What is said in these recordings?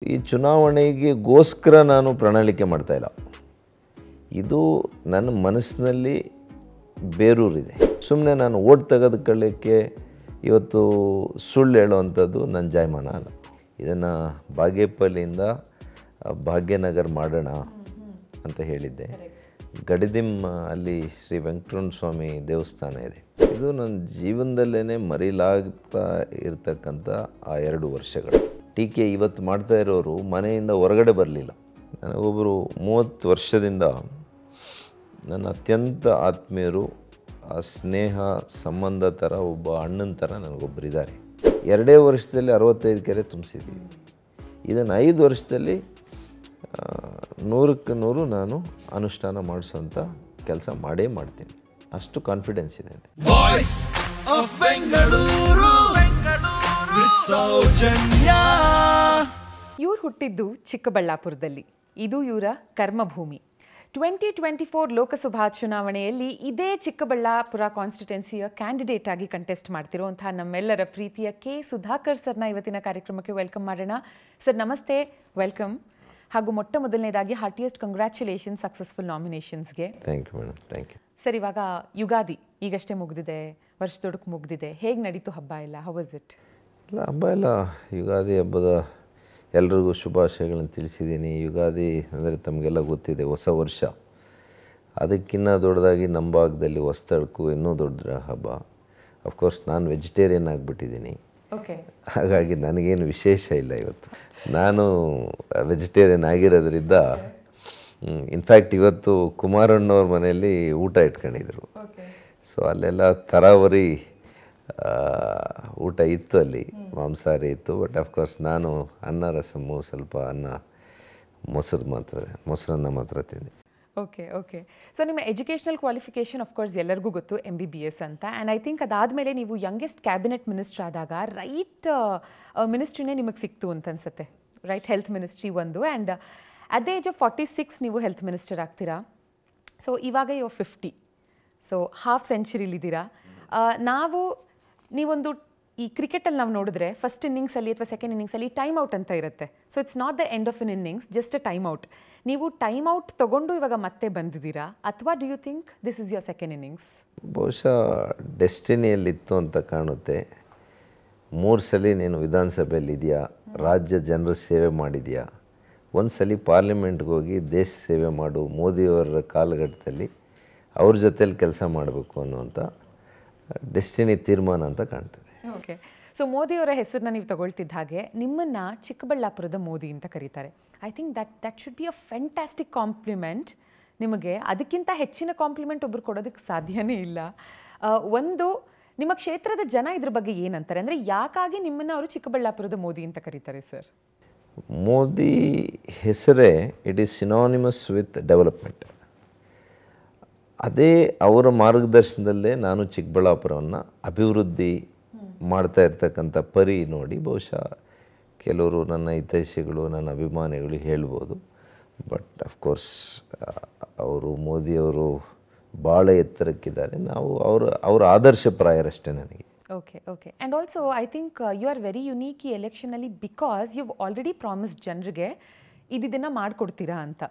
ಈ ಚುನಾವಣೆಗೋಸ್ಕರ ನಾನು ಪ್ರಣಾಳಿಕೆ ಮಾಡ್ತಾ ಇಲ್ಲ. ಇದು ನನ್ನ ಮನಸ್ಸಿನಲ್ಲಿ ಬೇರೂರಿದೆ. ಸುಮ್ಮನೆ ನಾನು ಓಟ್ ತೆಗೆದುಕೊಳ್ಳಿಕ್ಕೆ ಇವತ್ತು ಸುಳ್ಳು ಹೇಳುವಂಥದ್ದು ನನ್ನ ಜಾಯಮಾನ ಅಲ್ಲ. ಇದನ್ನು ಬಾಗೇಪಲ್ಲಿಯಿಂದ ಭಾಗ್ಯನಗರ ಮಾಡೋಣ ಅಂತ ಹೇಳಿದ್ದೆ. ಗಡಿದಿಮ್ ಅಲ್ಲಿ ಶ್ರೀ ವೆಂಕಟರಮಣ ಸ್ವಾಮಿ ದೇವಸ್ಥಾನ ಇದೆ. ಇದು ನನ್ನ ಜೀವನದಲ್ಲೇ ಮರೀಲಾಗ್ತಾ ಇರತಕ್ಕಂಥ ಆ 2 ವರ್ಷಗಳು. ಟೀಕೆ ಇವತ್ತು ಮಾಡ್ತಾ ಇರೋರು ಮನೆಯಿಂದ ಹೊರಗಡೆ ಬರಲಿಲ್ಲ. ನನಗೊಬ್ಬರು 30 ವರ್ಷದಿಂದ ನನ್ನ ಅತ್ಯಂತ ಆತ್ಮೀಯರು, ಆ ಸ್ನೇಹ ಸಂಬಂಧ ಥರ ಒಬ್ಬ ಅಣ್ಣನ ಥರ ನನಗೊಬ್ಬರಿದ್ದಾರೆ. 2 ವರ್ಷದಲ್ಲಿ 65 ಕೆರೆ ತುಂಬಿಸಿದ್ದೀವಿ. ಇದನ್ನು 5 ವರ್ಷದಲ್ಲಿ 100ಕ್ಕೆ 100 ನಾನು ಅನುಷ್ಠಾನ ಮಾಡಿಸೋಂಥ ಕೆಲಸ ಮಾಡೇ ಮಾಡ್ತೀನಿ. ಅಷ್ಟು ಕಾನ್ಫಿಡೆನ್ಸ್ ಇದೆ. ಇವ್ರು ಹುಟ್ಟಿದ್ದು ಚಿಕ್ಕಬಳ್ಳಾಪುರದಲ್ಲಿ. ಇದು ಇವರ ಕರ್ಮಭೂಮಿ. 2024 ಲೋಕಸಭಾ ಚುನಾವಣೆಯಲ್ಲಿ ಇದೇ ಚಿಕ್ಕಬಳ್ಳಾಪುರ ಕಾನ್ಸ್ಟಿಟ್ಯುನ್ಸಿಯ ಕ್ಯಾಂಡಿಡೇಟ್ ಆಗಿ ಕಂಟೆಸ್ಟ್ ಮಾಡ್ತಿರುವಂತಹ ನಮ್ಮೆಲ್ಲರ ಪ್ರೀತಿಯ ಕೆ ಸುಧಾಕರ್ ಸರ್ನ ಇವತ್ತಿನ ಕಾರ್ಯಕ್ರಮಕ್ಕೆ ವೆಲ್ಕಮ್ ಮಾಡೋಣ. ಸರ್ ನಮಸ್ತೆ, ವೆಲ್ಕಮ್. ಹಾಗೂ ಮೊಟ್ಟ ಮೊದಲನೇದಾಗಿ ಹಾರ್ಟಿಯೆಸ್ಟ್ ಕಂಗ್ರ್ಯಾಚುಲೇಷನ್ ಸಕ್ಸಸ್ಫುಲ್ ನಾಮಿನೇಷನ್ಸ್ಗೆ. Thank you madam, thank you. Sir, ಇವಾಗ ಯುಗಾದಿ ಈಗಷ್ಟೇ ಮುಗಿದಿದೆ, ವರ್ಷದೊಡಕು ಮುಗಿದಿದೆ. ಹೇಗೆ ನಡೀತು ಹಬ್ಬ ಎಲ್ಲ? How was it? ಇಲ್ಲ, ಹಬ್ಬ ಎಲ್ಲ ಯುಗಾದಿ ಹಬ್ಬದ ಎಲ್ರಿಗೂ ಶುಭಾಶಯಗಳನ್ನು ತಿಳಿಸಿದ್ದೀನಿ. ಯುಗಾದಿ ಅಂದರೆ ತಮಗೆಲ್ಲ ಗೊತ್ತಿದೆ, ಹೊಸ ವರ್ಷ. ಅದಕ್ಕಿಂತ ದೊಡ್ಡದಾಗಿ ನಮ್ಮ ಭಾಗದಲ್ಲಿ ಹೊಸದಳಕು ಇನ್ನೂ ದೊಡ್ಡ ಹಬ್ಬ. ಅಫ್ಕೋರ್ಸ್ ನಾನು ವೆಜಿಟೇರಿಯನ್ ಆಗಿಬಿಟ್ಟಿದ್ದೀನಿ. ಓಕೆ. ಹಾಗಾಗಿ ನನಗೇನು ವಿಶೇಷ ಇಲ್ಲ ಇವತ್ತು. ನಾನು ವೆಜಿಟೇರಿಯನ್ ಆಗಿರೋದ್ರಿಂದ ಇನ್ಫ್ಯಾಕ್ಟ್ ಇವತ್ತು ಕುಮಾರಣ್ಣವ್ರ ಮನೆಯಲ್ಲಿ ಊಟ ಇಟ್ಕೊಂಡಿದ್ರು. ಸೊ ಅಲ್ಲೆಲ್ಲ ತರಾವರಿ ಊಟ ಇತ್ತು, ಅಲ್ಲಿ ಮಾಂಸಾಹಾರಿ ಇತ್ತು. ಬಟ್ ಅಫ್ಕೋರ್ಸ್ ನಾನು ಅನ್ನ ರಸಮ್ಮು, ಸ್ವಲ್ಪ ಅನ್ನ, ಮೊಸರನ್ನ ಮಾತ್ರ ತಿಂದೆ. Okay okay. ಸೊ ನಿಮ್ಮ ಎಜುಕೇಷನಲ್ ಕ್ವಾಲಿಫಿಕೇಷನ್ ಆಫ್ಕೋರ್ಸ್ ಎಲ್ಲರಿಗೂ ಗೊತ್ತು, MBBS ಅಂತ. ಆ್ಯಂಡ್ ಐ ಥಿಂಕ್ ಅದಾದಮೇಲೆ ನೀವು ಯಂಗೆಸ್ಟ್ ಕ್ಯಾಬಿನೆಟ್ ಮಿನಿಸ್ಟರ್ ಆದಾಗ ರೈಟ್ ಮಿನಿಸ್ಟ್ರಿನೇ ನಿಮಗೆ ಸಿಕ್ತು ಅಂತ ಅನ್ಸುತ್ತೆ, ರೈಟ್? ಹೆಲ್ತ್ ಮಿನಿಸ್ಟ್ರಿ ಒಂದು. And at the age of 46 ನೀವು ಹೆಲ್ತ್ ಮಿನಿಸ್ಟರ್ ಆಗ್ತೀರಾ. ಸೊ ಇವಾಗ ಯು 50, ಸೊ ಹಾಫ್ ಸೆಂಚುರಿಲಿದ್ದೀರಾ. ನೀವೊಂದು ಈ ಕ್ರಿಕೆಟಲ್ಲಿ ನಾವು ನೋಡಿದ್ರೆ ಫಸ್ಟ್ ಇನ್ನಿಂಗ್ಸಲ್ಲಿ ಅಥವಾ ಸೆಕೆಂಡ್ ಇನ್ನಿಂಗ್ಸಲ್ಲಿ ಟೈಮ್ ಔಟ್ ಅಂತ ಇರುತ್ತೆ. So it's not the end of an innings, just a time out. ನೀವು ಟೈಮ್ ಔಟ್ ತೊಗೊಂಡು ಇವಾಗ ಮತ್ತೆ ಬಂದಿದ್ದೀರಾ, ಅಥವಾ do you think this is your second innings? ಬಹುಶಃ ಡೆಸ್ಟಿನಿಯಲ್ಲಿತ್ತು ಅಂತ ಕಾಣುತ್ತೆ. 3 ಸಲ ನೀನು ವಿಧಾನಸಭೆಯಲ್ಲಿ ಇದೆಯಾ, ರಾಜ್ಯ ಜನರ ಸೇವೆ ಮಾಡಿದೆಯಾ, ಒಂದು ಸಲ ಪಾರ್ಲಿಮೆಂಟ್ಗೆ ಹೋಗಿ ದೇಶ ಸೇವೆ ಮಾಡು, ಮೋದಿಯವರ ಕಾಲಘಟ್ಟದಲ್ಲಿ ಅವ್ರ ಜೊತೇಲಿ ಕೆಲಸ ಮಾಡಬೇಕು ಅನ್ನುವಂಥ ಡೆಸ್ಟಿನಿ ತೀರ್ಮಾನ ಅಂತ ಕಾಣ್ತದೆ. ಓಕೆ. ಸೊ ಮೋದಿಯವರ ಹೆಸರನ್ನ ನೀವು ತಗೊಳ್ತಿದ್ದ ಹಾಗೆ ನಿಮ್ಮನ್ನು ಚಿಕ್ಕಬಳ್ಳಾಪುರದ ಮೋದಿ ಅಂತ ಕರೀತಾರೆ. I think that should be a fantastic compliment ನಿಮಗೆ. ಅದಕ್ಕಿಂತ ಹೆಚ್ಚಿನ ಕಾಂಪ್ಲಿಮೆಂಟ್ ಒಬ್ರು ಕೊಡೋದಕ್ಕೆ ಸಾಧ್ಯನೇ ಇಲ್ಲ. ಒಂದು, ನಿಮ್ಮ ಕ್ಷೇತ್ರದ ಜನ ಇದ್ರ ಬಗ್ಗೆ ಏನಂತಾರೆ? ಅಂದರೆ ಯಾಕಾಗಿ ನಿಮ್ಮನ್ನು ಅವರು ಚಿಕ್ಕಬಳ್ಳಾಪುರದ ಮೋದಿ ಅಂತ ಕರೀತಾರೆ ಸರ್? ಮೋದಿ ಹೆಸರೇ it is synonymous with development. ಅದೇ ಅವರ ಮಾರ್ಗದರ್ಶನದಲ್ಲೇ ನಾನು ಚಿಕ್ಕಬಳ್ಳಾಪುರವನ್ನು ಅಭಿವೃದ್ಧಿ ಮಾಡ್ತಾ ಇರ್ತಕ್ಕಂಥ ಪರಿ ನೋಡಿ ಬಹುಶಃ ಕೆಲವರು ನನ್ನ ಹಿತೈಷಿಗಳು, ನನ್ನ ಅಭಿಮಾನಿಗಳು ಹೇಳ್ಬೋದು. ಬಟ್ ಅಫ್ಕೋರ್ಸ್ ಅವರು ಮೋದಿಯವರು ಭಾಳ ಎತ್ತರಕ್ಕಿದ್ದಾರೆ. ನಾವು ಅವರ ಆದರ್ಶಪ್ರಾಯರಷ್ಟೇ ನನಗೆ. Okay okay. And also I think you are very unique ಈ ಎಲೆಕ್ಷನಲ್ಲಿ, ಬಿಕಾಸ್ ಯು ಆಲ್ರೆಡಿ ಪ್ರಾಮಿಸ್ಡ್ ಜನರಿಗೆ ಇದನ್ನು ಮಾಡಿಕೊಡ್ತೀರಾ ಅಂತ.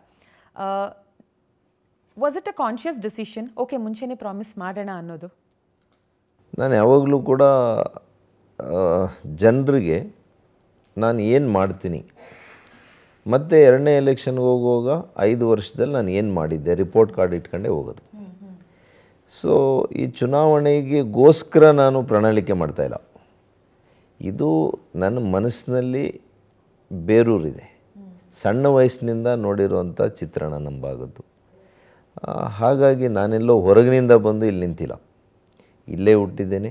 Was it a conscious decision? Okay, ಮುಂಚೆನೇ ಪ್ರಾಮಿಸ್ ಮಾಡೋಣ ಅನ್ನೋದು? ನಾನು ಯಾವಾಗಲೂ ಕೂಡ ಜನರಿಗೆ ನಾನು ಏನು ಮಾಡ್ತೀನಿ, ಮತ್ತು 2ನೇ ಎಲೆಕ್ಷನ್ಗೆ ಹೋಗುವಾಗ 5 ವರ್ಷದಲ್ಲಿ ನಾನು ಏನು ಮಾಡಿದ್ದೆ ರಿಪೋರ್ಟ್ ಕಾರ್ಡ್ ಇಟ್ಕೊಂಡೇ ಹೋಗೋದು. ಸೊ ಈ ಚುನಾವಣೆಗೋಸ್ಕರ ನಾನು ಪ್ರಣಾಳಿಕೆ ಮಾಡ್ತಾಯಿಲ್ಲ. ಇದು ನನ್ನ ಮನಸ್ಸಿನಲ್ಲಿ ಬೇರೂರಿದೆ. ಸಣ್ಣ ವಯಸ್ಸಿನಿಂದ ನೋಡಿರುವಂಥ ಚಿತ್ರಣ ನಮ್ಮ ಭಾಗದ್ದು. ಹಾಗಾಗಿ ನಾನೆಲ್ಲೋ ಹೊರಗಿನಿಂದ ಬಂದು ಇಲ್ಲಿ ನಿಂತಿಲ್ಲ. ಇಲ್ಲೇ ಹುಟ್ಟಿದ್ದೇನೆ,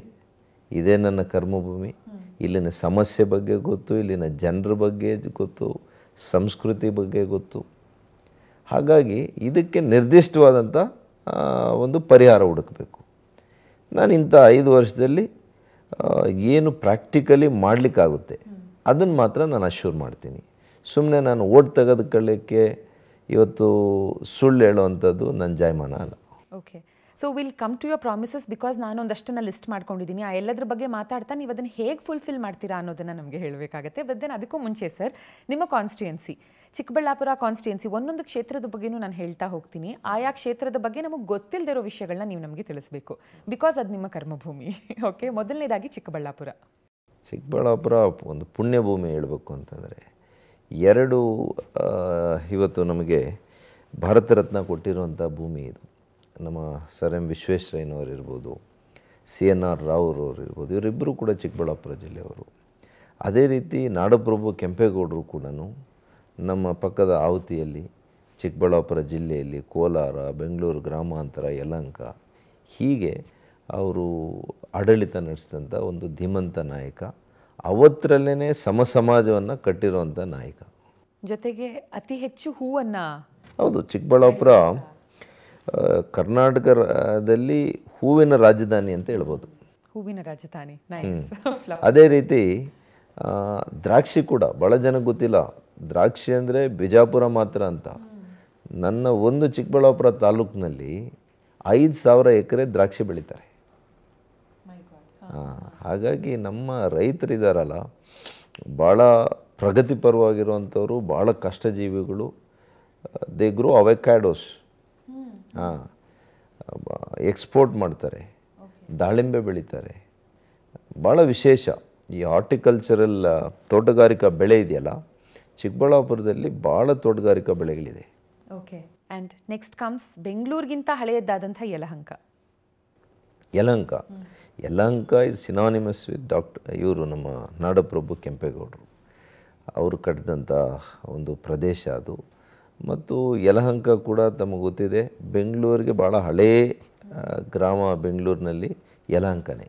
ಇದೇ ನನ್ನ ಕರ್ಮಭೂಮಿ. ಇಲ್ಲಿನ ಸಮಸ್ಯೆ ಬಗ್ಗೆ ಗೊತ್ತು, ಇಲ್ಲಿನ ಜನರ ಬಗ್ಗೆ ಗೊತ್ತು, ಸಂಸ್ಕೃತಿ ಬಗ್ಗೆ ಗೊತ್ತು. ಹಾಗಾಗಿ ಇದಕ್ಕೆ ನಿರ್ದಿಷ್ಟವಾದಂಥ ಒಂದು ಪರಿಹಾರ ಹುಡುಕಬೇಕು. ನಾನು ಇಂಥ 5 ವರ್ಷದಲ್ಲಿ ಏನು ಪ್ರಾಕ್ಟಿಕಲಿ ಮಾಡಲಿಕ್ಕಾಗುತ್ತೆ ಅದನ್ನು ಮಾತ್ರ ನಾನು ಅಶ್ಯೂರ್ ಮಾಡ್ತೀನಿ. ಸುಮ್ಮನೆ ನಾನು ಓಟ್ ತೆಗೆದುಕೊಳ್ಳಿಕ್ಕೆ ಇವತ್ತು ಸುಳ್ಳು ಹೇಳುವಂಥದ್ದು ನನ್ನ ಜಾಯಮಾನ ಅಲ್ಲ. Okay. So will come to your promises because ನಾನು ಒಂದಷ್ಟನ್ನು ಲಿಸ್ಟ್ ಮಾಡ್ಕೊಂಡಿದ್ದೀನಿ. ಆ ಎಲ್ಲದ್ರ ಬಗ್ಗೆ ಮಾತಾಡ್ತಾ ನೀವು ಅದನ್ನು ಹೇಗೆ ಫುಲ್ಫಿಲ್ ಮಾಡ್ತೀರಾ ಅನ್ನೋದನ್ನು ನಮಗೆ ಹೇಳಬೇಕಾಗತ್ತೆ. ಬಟ್ ದೆನ್ ಅದಕ್ಕೂ ಮುಂಚೆ ಸರ್, ನಿಮ್ಮ ಕಾನ್ಸ್ಟಿಟ್ಯೂನ್ಸಿ ಚಿಕ್ಕಬಳ್ಳಾಪುರ ಕಾನ್ಸ್ಟಿಟ್ಯೂನ್ಸಿ, ಒಂದೊಂದು ಕ್ಷೇತ್ರದ ಬಗ್ಗೆನೂ ನಾನು ಹೇಳ್ತಾ ಹೋಗ್ತೀನಿ. ಆಯಾ ಕ್ಷೇತ್ರದ ಬಗ್ಗೆ ನಮಗೆ ಗೊತ್ತಿಲ್ಲದಿರೋ ವಿಷಯಗಳನ್ನ ನೀವು ನಮಗೆ ತಿಳಿಸ್ಬೇಕು, ಬಿಕಾಸ್ ಅದು ನಿಮ್ಮ ಕರ್ಮಭೂಮಿ. ಓಕೆ, ಮೊದಲನೇದಾಗಿ ಚಿಕ್ಕಬಳ್ಳಾಪುರ. ಚಿಕ್ಕಬಳ್ಳಾಪುರ ಒಂದು ಪುಣ್ಯಭೂಮಿ ಹೇಳಬೇಕು ಅಂತಂದರೆ, ಎರಡು ಇವತ್ತು ನಮಗೆ ಭಾರತ ರತ್ನ ಕೊಟ್ಟಿರುವಂಥ ಭೂಮಿ ಇದು. ನಮ್ಮ ಸರ್ ಎಂ ವಿಶ್ವೇಶ್ವರಯ್ಯನವರು ಇರ್ಬೋದು, CNR ರಾವ್ ಅವರು ಇರ್ಬೋದು, ಇವರಿಬ್ಬರು ಕೂಡ ಚಿಕ್ಕಬಳ್ಳಾಪುರ ಜಿಲ್ಲೆಯವರು. ಅದೇ ರೀತಿ ನಾಡಪ್ರಭು ಕೆಂಪೇಗೌಡರು ಕೂಡ ನಮ್ಮ ಪಕ್ಕದ ಆವತಿಯಲ್ಲಿ, ಚಿಕ್ಕಬಳ್ಳಾಪುರ ಜಿಲ್ಲೆಯಲ್ಲಿ ಕೋಲಾರ, ಬೆಂಗಳೂರು ಗ್ರಾಮಾಂತರ, ಯಲಹಂಕ, ಹೀಗೆ ಅವರು ಆಡಳಿತ ನಡೆಸಿದಂಥ ಒಂದು ಧೀಮಂತ ನಾಯಕ. ಅವತ್ತರಲ್ಲೇ ಸಮಾಜವನ್ನು ಕಟ್ಟಿರುವಂಥ ನಾಯಕ. ಜೊತೆಗೆ ಅತಿ ಹೆಚ್ಚು ಹೂವನ್ನು, ಹೌದು, ಚಿಕ್ಕಬಳ್ಳಾಪುರ ಕರ್ನಾಟಕದಲ್ಲಿ ಹೂವಿನ ರಾಜಧಾನಿ ಅಂತ ಹೇಳ್ಬೋದು. ಹೂವಿನ ರಾಜಧಾನಿ, ನೈಸ್. ಅದೇ ರೀತಿ ದ್ರಾಕ್ಷಿ ಕೂಡ ಭಾಳ ಜನಕ್ಕೆ ಗೊತ್ತಿಲ್ಲ. ದ್ರಾಕ್ಷಿ ಅಂದರೆ ಬಿಜಾಪುರ ಮಾತ್ರ ಅಂತ. ನನ್ನ ಒಂದು ಚಿಕ್ಕಬಳ್ಳಾಪುರ ತಾಲೂಕಿನಲ್ಲಿ 5,000 ಎಕರೆ ದ್ರಾಕ್ಷಿ ಬೆಳೀತಾರೆ. ಹಾಗಾಗಿ ನಮ್ಮ ರೈತರಿದ್ದಾರಲ್ಲ, ಭಾಳ ಪ್ರಗತಿಪರವಾಗಿರುವಂಥವ್ರು, ಭಾಳ ಕಷ್ಟಜೀವಿಗಳು. ದೇ ಗ್ರೋ ಅವಕ್ಯಾಡೋಸ್, ಎಕ್ಸ್ಪೋರ್ಟ್ ಮಾಡ್ತಾರೆ, ದಾಳಿಂಬೆ ಬೆಳೀತಾರೆ. ಭಾಳ ವಿಶೇಷ ಈ ಹಾರ್ಟಿಕಲ್ಚರಲ್ ತೋಟಗಾರಿಕಾ ಬೆಳೆ ಇದೆಯಲ್ಲ, ಚಿಕ್ಕಬಳ್ಳಾಪುರದಲ್ಲಿ ಭಾಳ ತೋಟಗಾರಿಕಾ ಬೆಳೆಗಳಿದೆ. ಓಕೆ, ಆ್ಯಂಡ್ ನೆಕ್ಸ್ಟ್ ಕಮ್ಸ್ ಬೆಂಗಳೂರಿಗಿಂತ ಹಳೆಯದಾದಂಥ Yelahanka. Yelahanka is synonymous with ಇವರು ನಮ್ಮ ನಾಡಪ್ರಭು ಕೆಂಪೇಗೌಡರು ಅವರು ಕಟ್ಟಿದಂಥ ಒಂದು ಪ್ರದೇಶ ಅದು. ಮತ್ತು ಯಲಹಂಕ ಕೂಡ ತಮಗೆ ಗೊತ್ತಿದೆ, ಬೆಂಗಳೂರಿಗೆ ಭಾಳ ಹಳೇ ಗ್ರಾಮ. ಬೆಂಗಳೂರಿನಲ್ಲಿ ಯಲಹಂಕನೇ.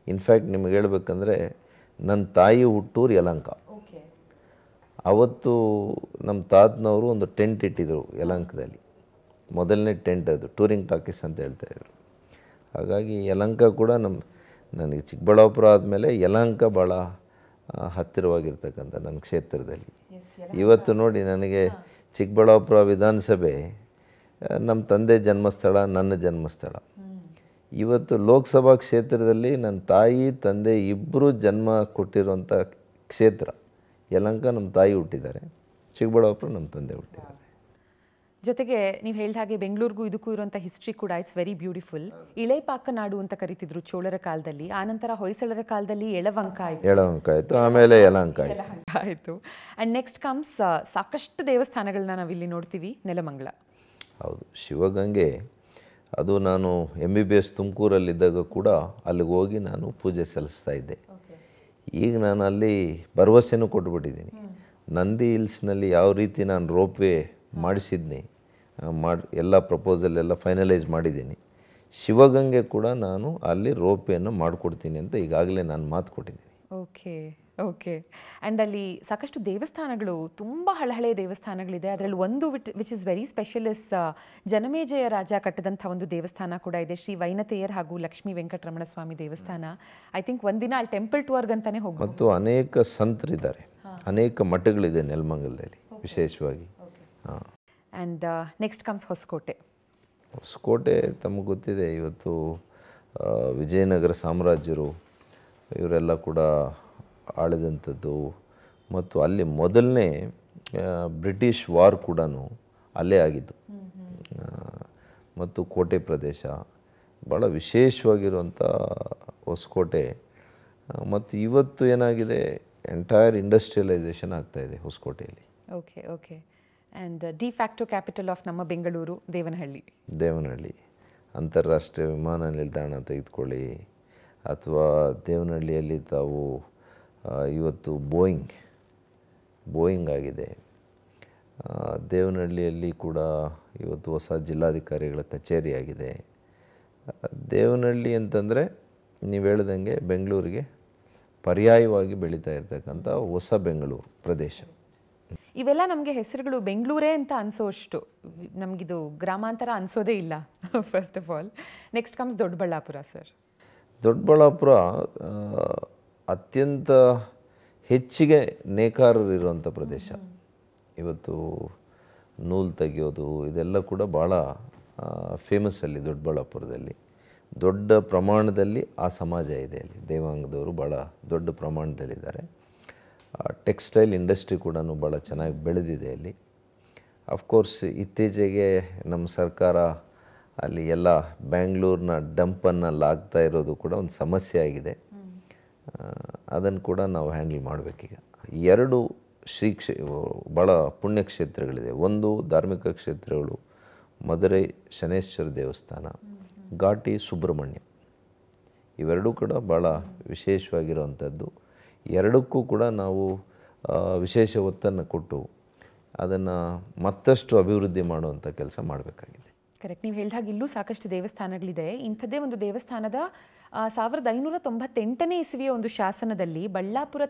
ಇನ್ಫ್ಯಾಕ್ಟ್ ನಿಮಗೆ ಹೇಳ್ಬೇಕಂದ್ರೆ, ನನ್ನ ತಾಯಿ ಹುಟ್ಟೂರು ಯಲಹಂಕ. ಅವತ್ತು ನಮ್ಮ ತಾತನವರು ಒಂದು ಟೆಂಟ್ ಇಟ್ಟಿದ್ರು ಯಲಹಂಕದಲ್ಲಿ. ಮೊದಲನೇ ಟೆಂಟ್ ಅದು, ಟೂರಿಂಗ್ ಟಾಕೀಸ್ ಅಂತ ಹೇಳ್ತಾಯಿದ್ರು. ಹಾಗಾಗಿ ಯಲಹಂಕ ಕೂಡ ನನಗೆ ಚಿಕ್ಕಬಳ್ಳಾಪುರ ಆದಮೇಲೆ ಯಲಹಂಕ ಭಾಳ ಹತ್ತಿರವಾಗಿರ್ತಕ್ಕಂಥ ನನ್ನ ಕ್ಷೇತ್ರದಲ್ಲಿ. ಇವತ್ತು ನೋಡಿ, ನನಗೆ ಚಿಕ್ಕಬಳ್ಳಾಪುರ ವಿಧಾನಸಭೆ ನಮ್ಮ ತಂದೆ ಜನ್ಮಸ್ಥಳ, ನನ್ನ ಜನ್ಮಸ್ಥಳ. ಇವತ್ತು ಲೋಕಸಭಾ ಕ್ಷೇತ್ರದಲ್ಲಿ ನನ್ನ ತಾಯಿ ತಂದೆ ಇಬ್ಬರು ಜನ್ಮ ಕೊಟ್ಟಿರುವಂಥ ಕ್ಷೇತ್ರ ಯಲಹಂಕ. ನಮ್ಮ ತಾಯಿ ಹುಟ್ಟಿದ್ದಾರೆ, ಚಿಕ್ಕಬಳ್ಳಾಪುರ ನಮ್ಮ ತಂದೆ ಹುಟ್ಟಿದ್ದಾರೆ. ಜೊತೆಗೆ ನೀವು ಹೇಳಿದ ಹಾಗೆ ಬೆಂಗಳೂರಿಗೂ ಇದಕ್ಕೂ ಇರುವಂಥ ಹಿಸ್ಟ್ರಿ ಕೂಡ ಇಟ್ಸ್ ವೆರಿ ಬ್ಯೂಟಿಫುಲ್. ಇಳೆಪಾಕ ನಾಡು ಅಂತ ಕರಿತಿದ್ರು ಚೋಳರ ಕಾಲದಲ್ಲಿ, ಆನಂತರ ಹೊಯ್ಸಳರ ಕಾಲದಲ್ಲಿ ಎಳವಂಕ ಆಯಿತು, ಆಮೇಲೆ ಯಲಹಂಕ ಆಯಿತು. ಆ್ಯಂಡ್ ನೆಕ್ಸ್ಟ್ ಕಮ್ಸ್ ಸಾಕಷ್ಟು ದೇವಸ್ಥಾನಗಳನ್ನ ನಾವಿಲ್ಲಿ ನೋಡ್ತೀವಿ. ನೆಲಮಂಗಲ. ಹೌದು, ಶಿವಗಂಗೆ. ಅದು ನಾನು MBBS ತುಮಕೂರಲ್ಲಿದ್ದಾಗ ಕೂಡ ಅಲ್ಲಿಗೆ ಹೋಗಿ ನಾನು ಪೂಜೆ ಸಲ್ಲಿಸ್ತಾ ಇದ್ದೆ. ಈಗ ನಾನು ಅಲ್ಲಿ ಭರವಸೆನೂ ಕೊಟ್ಬಿಟ್ಟಿದ್ದೀನಿ. ನಂದಿ ಹಿಲ್ಸ್ನಲ್ಲಿ ಯಾವ ರೀತಿ ನಾನು ರೋಪ್ವೇ ಮಾಡಿಸಿದ್ನಿ, ಎಲ್ಲ ಪ್ರಪೋಸಲ್ ಎಲ್ಲ ಫೈನಲೈಸ್ ಮಾಡಿದ್ದೀನಿ. ಶಿವಗಂಗೆ ಕೂಡ ನಾನು ಅಲ್ಲಿ ರೋಪ್ವೇಯನ್ನು ಮಾಡಿಕೊಡ್ತೀನಿ ಅಂತ ಈಗಾಗಲೇ ನಾನು ಮಾತು ಕೊಟ್ಟಿದ್ದೀನಿ. Okay okay. ಆ್ಯಂಡ್ ಅಲ್ಲಿ ಸಾಕಷ್ಟು ದೇವಸ್ಥಾನಗಳು, ತುಂಬ ಹಳೆಯ ದೇವಸ್ಥಾನಗಳಿದೆ. ಅದರಲ್ಲಿ ಒಂದು which is very special is Janamejaya ರಾಜ ಕಟ್ಟದಂಥ ಒಂದು ದೇವಸ್ಥಾನ ಕೂಡ ಇದೆ, ಶ್ರೀ ವೈನತೆಯರ್ ಹಾಗೂ ಲಕ್ಷ್ಮೀ ವೆಂಕಟರಮಣ ಸ್ವಾಮಿ ದೇವಸ್ಥಾನ. ಐ ಥಿಂಕ್ ಒಂದಿನ ಅಲ್ಲಿ ಟೆಂಪಲ್ ಟೂರ್ಗಂತಾನೆ ಹೋಗ್ಬೋದು. ಮತ್ತು ಅನೇಕ ಸಂತರಿದ್ದಾರೆ, ಅನೇಕ ಮಠಗಳಿದೆ ನೆಲಮಂಗಲದಲ್ಲಿ ವಿಶೇಷವಾಗಿ. And next comes Hosakote. Hosakote ತಮಗೆ ಗೊತ್ತಿದೆ, ಇವತ್ತು ವಿಜಯನಗರ ಸಾಮ್ರಾಜ್ಯರು ಇವರೆಲ್ಲ ಕೂಡ ಆಳಿದಂಥದ್ದು. ಮತ್ತು ಅಲ್ಲಿ ಮೊದಲನೇ ಬ್ರಿಟಿಷ್ ವಾರ್ ಕೂಡ ಅಲ್ಲೇ ಆಗಿದ್ದು. ಮತ್ತು ಕೋಟೆ ಪ್ರದೇಶ ಭಾಳ ವಿಶೇಷವಾಗಿರುವಂಥ ಹೊಸಕೋಟೆ. ಮತ್ತು ಇವತ್ತು ಏನಾಗಿದೆ, ಎಂಟೈರ್ ಇಂಡಸ್ಟ್ರಿಯಲೈಸೇಷನ್ ಆಗ್ತಾಯಿದೆ ಹೊಸಕೋಟೆಯಲ್ಲಿ. Okay okay. And de facto capital of ನಮ್ಮ ಬೆಂಗಳೂರು ದೇವನಹಳ್ಳಿ. ಅಂತಾರಾಷ್ಟ್ರೀಯ ವಿಮಾನ ನಿಲ್ದಾಣ ತೆಗೆದುಕೊಳ್ಳಿ, ಅಥವಾ ದೇವನಹಳ್ಳಿಯಲ್ಲಿ ತಾವು ಇವತ್ತು ಬೋಯಿಂಗ್ ಆಗಿದೆ. ದೇವನಹಳ್ಳಿಯಲ್ಲಿ ಕೂಡ ಇವತ್ತು ಹೊಸ ಜಿಲ್ಲಾಧಿಕಾರಿಗಳ ಕಚೇರಿ ಆಗಿದೆ. ದೇವನಹಳ್ಳಿ ಅಂತಂದರೆ ನೀವು ಹೇಳ್ದಂಗೆ ಬೆಂಗಳೂರಿಗೆ ಪರ್ಯಾಯವಾಗಿ ಬೆಳೀತಾ ಇರ್ತಕ್ಕಂಥ ಹೊಸ ಬೆಂಗಳೂರು ಪ್ರದೇಶ. ಇವೆಲ್ಲ ನಮಗೆ ಹೆಸರುಗಳು ಬೆಂಗಳೂರೇ ಅಂತ ಅನಿಸೋಷ್ಟು, ನಮಗಿದು ಗ್ರಾಮಾಂತರ ಅನಿಸೋದೇ ಇಲ್ಲ. First of all next comes Doddaballapura sir. Doddaballapura ಅತ್ಯಂತ ಹೆಚ್ಚಿಗೆ ನೇಕಾರರಿರುವಂಥ ಪ್ರದೇಶ. ಇವತ್ತು ನೂಲು ತೆಗೆಯೋದು ಇದೆಲ್ಲ ಕೂಡ ಭಾಳ ಫೇಮಸ್ ಅಲ್ಲಿ ದೊಡ್ಡಬಳ್ಳಾಪುರದಲ್ಲಿ. ದೊಡ್ಡ ಪ್ರಮಾಣದಲ್ಲಿ ಆ ಸಮಾಜ ಇದೆ ಅಲ್ಲಿ. ದೇವಾಂಗದವರು ಭಾಳ ದೊಡ್ಡ ಪ್ರಮಾಣದಲ್ಲಿದ್ದಾರೆ. ಟೆಕ್ಸ್ಟೈಲ್ ಇಂಡಸ್ಟ್ರಿ ಕೂಡ ಭಾಳ ಚೆನ್ನಾಗಿ ಬೆಳೆದಿದೆ ಅಲ್ಲಿ. ಅಫ್ಕೋರ್ಸ್ ಇತ್ತೀಚೆಗೆ ನಮ್ಮ ಸರ್ಕಾರ ಅಲ್ಲಿ ಎಲ್ಲ ಬ್ಯಾಂಗ್ಳೂರಿನ ಡಂಪನ್ನೆಲ್ಲ ಆಗ್ತಾ ಇರೋದು ಕೂಡ ಒಂದು ಸಮಸ್ಯೆ ಆಗಿದೆ. ಅದನ್ನು ಕೂಡ ನಾವು ಹ್ಯಾಂಡಲ್ ಮಾಡಬೇಕೀಗ. 2 ಭಾಳ ಪುಣ್ಯಕ್ಷೇತ್ರಗಳಿದೆ. ಒಂದು ಧಾರ್ಮಿಕ ಕ್ಷೇತ್ರಗಳು, ಮಧುರೈ ಶನೇಶ್ವರ ದೇವಸ್ಥಾನ, ಘಾಟಿ ಸುಬ್ರಹ್ಮಣ್ಯ. ಇವೆರಡೂ ಕೂಡ ಭಾಳ ವಿಶೇಷವಾಗಿರುವಂಥದ್ದು. ಎರಡಕ್ಕೂ ಕೂಡ ನಾವು ವಿಶೇಷ ಒತ್ತನ್ನು ಕೊಟ್ಟು ಅದನ್ನು ಮತ್ತಷ್ಟು ಅಭಿವೃದ್ಧಿ ಮಾಡುವಂಥ ಕೆಲಸ ಮಾಡಬೇಕಾಗಿದೆ. ಕರೆಕ್ಟ್. ನೀವು ಹೇಳಿದಾಗ ಇಲ್ಲೂ ಸಾಕಷ್ಟು ದೇವಸ್ಥಾನಗಳಿದೆ. ಇಂಥದ್ದೇ ಒಂದು ದೇವಸ್ಥಾನದ 1598ನೇ ಇಸವಿಯ ಒಂದು ಶಾಸನದಲ್ಲಿ ಬಳ್ಳಾಪುರ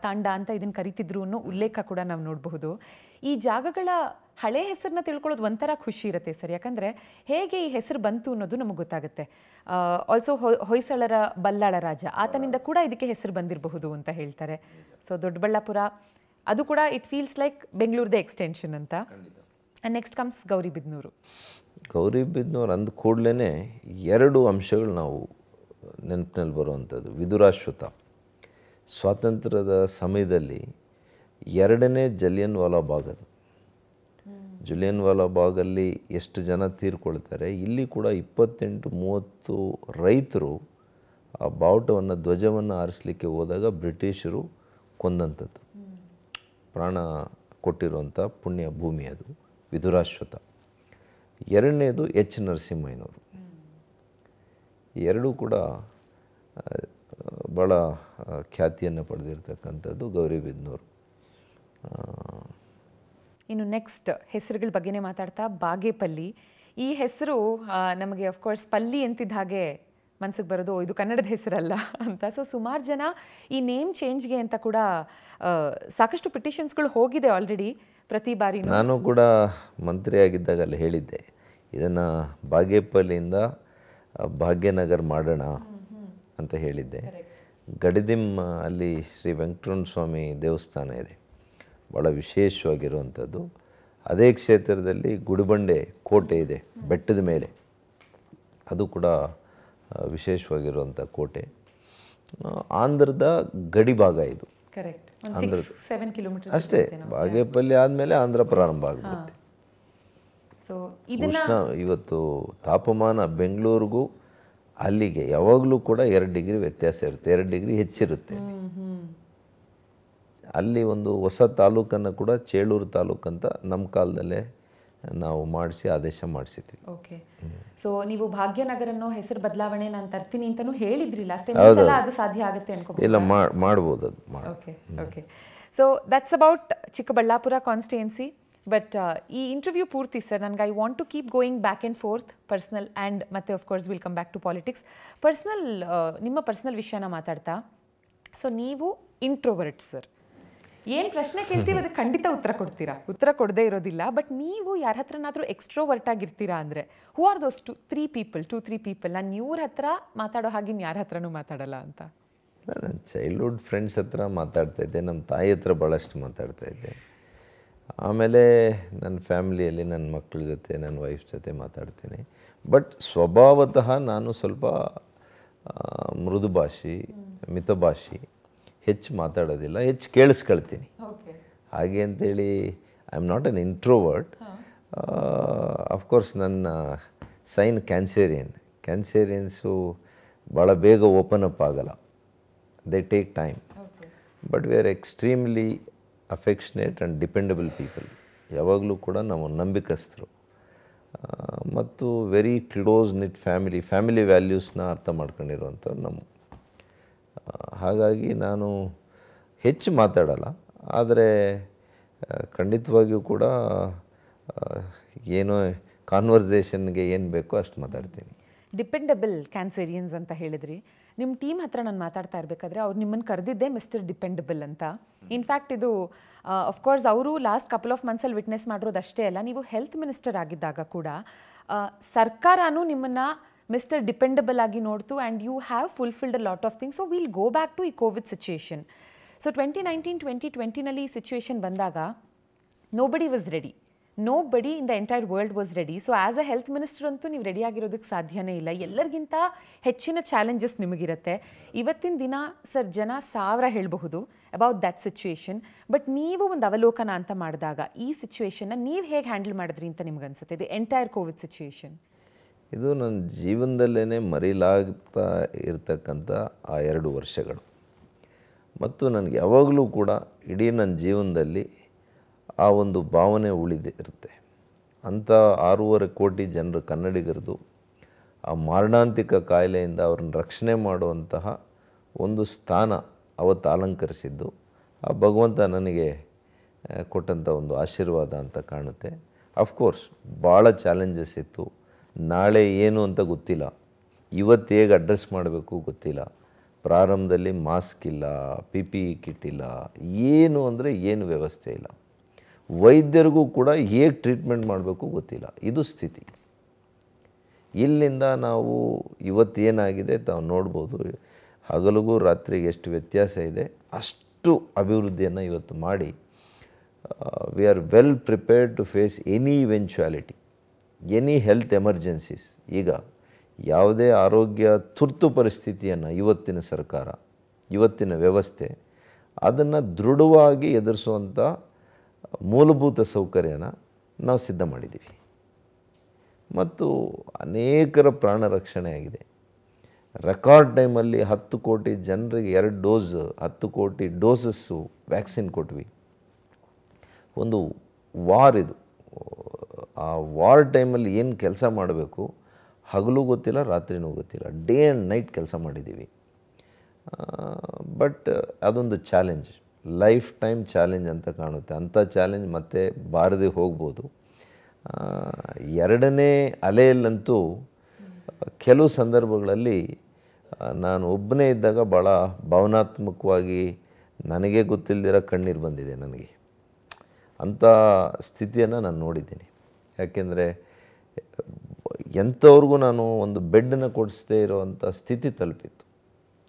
ತಾಂಡ ಅಂತ ಇದನ್ನು ಕರಿತಿದ್ರು ಅನ್ನೋ ಉಲ್ಲೇಖ ಕೂಡ ನಾವು ನೋಡಬಹುದು. ಈ ಜಾಗಗಳ ಹಳೆ ಹೆಸರನ್ನ ತಿಳ್ಕೊಳ್ಳೋದು ಒಂಥರ ಖುಷಿ ಇರುತ್ತೆ ಸರ್, ಯಾಕಂದರೆ ಹೇಗೆ ಈ ಹೆಸರು ಬಂತು ಅನ್ನೋದು ನಮಗೆ ಗೊತ್ತಾಗುತ್ತೆ. ಆಲ್ಸೋ ಹೊಯ್ಸಳರ ಬಲ್ಲಾಳ ರಾಜ, ಆತನಿಂದ ಕೂಡ ಇದಕ್ಕೆ ಹೆಸರು ಬಂದಿರಬಹುದು ಅಂತ ಹೇಳ್ತಾರೆ. ಸೊ ದೊಡ್ಡಬಳ್ಳಾಪುರ ಅದು ಕೂಡ ಇಟ್ ಫೀಲ್ಸ್ ಲೈಕ್ ಬೆಂಗಳೂರದೇ ಎಕ್ಸ್ಟೆನ್ಷನ್ ಅಂತ. And next comes Gauribidanur. Gauribidanur ಅಂದ ಕೂಡಲೇ 2 ಅಂಶಗಳು ನಾವು ನೆನಪಿನಲ್ಲಿ ಬರುವಂಥದ್ದು. ವಿದುರಾಶ್ವತ್ಥ, ಸ್ವಾತಂತ್ರ್ಯದ ಸಮಯದಲ್ಲಿ 2ನೇ ಜಲಿಯನ್ ವಾಲಾ ಬಾಗ್. ಅದು ಜಲಿಯನ್ ವಾಲಾ ಬಾಗಲ್ಲಿ ಎಷ್ಟು ಜನ ತೀರ್ಕೊಳ್ತಾರೆ, ಇಲ್ಲಿ ಕೂಡ 28-30 ರೈತರು ಆ ಬಾವುಟವನ್ನು, ಧ್ವಜವನ್ನು ಆರಿಸಲಿಕ್ಕೆ ಹೋದಾಗ ಬ್ರಿಟಿಷರು ಕೊಂದಂಥದ್ದು. ಪ್ರಾಣ ಕೊಟ್ಟಿರುವಂಥ ಪುಣ್ಯ ಭೂಮಿ ಅದು ವಿದುರಾಶ್ವತ್ಥ. 2ನೇದು ಎಚ್ ನರಸಿಂಹಯ್ಯನವರು. ಎರಡೂ ಕೂಡ ಭಾಳ ಖ್ಯಾತಿಯನ್ನು ಪಡೆದಿರ್ತಕ್ಕಂಥದ್ದು ಗೌರಿಬಿದನೂರು. ಇನ್ನು ನೆಕ್ಸ್ಟ್ ಹೆಸರುಗಳ ಬಗ್ಗೆನೇ ಮಾತಾಡ್ತಾ ಬಾಗೇಪಲ್ಲಿ. ಈ ಹೆಸರು ನಮಗೆ ಅಫ್ಕೋರ್ಸ್ ಪಲ್ಲಿ ಅಂತಿದ್ದ ಹಾಗೆ ಮನಸ್ಸಿಗೆ ಬರೋದು ಇದು ಕನ್ನಡದ ಹೆಸರಲ್ಲ ಅಂತ. ಸೊ ಸುಮಾರು ಜನ ಈ ನೇಮ್ ಚೇಂಜ್ಗೆ ಅಂತ ಕೂಡ ಸಾಕಷ್ಟು ಪಿಟಿಷನ್ಸ್ಗಳು ಹೋಗಿದೆ ಆಲ್ರೆಡಿ ಪ್ರತಿ ಬಾರಿ. ನಾನು ಕೂಡ ಮಂತ್ರಿ ಆಗಿದ್ದಾಗ ಅಲ್ಲಿ ಹೇಳಿದ್ದೆ, ಇದನ್ನು ಬಾಗೇಪಲ್ಲಿಯಿಂದ ಭಾಗ್ಯನಗರ್ ಮಾಡೋಣ ಅಂತ ಹೇಳಿದ್ದೆ. ಗಡಿದಿಮ್ ಅಲ್ಲಿ ಶ್ರೀ ವೆಂಕಟರಮಣ ಸ್ವಾಮಿ ದೇವಸ್ಥಾನ ಇದೆ, ಭಾಳ ವಿಶೇಷವಾಗಿರುವಂಥದ್ದು. ಅದೇ ಕ್ಷೇತ್ರದಲ್ಲಿ ಗುಡಿಬಂಡೆ ಕೋಟೆ ಇದೆ ಬೆಟ್ಟದ ಮೇಲೆ, ಅದು ಕೂಡ ವಿಶೇಷವಾಗಿರುವಂಥ ಕೋಟೆ. ಆಂಧ್ರದ ಗಡಿ ಭಾಗ ಇದು. ಅಷ್ಟೇ, ಬಾಗೇಪಲ್ಲಿ ಆದಮೇಲೆ ಆಂಧ್ರ ಪ್ರಾರಂಭ ಆಗಿಬಿಡುತ್ತೆ. ಉಷ್ಣ ಇವತ್ತು ತಾಪಮಾನ ಬೆಂಗಳೂರಿಗೂ ಅಲ್ಲಿಗೆ ಯಾವಾಗಲೂ ಕೂಡ 2 ಡಿಗ್ರಿ ವ್ಯತ್ಯಾಸ ಇರುತ್ತೆ, 2 ಡಿಗ್ರಿ ಹೆಚ್ಚಿರುತ್ತೆ. ಅಲ್ಲಿ ಒಂದು ಹೊಸ ತಾಲೂಕನ್ನು ಕೂಡ ಚೇಳೂರು ತಾಲೂಕು ಅಂತ ನಮ್ಮ ಕಾಲದಲ್ಲೇ ನಾವು ಮಾಡಿಸಿ ಆದೇಶ ಮಾಡಿಸಿದ್ವಿ. ಓಕೆ. ಸೊ ನೀವು ಭಾಗ್ಯನಗರ ಅನ್ನೋ ಹೆಸರು ಬದಲಾವಣೆ ನಾನು ತರ್ತೀನಿ ಅಂತಲೂ ಹೇಳಿದ್ರಿ ಲಾಸ್ಟ್ ಟೈಮ್. ಅದು ಸಾಧ್ಯ ಆಗುತ್ತೆ ಅನ್ಕೋಬಹುದು. ಇಲ್ಲ, ಮಾಡ್ಬೋದು ಅದು. Okay okay. So that's about Chikkaballapur constituency. But ಈ ಇಂಟರ್ವ್ಯೂ ಪೂರ್ತಿ ಸರ್ ನನಗೆ I want to keep going back and forth personal and ಮತ್ತೆ of course will come back to politics. ನಿಮ್ಮ ಪರ್ಸ್ನಲ್ ವಿಷಯನ ಮಾತಾಡ್ತಾ, ಸೊ ನೀವು ಇಂಟ್ರೋವರ್ಟ್ ಸರ್, ಏನು ಪ್ರಶ್ನೆ ಕೇಳ್ತೀವಿ ಅದಕ್ಕೆ ಖಂಡಿತ ಉತ್ತರ ಕೊಡ್ತೀರಾ, ಉತ್ತರ ಕೊಡದೇ ಇರೋದಿಲ್ಲ. ಬಟ್ ನೀವು ಯಾರ ಹತ್ರನಾದರೂ ಎಕ್ಸ್ಟ್ರೋವರ್ಟ್ ಆಗಿರ್ತೀರಾ ಅಂದರೆ ಹೂ ಆರ್ ದೋಸ್ 2-3 ಪೀಪಲ್? ನಾನು ಇವ್ರ ಹತ್ರ ಮಾತಾಡೋ ಹಾಗೆ ಯಾರ ಹತ್ರನೂ ಮಾತಾಡಲ್ಲ ಅಂತ. ನನ್ನ ಚೈಲ್ಡ್ಹುಡ್ ಫ್ರೆಂಡ್ಸ್ ಹತ್ರ ಮಾತಾಡ್ತಾಯಿದ್ದೆ, ನಮ್ಮ ತಾಯಿ ಹತ್ರ ಭಾಳಷ್ಟು ಮಾತಾಡ್ತಾಯಿದ್ದೆ. ಆಮೇಲೆ ನನ್ನ ಫ್ಯಾಮಿಲಿಯಲ್ಲಿ ನನ್ನ ಮಕ್ಕಳ ಜೊತೆ, ನನ್ನ ವೈಫ್ ಜೊತೆ ಮಾತಾಡ್ತೀನಿ. ಬಟ್ ಸ್ವಭಾವತಃ ನಾನು ಸ್ವಲ್ಪ ಮೃದುಭಾಷಿ, ಮಿತಭಾಷಿ, ಹೆಚ್ಚು ಮಾತಾಡೋದಿಲ್ಲ, ಹೆಚ್ಚು ಕೇಳಿಸ್ಕೊಳ್ತೀನಿ. ಹಾಗೆ ಅಂತೇಳಿ I am not an introvert. Of course ನನ್ನ ಸೈನ್ ಕ್ಯಾನ್ಸೇರಿಯನ್ಸು ಭಾಳ ಬೇಗ ಓಪನ್ ಅಪ್ ಆಗಲ್ಲ, they take time. But we are extremely affectionate and dependable people. ಯಾವಾಗಲೂ ಕೂಡ ನಾವು ನಂಬಿಕಸ್ಥರು ಮತ್ತು ವೆರಿ ಕ್ಲೋಸ್ ನಿಟ್ ಫ್ಯಾಮಿಲಿ ವ್ಯಾಲ್ಯೂಸ್ನ ಅರ್ಥ ಮಾಡ್ಕೊಂಡಿರುವಂಥವ್ರು ನಮ್ಮ. ಹಾಗಾಗಿ ನಾನು ಹೆಚ್ಚು ಮಾತಾಡಲ್ಲ, ಆದರೆ ಖಂಡಿತವಾಗಿಯೂ ಕೂಡ ಏನೋ ಕಾನ್ವರ್ಸೇಷನ್ಗೆ ಏನು ಬೇಕೋ ಅಷ್ಟು ಮಾತಾಡ್ತೀನಿ. ಡಿಪೆಂಡಬಲ್ ಕ್ಯಾನ್ಸೇರಿಯನ್ಸ್ ಅಂತ ಹೇಳಿದ್ರಿ. ನಿಮ್ಮ ಟೀಮ್ ಹತ್ರ ನಾನು ಮಾತಾಡ್ತಾ ಇರಬೇಕಾದ್ರೆ ಅವ್ರು ನಿಮ್ಮನ್ನು ಕರೆದಿದ್ದೆ ಮಿಸ್ಟರ್ ಡಿಪೆಂಡಬಲ್ ಅಂತ. ಇನ್ಫ್ಯಾಕ್ಟ್ ಇದು ಅಫ್ಕೋರ್ಸ್ ಅವರು ಲಾಸ್ಟ್ ಕಪಲ್ ಆಫ್ ಮಂತ್ಸಲ್ಲಿ ವಿಟ್ನೆಸ್ ಮಾಡಿರೋದು ಅಷ್ಟೇ ಅಲ್ಲ, ನೀವು ಹೆಲ್ತ್ ಮಿನಿಸ್ಟರ್ ಆಗಿದ್ದಾಗ ಕೂಡ ಸರ್ಕಾರನೂ ನಿಮ್ಮನ್ನು ಮಿಸ್ಟರ್ ಡಿಪೆಂಡಬಲ್ ಆಗಿ ನೋಡ್ತು and you have fulfilled a lot of things. So will go back to ಈ ಕೋವಿಡ್ ಸಿಚುಯೇಷನ್. ಸೊ 2019-2020ನಲ್ಲಿ ಈ ಸಿಚುಯೇಷನ್ ಬಂದಾಗ nobody was ready. Nobody in the entire world was ready. So as a health minister ಅಂತೂ ನೀವು ready ಆಗಿರೋದಕ್ಕೆ ಸಾಧ್ಯನೇ ಇಲ್ಲ. ಎಲ್ಲರಿಗಿಂತ ಹೆಚ್ಚಿನ ಚಾಲೆಂಜಸ್ ನಿಮಗಿರುತ್ತೆ. ಇವತ್ತಿನ ದಿನ ಸರ್ ಜನ 1000 ಹೇಳಬಹುದು ಅಬೌಟ್ ದಟ್ ಸಿಚುವೇಶನ್. ಬಟ್ ನೀವು ಒಂದು ಅವಲೋಕನ ಅಂತ ಮಾಡಿದಾಗ ಈ ಸಿಚುವೇಶನ್ನ ನೀವು ಹೇಗೆ ಹ್ಯಾಂಡಲ್ ಮಾಡಿದ್ರಿ ಅಂತ ನಿಮ್ಗೆ ಅನ್ಸುತ್ತೆ, ಇದು ಎಂಟೈರ್ ಕೋವಿಡ್ ಸಿಚುವೇಶನ್? ಇದು ನನ್ನ ಜೀವನದಲ್ಲೇ ಮರೀಲಾಗ್ತಾ ಇರತಕ್ಕಂಥ ಆ 2 ವರ್ಷಗಳು. ಮತ್ತು ನನಗೆ ಯಾವಾಗಲೂ ಕೂಡ ಇಡೀ ನನ್ನ ಜೀವನದಲ್ಲಿ ಆ ಒಂದು ಭಾವನೆ ಉಳಿದಿರುತ್ತೆ. ಅಂಥ 6.5 ಕೋಟಿ ಜನರು ಕನ್ನಡಿಗರದು ಆ ಮಾರಣಾಂತಿಕ ಕಾಯಿಲೆಯಿಂದ ಅವ್ರನ್ನ ರಕ್ಷಣೆ ಮಾಡುವಂತಹ ಒಂದು ಸ್ಥಾನ ಅವತ್ತು ಅಲಂಕರಿಸಿದ್ದು ಆ ಭಗವಂತ ನನಗೆ ಕೊಟ್ಟಂಥ ಒಂದು ಆಶೀರ್ವಾದ ಅಂತ ಕಾಣುತ್ತೆ. ಅಫ್ಕೋರ್ಸ್ ಭಾಳ ಚಾಲೆಂಜಸ್ ಇತ್ತು. ನಾಳೆ ಏನು ಅಂತ ಗೊತ್ತಿಲ್ಲ, ಇವತ್ತು ಹೇಗೆ ಅಡ್ರೆಸ್ ಮಾಡಬೇಕು ಗೊತ್ತಿಲ್ಲ. ಪ್ರಾರಂಭದಲ್ಲಿ ಮಾಸ್ಕ್ ಇಲ್ಲ, PPE ಕಿಟ್ ಇಲ್ಲ, ಏನು ಅಂದರೆ ಏನು ವ್ಯವಸ್ಥೆ ಇಲ್ಲ. ವೈದ್ಯರಿಗೂ ಕೂಡ ಹೇಗೆ ಟ್ರೀಟ್ಮೆಂಟ್ ಮಾಡಬೇಕು ಗೊತ್ತಿಲ್ಲ. ಇದು ಸ್ಥಿತಿ. ಇಲ್ಲಿಂದ ನಾವು ಇವತ್ತೇನಾಗಿದೆ ತಾವು ನೋಡ್ಬೋದು. ಹಗಲಿಗೂ ರಾತ್ರಿಗೆ ಎಷ್ಟು ವ್ಯತ್ಯಾಸ ಇದೆ, ಅಷ್ಟು ಅಭಿವೃದ್ಧಿಯನ್ನು ಇವತ್ತು ಮಾಡಿ we are well prepared to face any eventuality, any health emergencies. ಈಗ ಯಾವುದೇ ಆರೋಗ್ಯ ತುರ್ತು ಪರಿಸ್ಥಿತಿಯನ್ನು ಇವತ್ತಿನ ಸರ್ಕಾರ, ಇವತ್ತಿನ ವ್ಯವಸ್ಥೆ ಅದನ್ನು ದೃಢವಾಗಿ ಎದುರಿಸುವಂಥ ಮೂಲಭೂತ ಸೌಕರ್ಯನ ನಾವು ಸಿದ್ಧ ಮಾಡಿದ್ದೀವಿ. ಮತ್ತು ಅನೇಕರ ಪ್ರಾಣ ರಕ್ಷಣೆ ಆಗಿದೆ. ರೆಕಾರ್ಡ್ ಟೈಮಲ್ಲಿ 10 ಕೋಟಿ ಜನರಿಗೆ 2 ಡೋಸ್, 10 ಕೋಟಿ ಡೋಸಸ್ಸು ವ್ಯಾಕ್ಸಿನ್ ಕೊಟ್ವಿ. ಒಂದು ವಾರ್ ಇದು. ಆ ವಾರ್ ಟೈಮಲ್ಲಿ ಏನು ಕೆಲಸ ಮಾಡಬೇಕು, ಹಗಲು ಗೊತ್ತಿಲ್ಲ, ರಾತ್ರಿನೂ ಗೊತ್ತಿಲ್ಲ, ಡೇ ಆ್ಯಂಡ್ ನೈಟ್ ಕೆಲಸ ಮಾಡಿದ್ದೀವಿ. ಬಟ್ ಅದೊಂದು ಚಾಲೆಂಜ್, ಲೈಫ್ ಟೈಮ್ ಚಾಲೆಂಜ್ ಅಂತ ಕಾಣುತ್ತೆ. ಅಂಥ ಚಾಲೆಂಜ್ ಮತ್ತೆ ಬಾರದೆ ಹೋಗ್ಬೋದು. 2ನೇ ಅಲೆಯಲ್ಲಂತೂ ಕೆಲವು ಸಂದರ್ಭಗಳಲ್ಲಿ ನಾನು ಒಬ್ಬನೇ ಇದ್ದಾಗ ಭಾಳ ಭಾವನಾತ್ಮಕವಾಗಿ ನನಗೆ ಗೊತ್ತಿಲ್ಲದಿರೋ ಕಣ್ಣೀರು ಬಂದಿದೆ ನನಗೆ. ಅಂಥ ಸ್ಥಿತಿಯನ್ನು ನಾನು ನೋಡಿದ್ದೀನಿ. ಯಾಕೆಂದರೆ ಎಂಥವ್ರಿಗೂ ನಾನು ಒಂದು ಬೆಡ್ಡನ್ನು ಕೊಡಿಸದೇ ಇರೋವಂಥ ಸ್ಥಿತಿ ತಲುಪಿತ್ತು.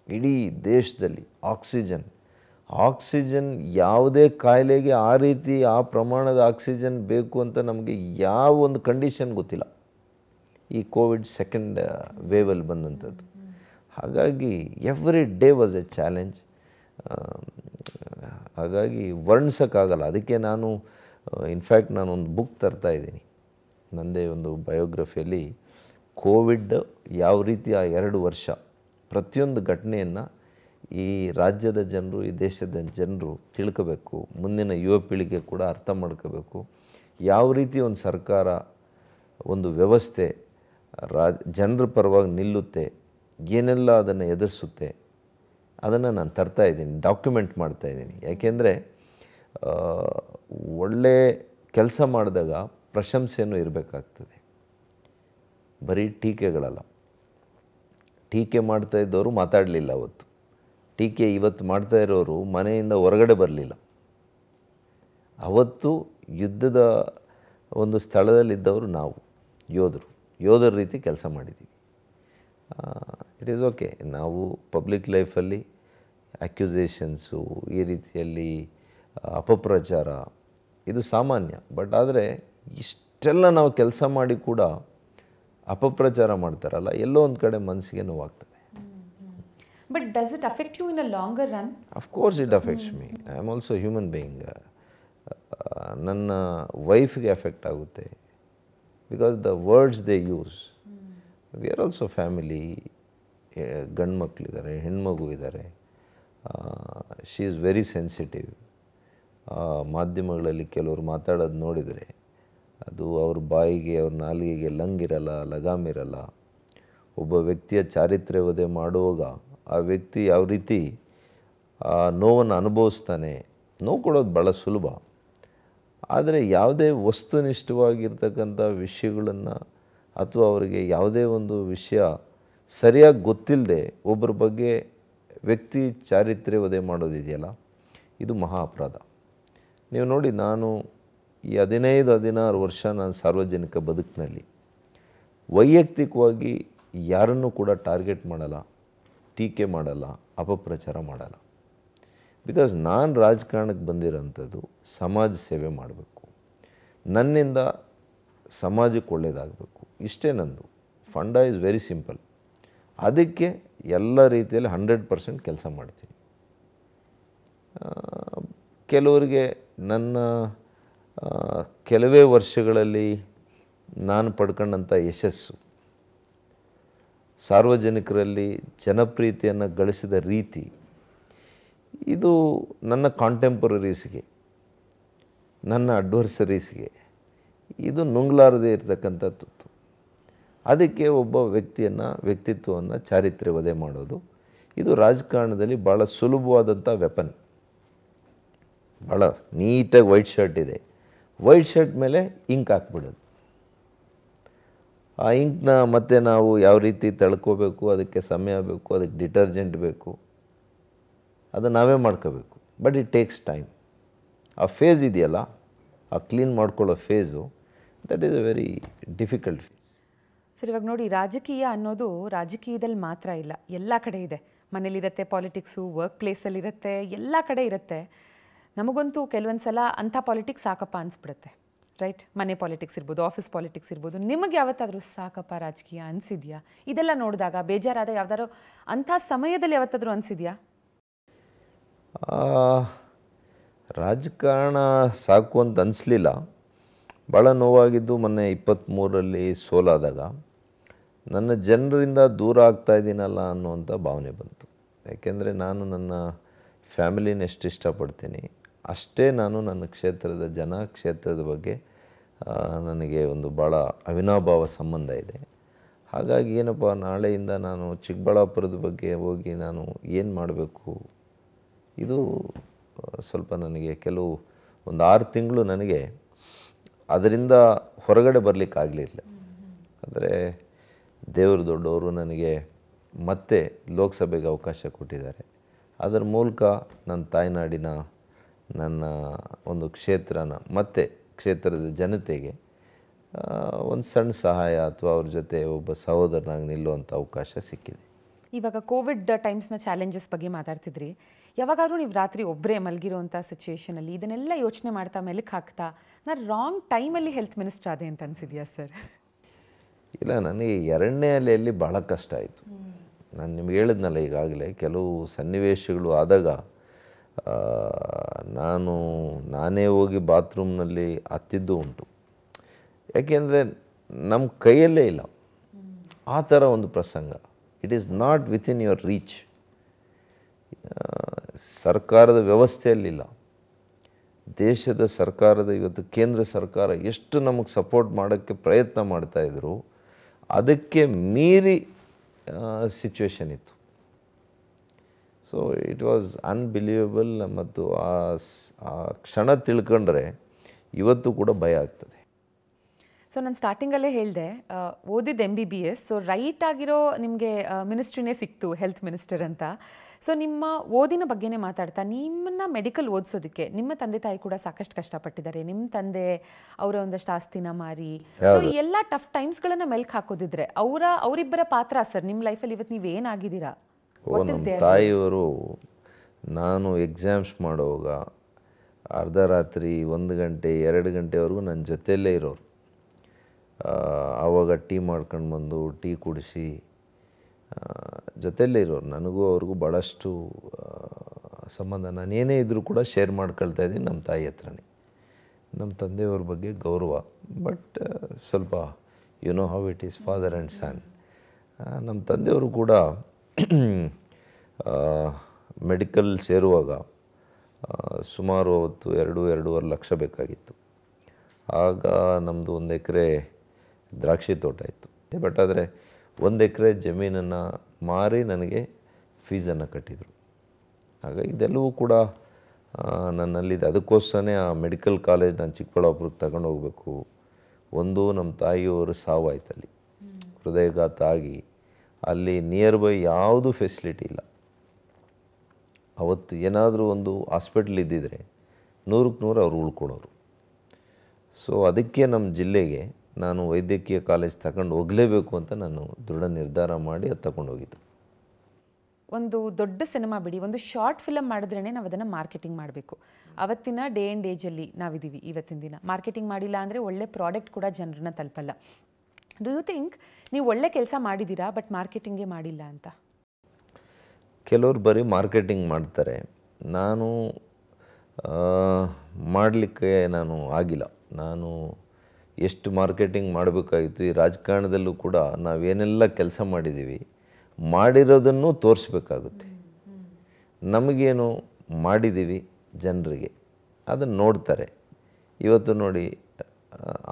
ಇಡೀ ದೇಶದಲ್ಲಿ ಆಕ್ಸಿಜನ್ ಯಾವುದೇ ಕಾಯಿಲೆಗೆ ಆ ರೀತಿ ಆ ಪ್ರಮಾಣದ ಆಕ್ಸಿಜನ್ ಬೇಕು ಅಂತ ನಮಗೆ ಯಾವ ಒಂದು ಕಂಡೀಷನ್ ಗೊತ್ತಿಲ್ಲ. ಈ ಕೋವಿಡ್ 2nd ವೇವಲ್ಲಿ ಬಂದಂಥದ್ದು. ಹಾಗಾಗಿ every day was A challenge. ಹಾಗಾಗಿ ವರ್ಣಿಸೋಕ್ಕಾಗಲ್ಲ. ಅದಕ್ಕೆ ನಾನು ಇನ್ಫ್ಯಾಕ್ಟ್ ನಾನೊಂದು ಬುಕ್ ತರ್ತಾ ಇದ್ದೀನಿ. ನನ್ನದೇ ಒಂದು ಬಯೋಗ್ರಫಿಯಲ್ಲಿ ಕೋವಿಡ್ ಯಾವ ರೀತಿ ಆ 2 ವರ್ಷ ಪ್ರತಿಯೊಂದು ಘಟನೆಯನ್ನು ಈ ರಾಜ್ಯದ ಜನರು, ಈ ದೇಶದ ಜನರು ತಿಳ್ಕೋಬೇಕು. ಮುಂದಿನ ಯುವ ಪೀಳಿಗೆ ಕೂಡ ಅರ್ಥ ಮಾಡ್ಕೋಬೇಕು. ಯಾವ ರೀತಿ ಒಂದು ಸರ್ಕಾರ, ಒಂದು ವ್ಯವಸ್ಥೆ ಜನರ ಪರವಾಗಿ ನಿಲ್ಲುತ್ತೆ, ಏನೆಲ್ಲ ಅದನ್ನು ಎದುರಿಸುತ್ತೆ, ಅದನ್ನು ನಾನು ತರ್ತಾ ಇದ್ದೀನಿ, ಡಾಕ್ಯುಮೆಂಟ್ ಮಾಡ್ತಾ ಇದ್ದೀನಿ. ಯಾಕೆಂದರೆ ಒಳ್ಳೆ ಕೆಲಸ ಮಾಡಿದಾಗ ಪ್ರಶಂಸೆಯೂ ಇರಬೇಕಾಗ್ತದೆ, ಬರೀ ಟೀಕೆಗಳಲ್ಲ. ಟೀಕೆ ಮಾಡ್ತಾ ಇದ್ದವರು ಮಾತಾಡಲಿಲ್ಲ ಅವತ್ತು. ಟೀಕೆ ಇವತ್ತು ಮಾಡ್ತಾ ಇರೋರು ಮನೆಯಿಂದ ಹೊರಗಡೆ ಬರಲಿಲ್ಲ. ಅವತ್ತು ಯುದ್ಧದ ಒಂದು ಸ್ಥಳದಲ್ಲಿದ್ದವರು ನಾವು ಯೋಧರ ರೀತಿ ಕೆಲಸ ಮಾಡಿದ್ದೀವಿ. It is okay. ನಾವು ಪಬ್ಲಿಕ್ ಲೈಫಲ್ಲಿ ಅಕ್ಯುಸೇಷನ್ಸು, ಈ ರೀತಿಯಲ್ಲಿ ಅಪಪ್ರಚಾರ ಇದು ಸಾಮಾನ್ಯ. ಬಟ್ ಆದರೆ ಇಷ್ಟೆಲ್ಲ ನಾವು ಕೆಲಸ ಮಾಡಿ ಕೂಡ ಅಪಪ್ರಚಾರ ಮಾಡ್ತಾರಲ್ಲ, ಎಲ್ಲೋ ಒಂದು ಕಡೆ ಮನಸ್ಸಿಗೆ ನೋವಾಗ್ತದೆ. But does it affect you in a longer run? Of course it affects me. I am also a human being. ನನ್ನ ವೈಫ್ಗೆ ಎಫೆಕ್ಟ್ ಆಗುತ್ತೆ. Because the words they use. We are also family. ಗಂಡು ಮಕ್ಕಳಿದ್ದಾರೆ, ಹೆಣ್ಮಗು ಇದ್ದಾರೆ. She is very sensitive. ಮಾಧ್ಯಮಗಳಲ್ಲಿ ಕೆಲವರು ಮಾತಾಡೋದು ನೋಡಿದರೆ ಅದು ಅವ್ರ ಬಾಯಿಗೆ, ಅವ್ರ ನಾಲಿಗೆಗೆ ಲಂಗಿರಲ್ಲ, ಲಗಾಮಿರಲ್ಲ. ಒಬ್ಬ ವ್ಯಕ್ತಿಯ ಚಾರಿತ್ರ್ಯ ವಧೆ ಮಾಡುವಾಗ ಆ ವ್ಯಕ್ತಿ ಯಾವ ರೀತಿ ಆ ನೋವನ್ನು ಅನುಭವಿಸ್ತಾನೆ, ನೋವು ಕೊಡೋದು ಭಾಳ ಸುಲಭ. ಆದರೆ ಯಾವುದೇ ವಸ್ತುನಿಷ್ಠವಾಗಿರ್ತಕ್ಕಂಥ ವಿಷಯಗಳನ್ನು ಅಥವಾ ಅವರಿಗೆ ಯಾವುದೇ ಒಂದು ವಿಷಯ ಸರಿಯಾಗಿ ಗೊತ್ತಿಲ್ಲದೆ ಒಬ್ಬರ ಬಗ್ಗೆ ವ್ಯಕ್ತಿ ಚಾರಿತ್ರ್ಯ ವಧೆ ಮಾಡೋದಿದೆಯಲ್ಲ, ಇದು ಮಹಾ ಅಪರಾಧ. ನೀವು ನೋಡಿ, ನಾನು ಈ 15-16 ವರ್ಷ ನಾನು ಸಾರ್ವಜನಿಕ ಬದುಕಿನಲ್ಲಿ ವೈಯಕ್ತಿಕವಾಗಿ ಯಾರನ್ನೂ ಕೂಡ ಟಾರ್ಗೆಟ್ ಮಾಡಲ್ಲ, ಟೀಕೆ ಮಾಡಲ್ಲ, ಅಪಪ್ರಚಾರ ಮಾಡಲ್ಲ. ಬಿಕಾಸ್ ನಾನು ರಾಜಕಾರಣಕ್ಕೆ ಬಂದಿರೋಂಥದ್ದು ಸಮಾಜ ಸೇವೆ ಮಾಡಬೇಕು. ನನ್ನಿಂದ ಸಮಾಜಕ್ಕೆ ಒಳ್ಳೆಯದಾಗಬೇಕು, ಇಷ್ಟೇ ನಂದು ಫಂಡ ಈಸ್ ವೆರಿ ಸಿಂಪಲ್. ಅದಕ್ಕೆ ಎಲ್ಲ ರೀತಿಯಲ್ಲಿ 100% ಕೆಲಸ ಮಾಡ್ತೀನಿ. ಕೆಲವರಿಗೆ ನನ್ನ ಕೆಲವೇ ವರ್ಷಗಳಲ್ಲಿ ನಾನು ಪಡ್ಕೊಂಡಂಥ ಯಶಸ್ಸು, ಸಾರ್ವಜನಿಕರಲ್ಲಿ ಜನಪ್ರಿಯತೆಯನ್ನು ಗಳಿಸಿದ ರೀತಿ, ಇದು ನನ್ನ ಕಾಂಟೆಂಪರರೀಸ್ಗೆ, ನನ್ನ ಅಡ್ವರ್ಸರೀಸ್ಗೆ ಇದು ನುಂಗ್ಲಾರದೇ ಇರತಕ್ಕಂಥ ತುತ್ತು. ಅದಕ್ಕೆ ಒಬ್ಬ ವ್ಯಕ್ತಿತ್ವವನ್ನು ಚಾರಿತ್ರ್ಯ ವಧೆ ಮಾಡೋದು, ಇದು ರಾಜಕಾರಣದಲ್ಲಿ ಭಾಳ ಸುಲಭವಾದಂಥ ವೆಪನ್. ಭಾಳ ನೀಟಾಗಿ ವೈಟ್ ಶರ್ಟ್ ಇದೆ, ವೈಟ್ ಶರ್ಟ್ ಮೇಲೆ ಇಂಕ್ ಹಾಕ್ಬಿಡೋದು. ಆ ಇಂಕ್ನ ಮತ್ತೆ ನಾವು ಯಾವ ರೀತಿ ತಳ್ಕೋಬೇಕು, ಅದಕ್ಕೆ ಸಮಯ ಬೇಕು, ಅದಕ್ಕೆ ಡಿಟರ್ಜೆಂಟ್ ಬೇಕು, ಅದು ನಾವೇ ಮಾಡ್ಕೋಬೇಕು. But it takes time. ಆ ಫೇಸ್ ಇದೆಯಲ್ಲ, ಆ ಕ್ಲೀನ್ ಮಾಡ್ಕೊಳ್ಳೋ phase, that is a very difficult phase. Sir, ಇವಾಗ ನೋಡಿ, ರಾಜಕೀಯ ಅನ್ನೋದು ರಾಜಕೀಯದಲ್ಲಿ ಮಾತ್ರ ಇಲ್ಲ, ಎಲ್ಲ ಕಡೆ ಇದೆ. ಮನೇಲಿರುತ್ತೆ ಪಾಲಿಟಿಕ್ಸು, ವರ್ಕ್ ಪ್ಲೇಸಲ್ಲಿರುತ್ತೆ, ಎಲ್ಲ ಕಡೆ ಇರುತ್ತೆ. ನಮಗಂತೂ ಕೆಲವೊಂದು ಸಲ ಅಂಥ ಪಾಲಿಟಿಕ್ಸ್ ಸಾಕಪ್ಪ ಅನಿಸ್ಬಿಡುತ್ತೆ, ರೈಟ್? ಮನೆ ಪಾಲಿಟಿಕ್ಸ್ ಇರ್ಬೋದು, ಆಫೀಸ್ ಪಾಲಿಟಿಕ್ಸ್ ಇರ್ಬೋದು. ನಿಮಗೆ ಯಾವತ್ತಾದರೂ ಸಾಕಪ್ಪ ರಾಜಕೀಯ ಅನಿಸಿದ್ಯಾ? ಇದೆಲ್ಲ ನೋಡಿದಾಗ ಬೇಜಾರಾದ ಯಾವ್ದಾದ್ರು ಅಂಥ ಸಮಯದಲ್ಲಿ ಯಾವತ್ತಾದರೂ ಅನಿಸಿದ್ಯಾ? ರಾಜಕಾರಣ ಸಾಕು ಅಂತ ಅನಿಸ್ಲಿಲ್ಲ. ಭಾಳ ನೋವಾಗಿದ್ದು ಮೊನ್ನೆ 23ರಲ್ಲಿ ಸೋಲಾದಾಗ ನನ್ನ ಜನರಿಂದ ದೂರ ಆಗ್ತಾ ಇದ್ದೀನಲ್ಲ ಅನ್ನುವಂಥ ಭಾವನೆ ಬಂತು. ಯಾಕೆಂದರೆ ನಾನು ನನ್ನ ಫ್ಯಾಮಿಲಿನ ಎಷ್ಟು ಇಷ್ಟಪಡ್ತೀನಿ, ಅಷ್ಟೇ ನಾನು ನನ್ನ ಕ್ಷೇತ್ರದ ಬಗ್ಗೆ ನನಗೆ ಒಂದು ಭಾಳ ಅವಿನಾಭಾವ ಸಂಬಂಧ ಇದೆ. ಹಾಗಾಗಿ ಏನಪ್ಪ, ನಾಳೆಯಿಂದ ನಾನು ಚಿಕ್ಕಬಳ್ಳಾಪುರದ ಬಗ್ಗೆ ಹೋಗಿ ನಾನು ಏನು ಮಾಡಬೇಕು, ಇದು ಸ್ವಲ್ಪ ನನಗೆ ಒಂದು 6 ತಿಂಗಳು ನನಗೆ ಅದರಿಂದ ಹೊರಗಡೆ ಬರಲಿಕ್ಕಾಗಲಿಲ್ಲ. ಆದರೆ ದೇವರು ದೊಡ್ಡವರು, ನನಗೆ ಮತ್ತೆ ಲೋಕಸಭೆಗೆ ಅವಕಾಶ ಕೊಟ್ಟಿದ್ದಾರೆ. ಅದರ ಮೂಲಕ ನನ್ನ ತಾಯ್ನಾಡಿನ ನನ್ನ ಒಂದು ಕ್ಷೇತ್ರದ ಜನತೆಗೆ ಒಂದು ಸಣ್ಣ ಸಹಾಯ ಅಥವಾ ಅವ್ರ ಜೊತೆ ಒಬ್ಬ ಸಹೋದರನಾಗಿ ನಿಲ್ಲುವಂಥ ಅವಕಾಶ ಸಿಕ್ಕಿದೆ. ಇವಾಗ ಕೋವಿಡ್ ಟೈಮ್ಸ್ನ ಚಾಲೆಂಜಸ್ ಬಗ್ಗೆ ಮಾತಾಡ್ತಿದ್ರಿ. ಯಾವಾಗಾದ್ರೂ ನೀವು ರಾತ್ರಿ ಒಬ್ಬರೇ ಮಲಗಿರೋಂಥ ಸಿಚುವೇಷನಲ್ಲಿ ಇದನ್ನೆಲ್ಲ ಯೋಚನೆ ಮಾಡ್ತಾ ಮೆಲುಕು ಹಾಕ್ತಾ, ನಾನು ರಾಂಗ್ ಟೈಮಲ್ಲಿ ಹೆಲ್ತ್ ಮಿನಿಸ್ಟರ್ ಆದೆ ಅಂತ ಅನಿಸಿದ್ಯಾ ಸರ್? ಇಲ್ಲ, ನನಗೆ 2ನೇ ಅಲೆಯಲ್ಲಿ ಭಾಳ ಕಷ್ಟ ಆಯಿತು. ನಾನು ನಿಮ್ಗೆ ಹೇಳಿದ್ನಲ್ಲ ಈಗಾಗಲೇ, ಕೆಲವು ಸನ್ನಿವೇಶಗಳು ಆದಾಗ ನಾನೇ ಹೋಗಿ ಬಾತ್ರೂಮ್ನಲ್ಲಿ ಹತ್ತಿದ್ದು ಉಂಟು. ಯಾಕೆಂದರೆ ನಮ್ಮ ಕೈಯಲ್ಲೇ ಇಲ್ಲ ಆ ಥರ ಒಂದು ಪ್ರಸಂಗ. It is not within your reach. ಸರ್ಕಾರದ ವ್ಯವಸ್ಥೆಯಲ್ಲಿಲ್ಲ. ದೇಶದ ಸರ್ಕಾರದ ಇವತ್ತು ಕೇಂದ್ರ ಸರ್ಕಾರ ಎಷ್ಟು ನಮಗೆ ಸಪೋರ್ಟ್ ಮಾಡೋಕ್ಕೆ ಪ್ರಯತ್ನ ಮಾಡ್ತಾಯಿದ್ರು, ಅದಕ್ಕೆ ಮೀರಿ ಸಿಚುವೇಶನ್ ಇತ್ತು. So it was unbelievable. ಮತ್ತು ಆ ಕ್ಷಣ ತಿಳ್ಕೊಂಡ್ರೆ ಇವತ್ತು ಕೂಡ ಭಯ ಆಗ್ತದೆ. ಸೊ ನಾನು ಸ್ಟಾರ್ಟಿಂಗಲ್ಲೇ ಹೇಳಿದೆ, ಓದಿದ್ದು MBBS, ಸೊ ರೈಟ್ ಆಗಿರೋ ನಿಮಗೆ ಮಿನಿಸ್ಟ್ರಿನೇ ಸಿಕ್ತು, ಹೆಲ್ತ್ ಮಿನಿಸ್ಟರ್ ಅಂತ. ಸೊ ನಿಮ್ಮ ಓದಿನ ಬಗ್ಗೆನೇ ಮಾತಾಡ್ತಾ, ನಿಮ್ಮನ್ನ ಮೆಡಿಕಲ್ ಓದಿಸೋದಕ್ಕೆ ನಿಮ್ಮ ತಂದೆ ತಾಯಿ ಕೂಡ ಸಾಕಷ್ಟು ಕಷ್ಟಪಟ್ಟಿದ್ದಾರೆ. ನಿಮ್ಮ ತಂದೆ ಅವರ ಒಂದಷ್ಟು ಆಸ್ತಿನ ಮಾರಿ, ಸೊ ಎಲ್ಲ ಟಫ್ ಟೈಮ್ಸ್ಗಳನ್ನು ಮೆಲ್ಕ್ ಹಾಕೋದಿದ್ರೆ ಅವರಿಬ್ಬರ ಪಾತ್ರ ಸರ್ ನಿಮ್ಮ ಲೈಫಲ್ಲಿ ಇವತ್ತು ನೀವೇನಾಗಿದ್ದೀರಾ? ನಮ್ಮ ತಾಯಿಯವರು ನಾನು ಎಕ್ಸಾಮ್ಸ್ ಮಾಡುವಾಗ ಅರ್ಧ ರಾತ್ರಿ 1 ಗಂಟೆ 2 ಗಂಟೆವರೆಗೂ ನನ್ನ ಜೊತೆಯಲ್ಲೇ ಇರೋರು. ಆವಾಗ ಟೀ ಮಾಡ್ಕೊಂಡು ಬಂದು ಟೀ ಕುಡಿಸಿ ಜೊತೆಯಲ್ಲೇ ಇರೋರು. ನನಗೂ ಅವ್ರಿಗೂ ಭಾಳಷ್ಟು ಸಂಬಂಧ. ನಾನು ಏನೇ ಇದ್ದರೂ ಕೂಡ ಶೇರ್ ಮಾಡ್ಕೊಳ್ತಾ ಇದ್ದೀನಿ ನಮ್ಮ ತಾಯಿ ಹತ್ರನೇ. ನಮ್ಮ ತಂದೆಯವ್ರ ಬಗ್ಗೆ ಗೌರವ, ಬಟ್ ಸ್ವಲ್ಪ you know how it is father and son. ನಮ್ಮ ತಂದೆಯವರು ಕೂಡ ಮೆಡಿಕಲ್ ಸೇರುವಾಗ ಸುಮಾರು ಅವತ್ತು 2-2.5 ಲಕ್ಷ ಬೇಕಾಗಿತ್ತು. ಆಗ ನಮ್ಮದು 1 ಎಕರೆ ದ್ರಾಕ್ಷಿ ತೋಟ ಇತ್ತು. ಬಟ್ ಆದರೆ 1 ಎಕರೆ ಜಮೀನನ್ನು ಮಾರಿ ನನಗೆ ಫೀಸನ್ನು ಕಟ್ಟಿದರು. ಹಾಗಾಗಿ ಇದೆಲ್ಲವೂ ಕೂಡ ನನ್ನಲ್ಲಿದೆ. ಅದಕ್ಕೋಸ್ಕರನೇ ಆ ಮೆಡಿಕಲ್ ಕಾಲೇಜ್ ನಾನು ಚಿಕ್ಕಬಳ್ಳಾಪುರಕ್ಕೆ ತಗೊಂಡು ಹೋಗಬೇಕು. ಒಂದು ನಮ್ಮ ತಾಯಿಯವರು ಸಾವಾಯ್ತಲ್ಲಿ, ಹೃದಯಘಾತ ಆಗಿ. ಅಲ್ಲಿ ನಿಯರ್ ಬೈ ಯಾವುದೂ ಫೆಸಿಲಿಟಿ ಇಲ್ಲ. ಅವತ್ತು ಏನಾದರೂ ಒಂದು ಹಾಸ್ಪಿಟ್ಲ್ ಇದ್ದಿದ್ರೆ 100ಕ್ಕೆ 100 ಅವ್ರು ಉಳ್ಕೊಳೋರು. ಸೊ ಅದಕ್ಕೆ ನಮ್ಮ ಜಿಲ್ಲೆಗೆ ನಾನು ವೈದ್ಯಕೀಯ ಕಾಲೇಜ್ ತಗೊಂಡು ಹೋಗಲೇಬೇಕು ಅಂತ ನಾನು ದೃಢ ನಿರ್ಧಾರ ಮಾಡಿ ಅದು ತಗೊಂಡು ಹೋಗಿದ್ದು. ಒಂದು ದೊಡ್ಡ ಸಿನಿಮಾ ಬಿಡಿ, ಒಂದು ಶಾರ್ಟ್ ಫಿಲಮ್ ಮಾಡಿದ್ರೇ ನಾವು ಅದನ್ನು ಮಾರ್ಕೆಟಿಂಗ್ ಮಾಡಬೇಕು. ಅವತ್ತಿನ ಡೇ ಆ್ಯಂಡ್ ಏಜಲ್ಲಿ ನಾವಿದ್ದೀವಿ ಇವತ್ತಿನ ದಿನ. ಮಾರ್ಕೆಟಿಂಗ್ ಮಾಡಿಲ್ಲ ಅಂದರೆ ಒಳ್ಳೆ ಪ್ರಾಡಕ್ಟ್ ಕೂಡ ಜನರನ್ನ ತಲುಪಲ್ಲ. ಡು ಯು ಥಿಂಕ್ ನೀವು ಒಳ್ಳೆ ಕೆಲಸ ಮಾಡಿದ್ದೀರಾ ಬಟ್ ಮಾರ್ಕೆಟಿಂಗೇ ಮಾಡಿಲ್ಲ ಅಂತ? ಕೆಲವರು ಬರೀ ಮಾರ್ಕೆಟಿಂಗ್ ಮಾಡ್ತಾರೆ. ನಾನು ಮಾಡಲಿಕ್ಕೆ ಆಗಿಲ್ಲ. ನಾನು ಎಷ್ಟು ಮಾರ್ಕೆಟಿಂಗ್ ಮಾಡಬೇಕಾಗಿತ್ತು. ಈ ರಾಜಕಾರಣದಲ್ಲೂ ಕೂಡ ನಾವೇನೆಲ್ಲ ಕೆಲಸ ಮಾಡಿದ್ದೀವಿ, ಮಾಡಿರೋದನ್ನು ತೋರಿಸ್ಬೇಕಾಗುತ್ತೆ. ನಮಗೇನು ಮಾಡಿದ್ದೀವಿ ಜನರಿಗೆ ಅದನ್ನು ನೋಡ್ತಾರೆ. ಇವತ್ತು ನೋಡಿ,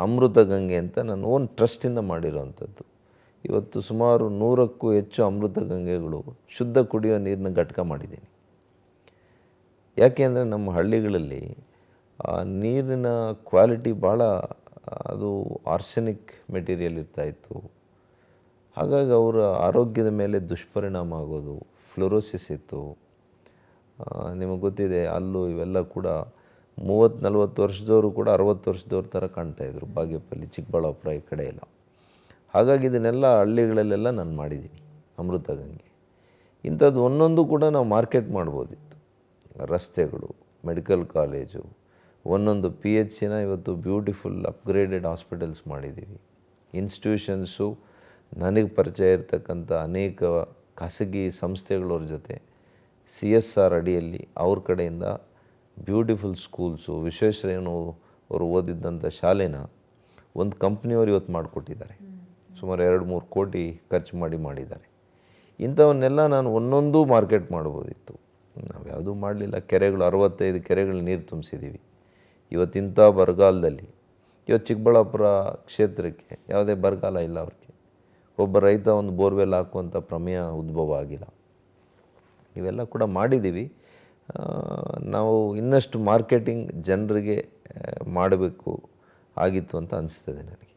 ಅಮೃತ ಗಂಗೆ ಅಂತ ನಾನು ಓನ್ ಟ್ರಸ್ಟಿಂದ ಮಾಡಿರೋವಂಥದ್ದು. ಇವತ್ತು ಸುಮಾರು 100ಕ್ಕೂ ಹೆಚ್ಚು ಅಮೃತ ಗಂಗೆಗಳು ಶುದ್ಧ ಕುಡಿಯೋ ನೀರಿನ ಘಟಕ ಮಾಡಿದ್ದೀನಿ. ಯಾಕೆ ಅಂದರೆ ನಮ್ಮ ಹಳ್ಳಿಗಳಲ್ಲಿ ನೀರಿನ ಕ್ವಾಲಿಟಿ ಭಾಳ, ಅದು ಆರ್ಸೆನಿಕ್ ಮೆಟೀರಿಯಲ್ ಇರ್ತಾಯಿತ್ತು. ಹಾಗಾಗಿ ಅವರ ಆರೋಗ್ಯದ ಮೇಲೆ ದುಷ್ಪರಿಣಾಮ ಆಗೋದು, ಫ್ಲೋರೋಸಿಸ್ ಇತ್ತು. ನಿಮಗೆ ಗೊತ್ತಿದೆ, ಅಲ್ಲೂ ಇವೆಲ್ಲ ಕೂಡ 30-40 ವರ್ಷದವರು ಕೂಡ 60 ವರ್ಷದವ್ರ ಥರ ಕಾಣ್ತಾಯಿದ್ರು. ಬಾಗೇಪಲ್ಲಿ, ಚಿಕ್ಕಬಳ್ಳಾಪುರ ಈ ಕಡೆ ಎಲ್ಲ. ಹಾಗಾಗಿ ಇದನ್ನೆಲ್ಲ ಹಳ್ಳಿಗಳಲ್ಲೆಲ್ಲ ನಾನು ಮಾಡಿದ್ದೀನಿ ಅಮೃತ ಗಂಗೆ. ಇಂಥದ್ದು ಒಂದೊಂದು ಕೂಡ ನಾವು ಮಾರ್ಕೆಟ್ ಮಾಡ್ಬೋದಿತ್ತು. ರಸ್ತೆಗಳು, ಮೆಡಿಕಲ್ ಕಾಲೇಜು, ಒಂದೊಂದು PHCನ ಇವತ್ತು ಬ್ಯೂಟಿಫುಲ್ ಅಪ್ಗ್ರೇಡೆಡ್ ಹಾಸ್ಪಿಟಲ್ಸ್ ಮಾಡಿದ್ದೀವಿ. ಇನ್ಸ್ಟಿಟ್ಯೂಷನ್ಸು, ನನಗೆ ಪರಿಚಯ ಇರ್ತಕ್ಕಂಥ ಅನೇಕ ಖಾಸಗಿ ಸಂಸ್ಥೆಗಳವ್ರ ಜೊತೆ CSR ಅಡಿಯಲ್ಲಿ ಅವ್ರ ಕಡೆಯಿಂದ ಬ್ಯೂಟಿಫುಲ್ ಸ್ಕೂಲ್ಸು, ವಿಶ್ವೇಶ್ವರಯ್ಯನವರು ಅವರು ಓದಿದ್ದಂಥ ಶಾಲೆನ ಒಂದು ಕಂಪ್ನಿಯವರು ಇವತ್ತು ಮಾಡಿಕೊಟ್ಟಿದ್ದಾರೆ. ಸುಮಾರು 2-3 ಕೋಟಿ ಖರ್ಚು ಮಾಡಿದ್ದಾರೆ. ಇಂಥವನ್ನೆಲ್ಲ ನಾನು ಒಂದೊಂದು ಮಾರ್ಕೆಟ್ ಮಾಡ್ಬೋದಿತ್ತು. ನಾವು ಯಾವುದೂ ಮಾಡಲಿಲ್ಲ. ಕೆರೆಗಳು 65 ಕೆರೆಗಳು ನೀರು ತುಂಬಿಸಿದ್ದೀವಿ. ಇವತ್ತಿಂಥ ಬರಗಾಲದಲ್ಲಿ, ಇವತ್ತು ಚಿಕ್ಕಬಳ್ಳಾಪುರ ಕ್ಷೇತ್ರಕ್ಕೆ ಯಾವುದೇ ಬರಗಾಲ ಇಲ್ಲ. ಅವ್ರಿಗೆ ಒಬ್ಬ ರೈತ ಒಂದು ಬೋರ್ವೆಲ್ ಹಾಕುವಂಥ ಪ್ರಮೇಯ ಉದ್ಭವ ಆಗಿಲ್ಲ. ಇವೆಲ್ಲ ಕೂಡ ಮಾಡಿದ್ದೀವಿ. ನಾವು ಇನ್ನಷ್ಟು ಮಾರ್ಕೆಟಿಂಗ್ ಜನರಿಗೆ ಮಾಡಬೇಕು ಆಗಿತ್ತು ಅಂತ ಅನಿಸ್ತದೆ ನನಗೆ.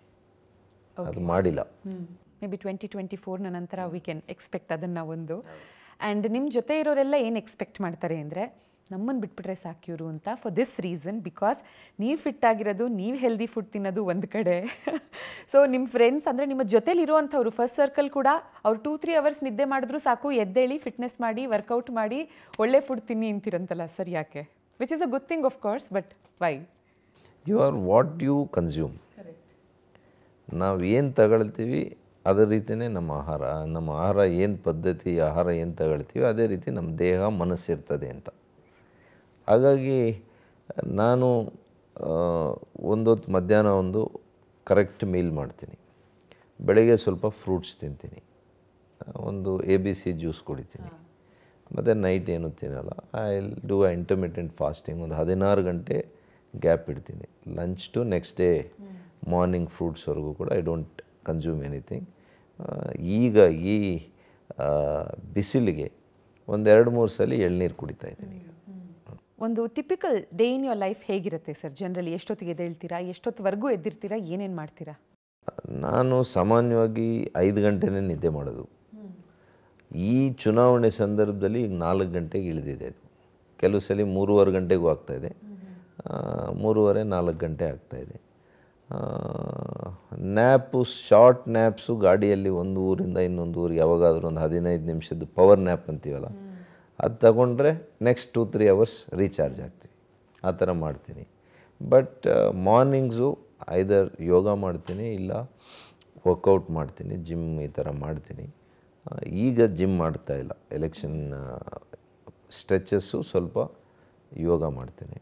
ಅದು ಮಾಡಿಲ್ಲ. ಮೇ ಬಿ 2024ನ ನಂತರ ವಿ ಕ್ಯಾನ್ ಎಕ್ಸ್ಪೆಕ್ಟ್ ಅದನ್ನು ಒಂದು. ಆ್ಯಂಡ್ ನಿಮ್ಮ ಜೊತೆ ಇರೋರೆಲ್ಲ ಏನು ಎಕ್ಸ್ಪೆಕ್ಟ್ ಮಾಡ್ತಾರೆ ಅಂದರೆ, ನಮ್ಮನ್ನು ಬಿಟ್ಬಿಟ್ರೆ ಸಾಕು ಇವರು ಅಂತ. ಫಾರ್ ದಿಸ್ ರೀಸನ್, ಬಿಕಾಸ್ ನೀವು ಫಿಟ್ ಆಗಿರೋದು, ನೀವು ಹೆಲ್ದಿ ಫುಡ್ ತಿನ್ನೋದು ಒಂದು ಕಡೆ. ಸೊ ನಿಮ್ಮ ಫ್ರೆಂಡ್ಸ್ ಅಂದರೆ ನಿಮ್ಮ ಜೊತೇಲಿ ಇರುವಂಥವ್ರು, ಫಸ್ಟ್ ಸರ್ಕಲ್ ಕೂಡ ಅವ್ರು 2-3 ಅವರ್ಸ್ ನಿದ್ದೆ ಮಾಡಿದ್ರು ಸಾಕು, ಎದ್ದೇಳಿ ಫಿಟ್ನೆಸ್ ಮಾಡಿ, ವರ್ಕೌಟ್ ಮಾಡಿ, ಒಳ್ಳೆ ಫುಡ್ ತಿನ್ನಿ ಅಂತಿರಂತಲ್ಲ ಸರ್, ಯಾಕೆ? Which is a good thing of course, but why? You are what you consume. ನಾವು ಏನು ತಗೊಳ್ತೀವಿ ಅದೇ ರೀತಿಯೇ ನಮ್ಮ ಆಹಾರ ಏನು ಪದ್ಧತಿ, ಆಹಾರ ಏನು ತಗೊಳ್ತೀವಿ ಅದೇ ರೀತಿ ನಮ್ಮ ದೇಹ ಮನಸ್ಸಿರ್ತದೆ ಅಂತ. ಹಾಗಾಗಿ ನಾನು ಒಂದೊತ್ತು ಮಧ್ಯಾಹ್ನ ಒಂದು ಕರೆಕ್ಟ್ ಮೀಲ್ ಮಾಡ್ತೀನಿ. ಬೆಳಗ್ಗೆ ಸ್ವಲ್ಪ ಫ್ರೂಟ್ಸ್ ತಿಂತೀನಿ, ಒಂದು ABC ಜ್ಯೂಸ್ ಕುಡಿತೀನಿ, ಮತ್ತು ನೈಟ್ ಏನೂ ತಿನ್ನಲ್ಲ. I will do intermittent fasting. ಒಂದು 16 ಗಂಟೆ ಗ್ಯಾಪ್ ಇಡ್ತೀನಿ. Lunch to next day morning ಫ್ರೂಟ್ಸ್ವರೆಗೂ ಕೂಡ ಐ ಡೋಂಟ್ ಕನ್ಸ್ಯೂಮ್ ಎನಿಥಿಂಗ್. ಈಗ ಈ ಬಿಸಿಲಿಗೆ ಒಂದು 2-3 ಸಲ ಎಳ್ನೀರು ಕುಡಿತಾ ಇದ್ದೀನಿ. ಒಂದು typical day in your life ಹೇಗಿರುತ್ತೆ ಸರ್? ಜನರಲಿ ಎಷ್ಟೊತ್ತಿಗೆ ಎದ್ದೇಳ್ತೀರಾ? ಎಷ್ಟೊತ್ತವರೆಗೂ ಎದ್ದಿರ್ತೀರಾ? ಏನೇನು ಮಾಡ್ತೀರಾ? ನಾನು ಸಾಮಾನ್ಯವಾಗಿ 5 ಗಂಟೆನೇ ನಿದ್ದೆ ಮಾಡೋದು. ಈ ಚುನಾವಣೆ ಸಂದರ್ಭದಲ್ಲಿ ಈಗ 4 ಗಂಟೆಗೆ ಇಳಿದಿದೆ. ಅದು ಕೆಲವು ಸಲ 3:15 ಗಂಟೆಗೂ ಆಗ್ತಾಯಿದೆ, 3:30-4 ಗಂಟೆ ಆಗ್ತಾಯಿದೆ. ನ್ಯಾಪು, ಶಾರ್ಟ್ ನ್ಯಾಪ್ಸು ಗಾಡಿಯಲ್ಲಿ ಒಂದು ಊರಿಂದ ಇನ್ನೊಂದು ಊರಿಗೆ ಯಾವಾಗಾದ್ರೂ ಒಂದು 15 ನಿಮಿಷದ್ದು ಪವರ್ ನ್ಯಾಪ್ ಅಂತೀವಲ್ಲ, ಅದು ತಗೊಂಡ್ರೆ ನೆಕ್ಸ್ಟ್ 2-3 ಅವರ್ಸ್ ರೀಚಾರ್ಜ್ ಆಗ್ತೀವಿ. ಆ ಥರ ಮಾಡ್ತೀನಿ. ಬಟ್ ಮಾರ್ನಿಂಗ್ಸು ಐದರ್ ಯೋಗ ಮಾಡ್ತೀನಿ, ಇಲ್ಲ ವರ್ಕೌಟ್ ಮಾಡ್ತೀನಿ, ಜಿಮ್ ಈ ಥರ ಮಾಡ್ತೀನಿ. ಈಗ ಜಿಮ್ ಮಾಡ್ತಾಯಿಲ್ಲ. ಎಲೆಕ್ಷನ್ ಸ್ಟ್ರೆಚಸ್ಸು, ಸ್ವಲ್ಪ ಯೋಗ ಮಾಡ್ತೀನಿ.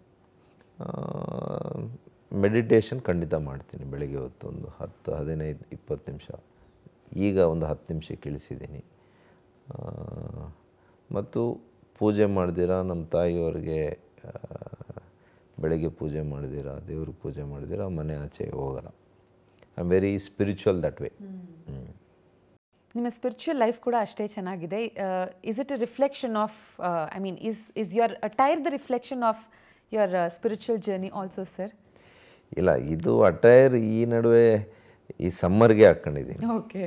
ಮೆಡಿಟೇಷನ್ ಖಂಡಿತ ಮಾಡ್ತೀನಿ. ಬೆಳಗ್ಗೆ ಹೊತ್ತು ಒಂದು 10-15-20 ನಿಮಿಷ, ಈಗ ಒಂದು 10 ನಿಮಿಷಕ್ಕೆ ಇಳಿಸಿದ್ದೀನಿ. ಮತ್ತು ಪೂಜೆ ಮಾಡ್ದಿರ, ನಮ್ಮ ತಾಯಿಯವ್ರಿಗೆ ಬೆಳಗ್ಗೆ ಪೂಜೆ ಮಾಡ್ದಿರ, ದೇವ್ರಿಗೆ ಪೂಜೆ ಮಾಡ್ದಿರ ಮನೆ ಆಚೆ ಹೋಗಲ್ಲ. I am very spiritual that way. ನಿಮ್ಮ ಸ್ಪಿರಿಚುವಲ್ ಲೈಫ್ ಕೂಡ ಅಷ್ಟೇ ಚೆನ್ನಾಗಿದೆ. Is it a reflection of, I mean is your attire the reflection of your spiritual journey also sir? ಇಲ್ಲ, ಇದು ಅಟೈರ್ ಈ ನಡುವೆ ಈ ಸಮ್ಮರ್ಗೆ ಹಾಕ್ಕೊಂಡಿದ್ದೀನಿ. ಓಕೆ.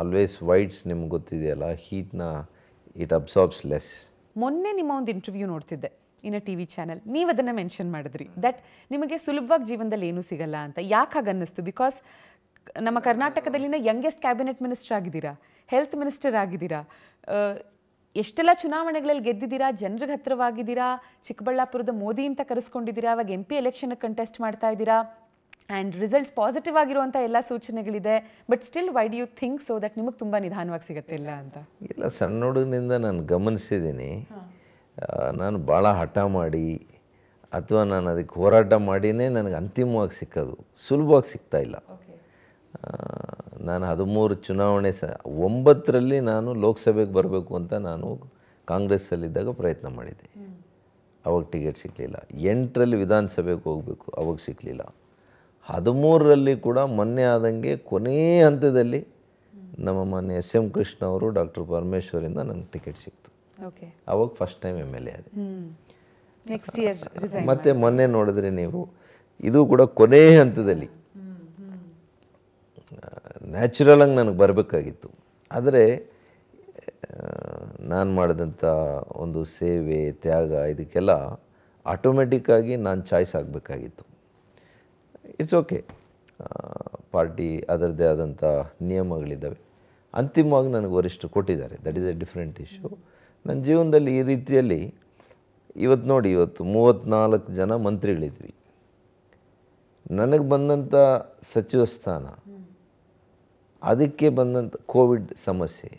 ಆಲ್ವೇಸ್ ವೈಟ್ಸ್ ನಿಮ್ಗೆ ಗೊತ್ತಿದೆಯಲ್ಲ, ಹೀಟ್ನ ಇಟ್ ಅಬ್ಸಾರ್ಬ್ಸ್ ಲೆಸ್. ಮೊನ್ನೆ ನಿಮ್ಮ ಒಂದು ಇಂಟರ್ವ್ಯೂ ನೋಡ್ತಿದ್ದೆ ಇನ್ ಅ TV ಚಾನಲ್. ನೀವು ಅದನ್ನು ಮೆನ್ಷನ್ ಮಾಡಿದ್ರಿ ದಟ್ ನಿಮಗೆ ಸುಲಭವಾಗಿ ಜೀವನದಲ್ಲಿ ಏನೂ ಸಿಗಲ್ಲ ಅಂತ. ಯಾಕೆ ಹಾಗೆ ಅನ್ನಿಸ್ತು? ಬಿಕಾಸ್ ನಮ್ಮ ಕರ್ನಾಟಕದಲ್ಲಿನ ಯಂಗೆಸ್ಟ್ ಕ್ಯಾಬಿನೆಟ್ ಮಿನಿಸ್ಟರ್ ಆಗಿದ್ದೀರಾ, ಹೆಲ್ತ್ ಮಿನಿಸ್ಟರ್ ಆಗಿದ್ದೀರಾ. ಎಷ್ಟೆಲ್ಲ ಚುನಾವಣೆಗಳಲ್ಲಿ ಗೆದ್ದಿದ್ದೀರಾ, ಜನರಿಗೆ ಹತ್ತಿರವಾಗಿದ್ದೀರಾ, ಚಿಕ್ಕಬಳ್ಳಾಪುರದ ಮೋದಿ ಅಂತ ಕರೆಸ್ಕೊಂಡಿದ್ದೀರಾ, ಅವಾಗ MP ಎಲೆಕ್ಷನ್ ಕಂಟೆಸ್ಟ್ ಮಾಡ್ತಾ ಇದ್ದೀರಾ ಆ್ಯಂಡ್ ರಿಸಲ್ಟ್ಸ್ ಪಾಸಿಟಿವ್ ಆಗಿರುವಂಥ ಎಲ್ಲ ಸೂಚನೆಗಳಿದೆ. But still why do you think so that ನಿಮಗೆ ತುಂಬ ನಿಧಾನವಾಗಿ ಸಿಗುತ್ತೆ ಇಲ್ಲ ಅಂತ? ಇಲ್ಲ, ಸಣ್ಣ ಹುಡುಗನಿಂದ ನಾನು ಗಮನಿಸಿದ್ದೀನಿ. ನಾನು ಭಾಳ ಹಠ ಮಾಡಿ ಅಥವಾ ನಾನು ಅದಕ್ಕೆ ಹೋರಾಟ ಮಾಡಿನೇ ನನಗೆ ಅಂತಿಮವಾಗಿ ಸಿಕ್ಕೋದು, ಸುಲಭವಾಗಿ ಸಿಗ್ತಾಯಿಲ್ಲ. ನಾನು 13 ಚುನಾವಣೆ 9ರಲ್ಲಿ ನಾನು ಲೋಕಸಭೆಗೆ ಬರಬೇಕು ಅಂತ ನಾನು ಕಾಂಗ್ರೆಸ್ಸಲ್ಲಿದ್ದಾಗ ಪ್ರಯತ್ನ ಮಾಡಿದ್ದೆ, ಅವಾಗ ಟಿಕೆಟ್ ಸಿಗಲಿಲ್ಲ. 8ರಲ್ಲಿ ವಿಧಾನಸಭೆಗೆ ಹೋಗಬೇಕು, ಅವಾಗ ಸಿಗಲಿಲ್ಲ. 13ರಲ್ಲಿ ಕೂಡ ಮೊನ್ನೆ ಆದಂಗೆ ಕೊನೆಯ ಹಂತದಲ್ಲಿ ನಮ್ಮ ಮಾನ್ಯ SM ಕೃಷ್ಣ ಅವರು ಡಾಕ್ಟರ್ ಪರಮೇಶ್ವರಿಂದ ನನಗೆ ಟಿಕೆಟ್ ಸಿಕ್ತು. ಅವಾಗ ಫಸ್ಟ್ ಟೈಮ್ MLA ಆದೆ. ನೆಕ್ಸ್ಟ್ ಇಯರ್ ಮತ್ತು ಮೊನ್ನೆ ನೋಡಿದ್ರೆ ನೀವು, ಇದು ಕೂಡ ಕೊನೆಯ ಹಂತದಲ್ಲಿ ನ್ಯಾಚುರಲಾಗಿ ನನಗೆ ಬರಬೇಕಾಗಿತ್ತು. ಆದರೆ ನಾನು ಮಾಡಿದಂಥ ಒಂದು ಸೇವೆ, ತ್ಯಾಗ, ಇದಕ್ಕೆಲ್ಲ ಆಟೋಮೆಟಿಕ್ಕಾಗಿ ನಾನು ಚಾಯ್ಸ್ ಆಗಬೇಕಾಗಿತ್ತು. ಇಟ್ಸ್ ಓಕೆ, ಪಾರ್ಟಿ ಅದರದ್ದೇ ಆದಂಥ ನಿಯಮಗಳಿದ್ದಾವೆ. ಅಂತಿಮವಾಗಿ ನನಗೆ ವರಿಷ್ಠರು ಕೊಟ್ಟಿದ್ದಾರೆ, that is A different issue. ನನ್ನ ಜೀವನದಲ್ಲಿ ಈ ರೀತಿಯಲ್ಲಿ ಇವತ್ತು ನೋಡಿ, ಇವತ್ತು 34 ಜನ ಮಂತ್ರಿಗಳಿದ್ವಿ. ನನಗೆ ಬಂದಂಥ ಸಚಿವ ಸ್ಥಾನ, ಅದಕ್ಕೆ ಬಂದಂಥ ಕೋವಿಡ್ ಸಮಸ್ಯೆ,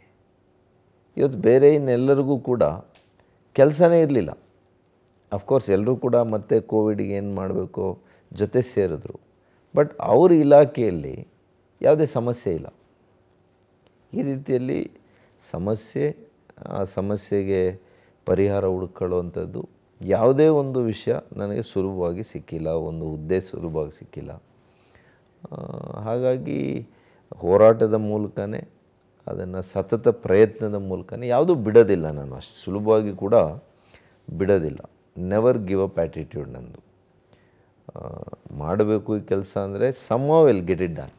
ಇವತ್ತು ಬೇರೆ ಇನ್ನೆಲ್ಲರಿಗೂ ಕೂಡ ಕೆಲಸನೇ ಇರಲಿಲ್ಲ. ಅಫ್ಕೋರ್ಸ್ ಎಲ್ಲರೂ ಕೂಡ ಮತ್ತೆ ಕೋವಿಡ್ಗೆ ಏನು ಮಾಡಬೇಕು ಜೊತೆ ಸೇರಿದ್ರು. ಬಟ್ ಅವ್ರ ಇಲಾಖೆಯಲ್ಲಿ ಯಾವುದೇ ಸಮಸ್ಯೆ ಇಲ್ಲ. ಈ ರೀತಿಯಲ್ಲಿ ಸಮಸ್ಯೆ, ಆ ಸಮಸ್ಯೆಗೆ ಪರಿಹಾರ ಹುಡುಕೊಳ್ಳುವಂಥದ್ದು ಯಾವುದೇ ಒಂದು ವಿಷಯ ನನಗೆ ಸುಲಭವಾಗಿ ಸಿಕ್ಕಿಲ್ಲ, ಒಂದು ಹುದ್ದೆ ಸುಲಭವಾಗಿ ಸಿಕ್ಕಿಲ್ಲ. ಹಾಗಾಗಿ ಹೋರಾಟದ ಮೂಲಕನೇ, ಅದನ್ನು ಸತತ ಪ್ರಯತ್ನದ ಮೂಲಕನೇ, ಯಾವುದೂ ಬಿಡೋದಿಲ್ಲ. ನಾನು ಅಷ್ಟು ಸುಲಭವಾಗಿ ಕೂಡ ಬಿಡೋದಿಲ್ಲ. ನೆವರ್ ಗಿವ್ ಅಪ್ ಆ್ಯಟಿಟ್ಯೂಡ್ ನಂದು. ಮಾಡಬೇಕು ಈ ಕೆಲಸ ಅಂದರೆ somehow will get it done.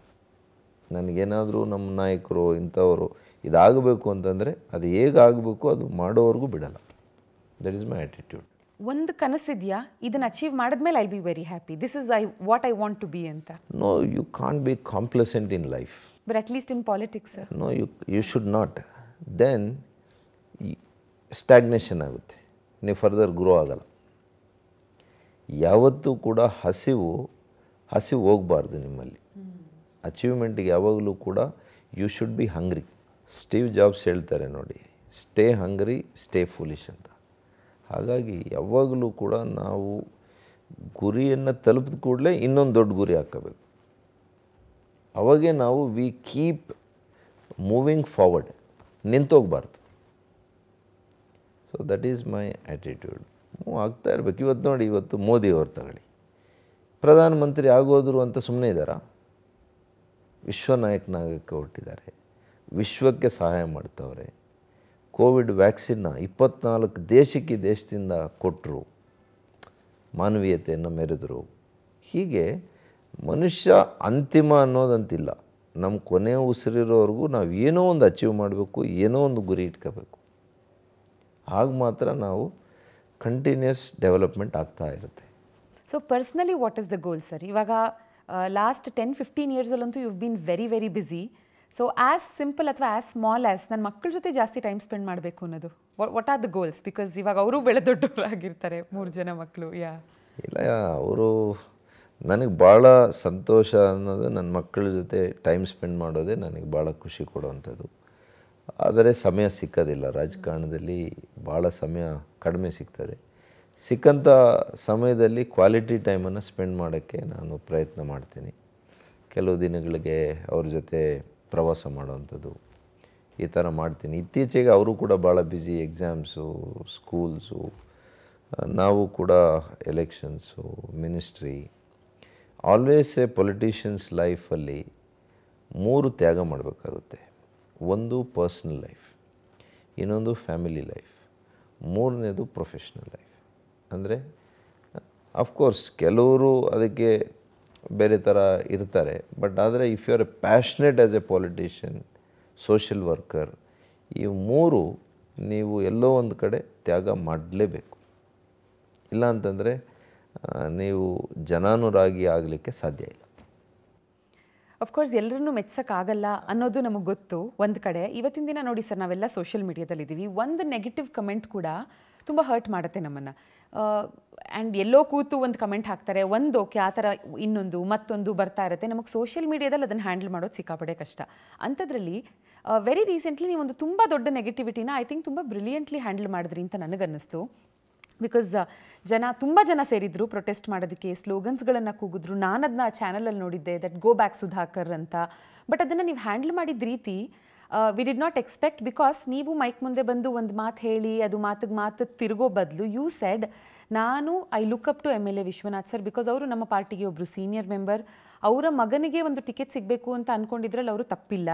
ನನಗೇನಾದರೂ ನಮ್ಮ ನಾಯಕರು ಇಂಥವರು ಇದಾಗಬೇಕು ಅಂತಂದರೆ ಅದು ಹೇಗಾಗಬೇಕು ಅದು ಮಾಡೋವರೆಗೂ ಬಿಡಲ್ಲ. That is my attitude. ಒಂದು ಕನಸಿದೆಯಾ, ಇದನ್ನು ಅಚೀವ್ ಮಾಡಿದ್ಮೇಲೆ I be very happy, this is what I want to be ಅಂತ? No, you can't be complacent in life. But at least in politics no, you should not. Then stagnation ಆಗುತ್ತೆ, ನೀವು further grow ಆಗಲ್ಲ. ಯಾವತ್ತೂ ಕೂಡ ಹಸಿವು ಹೋಗಬಾರ್ದು ನಿಮ್ಮಲ್ಲಿ. ಅಚೀವ್ಮೆಂಟಿಗೆ ಯಾವಾಗಲೂ ಕೂಡ you should be hungry. Steve Jobs ಹೇಳ್ತಾರೆ ನೋಡಿ, ಸ್ಟೇ ಹಂಗ್ರಿ, ಸ್ಟೇ ಫುಲಿಶ್ ಅಂತ. ಹಾಗಾಗಿ ಯಾವಾಗಲೂ ಕೂಡ ನಾವು ಗುರಿಯನ್ನು ತಲುಪಿದ ಕೂಡಲೇ ಇನ್ನೊಂದು ದೊಡ್ಡ ಗುರಿ ಹಾಕಬೇಕು. ಅವಾಗೇ ನಾವು ವಿ ಕೀಪ್ ಮೂವಿಂಗ್ ಫಾರ್ವರ್ಡ್, ನಿಂತೋಗಬಾರ್ದು. So that is my attitude. Move ಆಗ್ತಾ ಇರಬೇಕು. ಇವತ್ತು ನೋಡಿ, ಇವತ್ತು ಮೋದಿಯವ್ರು ತಗೊಳ್ಳಿ, ಪ್ರಧಾನಮಂತ್ರಿ ಆಗೋದ್ರು ಅಂತ ಸುಮ್ಮನೆ ಇದ್ದಾರಾ? ವಿಶ್ವ ನಾಯಕನಾಗಕ್ಕೆ ಹೊರಟಿದ್ದಾರೆ, ವಿಶ್ವಕ್ಕೆ ಸಹಾಯ ಮಾಡ್ತವ್ರೆ. ಕೋವಿಡ್ ವ್ಯಾಕ್ಸಿನ್ನ 24 ದೇಶದಿಂದ ಕೊಟ್ಟರು, ಮಾನವೀಯತೆಯನ್ನು ಮೆರೆದರು. ಹೀಗೆ ಮನುಷ್ಯ ಅಂತಿಮ ಅನ್ನೋದಂತಿಲ್ಲ. ನಮ್ಮ ಕೊನೆ ಉಸಿರಿರೋವರೆಗೂ ನಾವು ಏನೋ ಒಂದು ಅಚೀವ್ ಮಾಡಬೇಕು, ಏನೋ ಒಂದು ಗುರಿ ಇಟ್ಕೋಬೇಕು. ಆಗ ಮಾತ್ರ ನಾವು ಕಂಟಿನ್ಯೂಸ್ ಡೆವಲಪ್ಮೆಂಟ್ ಆಗ್ತಾ ಇರುತ್ತೆ. So personally what is the goal sir? ಇವಾಗ ಲಾಸ್ಟ್ 10-15 ಇಯರ್ಸಲ್ಲಂತೂ you been very very busy. So as simple ಅಥವಾ ಆ್ಯಸ್ ಸ್ಮಾಲ್ ಆ್ಯಸ್ ನನ್ನ ಮಕ್ಕಳ ಜೊತೆ ಜಾಸ್ತಿ ಟೈಮ್ ಸ್ಪೆಂಡ್ ಮಾಡಬೇಕು ಅನ್ನೋದು, what are the goals? Because ಇವಾಗ ಅವರು ದೊಡ್ಡವರಾಗಿರ್ತಾರೆ, 3 ಜನ ಮಕ್ಕಳು. ಇಲ್ಲ, ಅವರು ನನಗೆ ಭಾಳ ಸಂತೋಷ ಅನ್ನೋದು ನನ್ನ ಮಕ್ಕಳ ಜೊತೆ ಟೈಮ್ ಸ್ಪೆಂಡ್ ಮಾಡೋದೇ ನನಗೆ ಭಾಳ ಖುಷಿ ಕೊಡುವಂಥದ್ದು. ಆದರೆ ಸಮಯ ಸಿಕ್ಕೋದಿಲ್ಲ. ರಾಜಕಾರಣದಲ್ಲಿ ಭಾಳ ಸಮಯ ಕಡಿಮೆ ಸಿಗ್ತದೆ. ಸಿಕ್ಕಂಥ ಸಮಯದಲ್ಲಿ ಕ್ವಾಲಿಟಿ ಟೈಮನ್ನು ಸ್ಪೆಂಡ್ ಮಾಡೋಕ್ಕೆ ನಾನು ಪ್ರಯತ್ನ ಮಾಡ್ತೀನಿ. ಕೆಲವು ದಿನಗಳಿಗೆ ಅವ್ರ ಜೊತೆ ಪ್ರವಾಸ ಮಾಡೋವಂಥದ್ದು, ಈ ಥರ ಮಾಡ್ತೀನಿ. ಇತ್ತೀಚೆಗೆ ಅವರು ಕೂಡ ಭಾಳ ಬ್ಯುಸಿ, ಎಕ್ಸಾಮ್ಸು, ಸ್ಕೂಲ್ಸು, ನಾವು ಕೂಡ elections, ministry. Always a politicians ಲೈಫಲ್ಲಿ 3 ತ್ಯಾಗ ಮಾಡಬೇಕಾಗುತ್ತೆ. ಒಂದು ಪರ್ಸ್ನಲ್ ಲೈಫ್, ಇನ್ನೊಂದು ಫ್ಯಾಮಿಲಿ ಲೈಫ್, 3ನೇದು ಪ್ರೊಫೆಷ್ನಲ್ ಲೈಫ್. ಅಂದರೆ ಅಫ್ಕೋರ್ಸ್ ಕೆಲವರು ಅದಕ್ಕೆ ಬೇರೆ ಥರ ಇರ್ತಾರೆ. ಬಟ್ ಆದರೆ if you are a passionate as a politician, social worker, ಈ 3 ನೀವು ಎಲ್ಲೋ ಒಂದು ಕಡೆ ತ್ಯಾಗ ಮಾಡಲೇಬೇಕು. ಇಲ್ಲ ಅಂತಂದರೆ ನೀವು ಜನಾನುರಾಗಿ ಆಗಲಿಕ್ಕೆ ಸಾಧ್ಯ ಇಲ್ಲ. ಅಫ್ಕೋರ್ಸ್ ಎಲ್ಲರನ್ನೂ ಮೆಚ್ಚೋಕ್ಕಾಗಲ್ಲ ಅನ್ನೋದು ನಮಗೆ ಗೊತ್ತು ಒಂದು ಕಡೆ. ಇವತ್ತಿನ ದಿನ ನೋಡಿ ಸರ್, ನಾವೆಲ್ಲ ಸೋಷಿಯಲ್ ಮೀಡಿಯಾದಲ್ಲಿದ್ದೀವಿ. ಒಂದು ನೆಗೆಟಿವ್ ಕಮೆಂಟ್ ಕೂಡ ತುಂಬ ಹರ್ಟ್ ಮಾಡುತ್ತೆ ನಮ್ಮನ್ನು. ಆ್ಯಂಡ್ ಎಲ್ಲೋ ಕೂತು ಒಂದು ಕಮೆಂಟ್ ಹಾಕ್ತಾರೆ, ಒಂದು ಓಕೆ, ಆ ಥರ ಇನ್ನೊಂದು ಮತ್ತೊಂದು ಬರ್ತಾ ಇರುತ್ತೆ. ನಮಗೆ ಸೋಷಿಯಲ್ ಮೀಡಿಯಾದಲ್ಲಿ ಅದನ್ನು ಹ್ಯಾಂಡಲ್ ಮಾಡೋದು ಸಿಕ್ಕಾಪಡೆ ಕಷ್ಟ. ಅಂಥದ್ರಲ್ಲಿ ವೆರಿ ರೀಸೆಂಟ್ಲಿ ನೀವೊಂದು ತುಂಬ ದೊಡ್ಡ ನೆಗೆಟಿವಿಟಿನ ಐ ಥಿಂಕ್ ತುಂಬ ಬ್ರಿಲಿಯಂಟ್ಲಿ ಹ್ಯಾಂಡಲ್ ಮಾಡಿದ್ರಿ ಅಂತ ನನಗನ್ನಿಸ್ತು. ಬಿಕಾಸ್ ತುಂಬ ಜನ ಸೇರಿದ್ರು ಪ್ರೊಟೆಸ್ಟ್ ಮಾಡೋದಕ್ಕೆ, ಸ್ಲೋಗನ್ಸ್ಗಳನ್ನು ಕೂಗಿದ್ರು. ನಾನು ಅದನ್ನ ಚಾನಲಲ್ಲಿ ನೋಡಿದ್ದೆ, ದಟ್ ಗೋ ಬ್ಯಾಕ್ ಸುಧಾಕರ್ ಅಂತ. ಬಟ್ ಅದನ್ನು ನೀವು ಹ್ಯಾಂಡಲ್ ಮಾಡಿದ ರೀತಿ we did not expect. Because ನೀವು ಮೈಕ್ ಮುಂದೆ ಬಂದು ಒಂದು ಮಾತು ಹೇಳಿ ಅದು ಮಾತು ತಿರುಗೋ ಬದಲು ಯು ಸೆಡ್, ನಾನು I look up to MLA Vishwanath sir, because ಅವರು ನಮ್ಮ ಪಾರ್ಟಿಗೆ ಒಬ್ಬರು ಸೀನಿಯರ್ ಮೆಂಬರ್. ಅವರ ಮಗನಿಗೆ ಒಂದು ಟಿಕೆಟ್ ಸಿಗಬೇಕು ಅಂತ ಅಂದ್ಕೊಂಡಿದ್ರಲ್ಲಿ ಅವರು ತಪ್ಪಿಲ್ಲ,